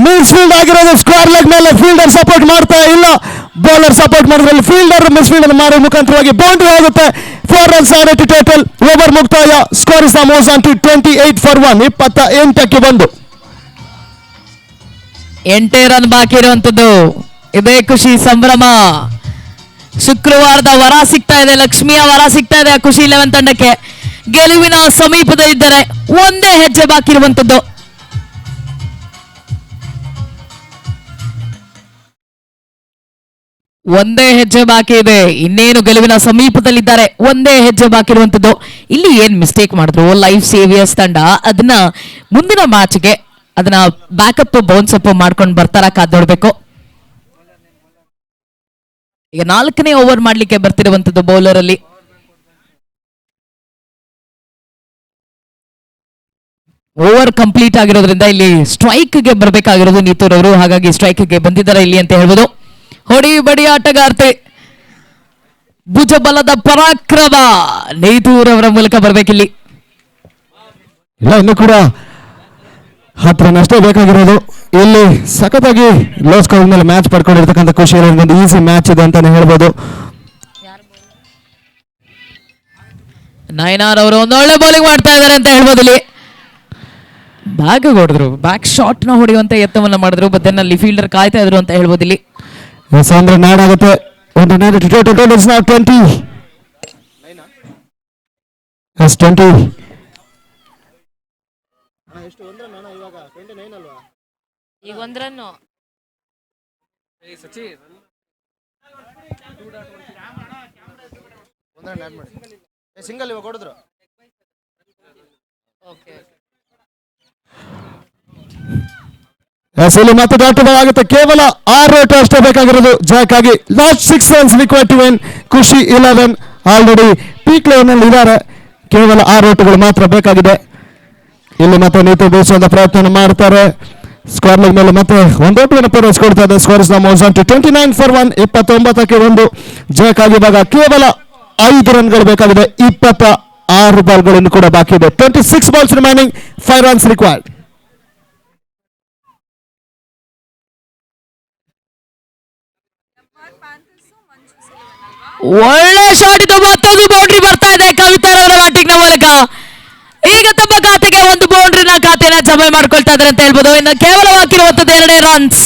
ಮಿಸ್ ಫೀಲ್ಡ್ ಆಗಿರೋದು. ಸ್ಕ್ವೇರ್ ಲೆಗ್ ಮೇಲೆ ಫೀಲ್ಡರ್ ಸಪೋರ್ಟ್ ಮಾಡ್ತಾ ಇಲ್ಲ, ಬೌಲರ್ ಸಪೋರ್ಟ್ ಮಾಡಿದ್ರೆ ಫೀಲ್ಡರ್ ಮಿಸ್ ಫೀಲ್ಡ್ ಮಾಡೋ ಮುಖಾಂತರವಾಗಿ ಬೌಂಡ್ರಿ ಆಗುತ್ತೆ. 4 runs on it total. Over ಮುಕ್ತಾಯ. Score is moves on to 28 for 1. 28ಕ್ಕೆ 1. 8 ರನ್ ಬಾಕಿ ಇರುವಂತದ್ದು. ಇದೇ ಖುಷಿ ಸಂಭ್ರಮ. ಶುಕ್ರವಾರದ ವರ ಸಿಗ್ತಾ ಇದೆ, ಲಕ್ಷ್ಮಿಯ ವರ ಸಿಗ್ತಾ ಇದೆ ಖುಷಿ 11 ತಂಡಕ್ಕೆ. ಗೆಲುವಿನ ಸಮೀಪದಲ್ಲಿದ್ದಾರೆ. ಒಂದೇ ಹೆಜ್ಜೆ ಬಾಕಿ ಇರುವಂತದ್ದು. ಒಂದೇ ಹೆಜ್ಜೆ ಬಾಕಿ ಇದೆ. ಇನ್ನೇನು ಗೆಲುವಿನ ಸಮೀಪದಲ್ಲಿದ್ದಾರೆ. ಒಂದೇ ಹೆಜ್ಜೆ ಬಾಕಿ ಇರುವಂತದ್ದು. ಇಲ್ಲಿ ಏನ್ ಮಿಸ್ಟೇಕ್ ಮಾಡಿದ್ರು ಲೈಫ್ ಸೇವಿಯರ್ಸ್ ತಂಡ, ಅದನ್ನ ಮುಂದಿನ ಮ್ಯಾಚ್ಗೆ ಅದನ್ನ ಬ್ಯಾಕಪ್ ಬೌನ್ಸ್ ಅಪ್ ಮಾಡ್ಕೊಂಡು ಬರ್ತಾರ ಕಾದ್ ನೋಡ್ಬೇಕು. ಈಗ 4ನೇ ಓವರ್ ಮಾಡ್ಲಿಕ್ಕೆ ಬರ್ತಿರುವಂತದ್ದು ಬೌಲರ್ ಅಲ್ಲಿ. ಓವರ್ ಕಂಪ್ಲೀಟ್ ಆಗಿರೋದ್ರಿಂದ ಇಲ್ಲಿ ಸ್ಟ್ರೈಕ್ ಗೆ ಬರಬೇಕಾಗಿರೋದು ನೀತೂರ್ ಅವರು. ಹಾಗಾಗಿ ಸ್ಟ್ರೈಕ್ ಗೆ ಬಂದಿದ್ದಾರೆ ಇಲ್ಲಿ ಅಂತ ಹೇಳ್ಬೋದು. ಹೊಡಿ ಬಡಿ ಆಟಗಾರ್ತೆ, ಭುಜಬಲದ ಪರಾಕ್ರಮ ನೀತೂರ್ ಅವರ ಮೂಲಕ ಬರ್ಬೇಕಿಲ್ಲಿ. ಇಲ್ಲ ಇನ್ನು ಕೂಡ 10 ರನ್ ಅಷ್ಟೇ ಬೇಕಾಗಿರೋದು. ಇಲ್ಲಿ ಸಖತ್ತಾಗಿ ಲೋ ಸ್ಕೋರ್ ಮೇಲೆ ಮ್ಯಾಚ್ ಪಡ್ಕೊಂಡಿರ್ತಕ್ಕಂಥ ಖುಷಿ ಒಂದು ಈಸಿ ಮ್ಯಾಚ್ ಇದೆ ಅಂತಾನೆ ಹೇಳ್ಬೋದು. ನಯನಾರ್ ಅವರು ಒಂದೊಳ್ಳೆ ಬೌಲಿಂಗ್ ಮಾಡ್ತಾ ಇದ್ದಾರೆ ಅಂತ ಹೇಳ್ಬೋದು. ಇಲ್ಲಿ ಬ್ಯಾಗ್ ಹೊಡೆದ್ರು, ಬ್ಯಾಕ್ ಶಾಟ್ ನ ಹೊಡೆಯುವಂತ ಯತ್ನವನ್ನ ಮಾಡಿದ್ರು. ಬದನಲ್ಲಿ ಫೀಲ್ಡರ್ ಕಾಯ್ತಾ ಇದ್ರು ಅಂತ ಹೇಳ್ಬೋದು. ಇಲ್ಲಿ ಅಂದ್ರೆ ನಾಡ್ ಆಗುತ್ತೆ. 20. ಈಗ 1 ರನ್ ಸಿಂಗಲ್ ಇವಾಗ ಕೊಡಿದ್ರು. ಇಲ್ಲಿ ಮತ್ತೆ ಡಾಟ್ ಬಾಲ್ ಆಗುತ್ತೆ. ಕೇವಲ 6 ರನ್ ಅಷ್ಟೇ ಬೇಕಾಗಿರೋದು ಜಯಕ್ಕಾಗಿ. Last 6 runs required to win. Khushi 11 already peak level ನಲ್ಲಿ ಇದ್ದಾರೆ. ಕೇವಲ 6 ರನ್ಗಳು ಮಾತ್ರ ಬೇಕಾಗಿದೆ. ಇಲ್ಲಿ ಮತ್ತೆ ನೀತು ಬೀಸುವಂತ ಪ್ರಯತ್ನ ಮಾಡ್ತಾರೆ. ಸ್ಕ್ವೇರ್ ಲೆಗ್ ಮೇಲೆ ಮತ್ತೆ ಒಂದು ಓಟವನ್ನು ಪೂರೈಸಿಕೊಡ್ತಾ ಇದೆ. Score is moves on to 29 for 1. 29ಕ್ಕೆ 1. ಜಯಕ್ಕಾಗಿ ಇವಾಗ ಕೇವಲ 5 ರನ್ಗಳು ಬೇಕಾಗಿದೆ. 26 ಬಾಲ್ಗಳನ್ನು ಕೂಡ ಬಾಕಿ ಇದೆ. 26 balls ರಿಮೈನಿಂಗ್. 5 runs required. ಒಳ್ಳೆ ಶಾಟ್ ಇದು, ಮತ್ತೊಂದು ಬೌಂಡ್ರಿ ಬರ್ತಾ ಇದೆ ಕವಿತಾರವರ ಬ್ಯಾಟಿಂಗ್ ನ ಮೂಲಕ. ಈಗ ತಮ್ಮ ಖಾತೆಗೆ ಒಂದು ಬೌಂಡ್ರಿನ ಖಾತೆನ ಜಮೆ ಮಾಡ್ಕೊಳ್ತಾ ಇದ್ದಾರೆ ಅಂತ ಹೇಳ್ಬೋದು. ಇನ್ನು ಕೇವಲವಾಗಿರುವಂತದ್ದು 2 ರನ್ಸ್.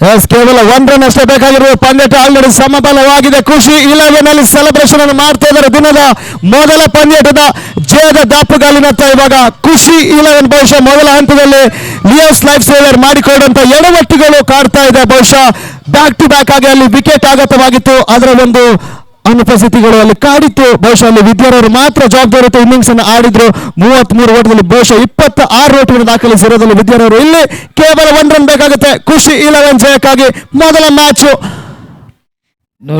ಎಸ್, ಕೇವಲ 1 ರನ್ ಅಷ್ಟೇ ಬೇಕಾಗಿರುವ ಪಂದ್ಯ ಆಲ್ರೆಡಿ ಸಮಬಲವಾಗಿದೆ. ಖುಷಿ 11 ಅಲ್ಲಿ ಸೆಲೆಬ್ರೇಷನ್ ಅನ್ನು ಮಾಡ್ತಾ ಇದ್ದಾರೆ. ದಿನದ ಮೊದಲ ಪಂದ್ಯಟದ ಜಯದ ದಾಪುಗಾಲಿನತ್ತ ಇವಾಗ ಖುಷಿ 11 ಬಹುಶಃ ಮೊದಲ ಹಂತದಲ್ಲಿ ಲಿಯೋಸ್ ಲೈಫ್ ಸೇವರ್ ಮಾಡಿಕೊಂಡಂತ ಎಡವಟ್ಟುಗಳು ಕಾಡ್ತಾ ಇದೆ. ಬಹುಶಃ ಬ್ಯಾಕ್ ಟು ಬ್ಯಾಕ್ ಆಗಿ ಅಲ್ಲಿ ವಿಕೆಟ್ ಆಘಾತವಾಗಿತ್ತು. ಅದರ ಒಂದು ಅನುಪಸ್ಥಿತಿಗಳು ಅಲ್ಲಿ ಕಾಡಿತ್ತು. ಬಹುಶಃ ಅಲ್ಲಿ ವಿದ್ಯಾರವರು ಮಾತ್ರ ಜವಾಬ್ದಾರಿಯುತ ಇನ್ನಿಂಗ್ಸ್ ಅನ್ನು ಆಡಿದ್ರು. 33 ಓಟದಲ್ಲಿ ಬಹುಶಃ 26 ಓಟವನ್ನು ದಾಖಲಿಸಿರೋದ್ರಲ್ಲಿ ವಿದ್ಯಾರವರು. ಇಲ್ಲಿ ಕೇವಲ 1 ರನ್ ಬೇಕಾಗುತ್ತೆ ಖುಷಿ 11 ಜಯಕ್ಕಾಗಿ. ಮೊದಲ ಮ್ಯಾಚ್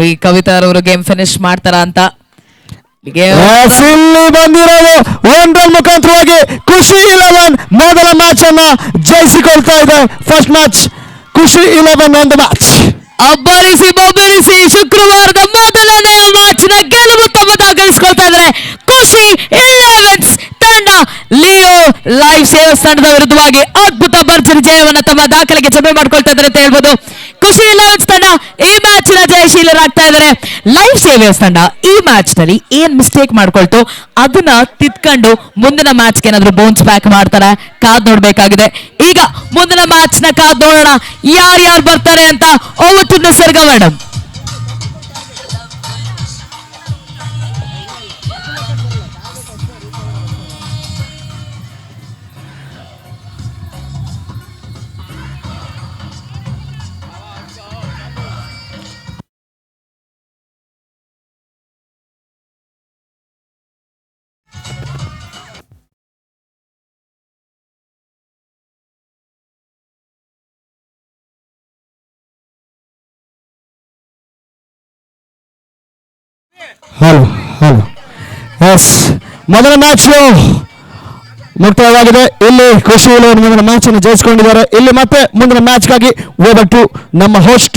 ಈ ಕವಿತಾರವರು ಗೇಮ್ ಫಿನಿಶ್ ಮಾಡ್ತಾರ ಅಂತ ಇಲ್ಲಿ ಬಂದಿರೋದು 1 ರನ್ ಮುಖಾಂತರವಾಗಿ ಖುಷಿ 11 ಮೊದಲ ಮ್ಯಾಚ್ ಅನ್ನ ಜಯಿಸಿಕೊಳ್ತಾ ಇದೆ. ಫಸ್ಟ್ ಮ್ಯಾಚ್ ಖುಷಿ 11 ಒಂದು ಮ್ಯಾಚ್. ಅಬ್ಬರಿಸಿ ಬೊಬ್ಬರಿಸಿ ಶುಕ್ರವಾರದ ಮೊದಲನೆಯ ಮ್ಯಾಚ್ ನ ಗೆಲುವು ತಮ್ಮ ದಾಖಲಿಸಿಕೊಳ್ತಾ ಇದ್ದಾರೆ ಖುಷಿ 11 ತಂಡ. ಲಿಯೋ ಲೈಫ್ ಸೇವರ್ಸ್ ತಂಡದ ವಿರುದ್ಧವಾಗಿ ಅದ್ಭುತ ಭರ್ಜರಿ ಜಯವನ್ನು ತಮ್ಮ ದಾಖಲೆಗೆ ಜಮೆ ಮಾಡ್ಕೊಳ್ತಾ ಇದ್ದಾರೆ ಅಂತ ಹೇಳ್ಬೋದು. ಖುಷಿ 11 ತಂಡ ಈ ಮ್ಯಾಚ್ ನ ಜಯಶೀಲರಾಗ್ತಾ ಇದ್ದಾರೆ. ಲೈಫ್ ಸೇವರ್ಸ್ ತಂಡ ಈ ಮ್ಯಾಚ್ ನಲ್ಲಿ ಏನ್ ಮಿಸ್ಟೇಕ್ ಮಾಡ್ಕೊಳ್ತು ಅದನ್ನ ತಿದ್ಕೊಂಡು ಮುಂದಿನ ಮ್ಯಾಚ್ಗೆ ಏನಾದ್ರು ಬೌನ್ಸ್ ಬ್ಯಾಕ್ ಮಾಡ್ತಾರೆ, ಕಾದ್ ನೋಡ್ಬೇಕಾಗಿದೆ. ಈಗ ಮುಂದಿನ ಮ್ಯಾಚ್ ನ ಕಾದ್ ನೋಡೋಣ ಯಾರ್ಯಾರು ಬರ್ತಾರೆ ಅಂತ. Over to Nisarga madam. Hello hello. S, ಮೊದಲ ಮ್ಯಾಚ್ ಮುಕ್ತಾಯವಾಗಿದೆ. ಇಲ್ಲಿ ಖುಷಿ 11 ಮುಂದಿನ ಮ್ಯಾಚ್ ಅನ್ನು ಜಯಿಸಿಕೊಂಡಿದ್ದಾರೆ. ಇಲ್ಲಿ ಮತ್ತೆ ಮುಂದಿನ ಮ್ಯಾಚ್ಗಾಗಿ ಓವರ್ ಟು ನಮ್ಮ ಹೋಸ್ಟ್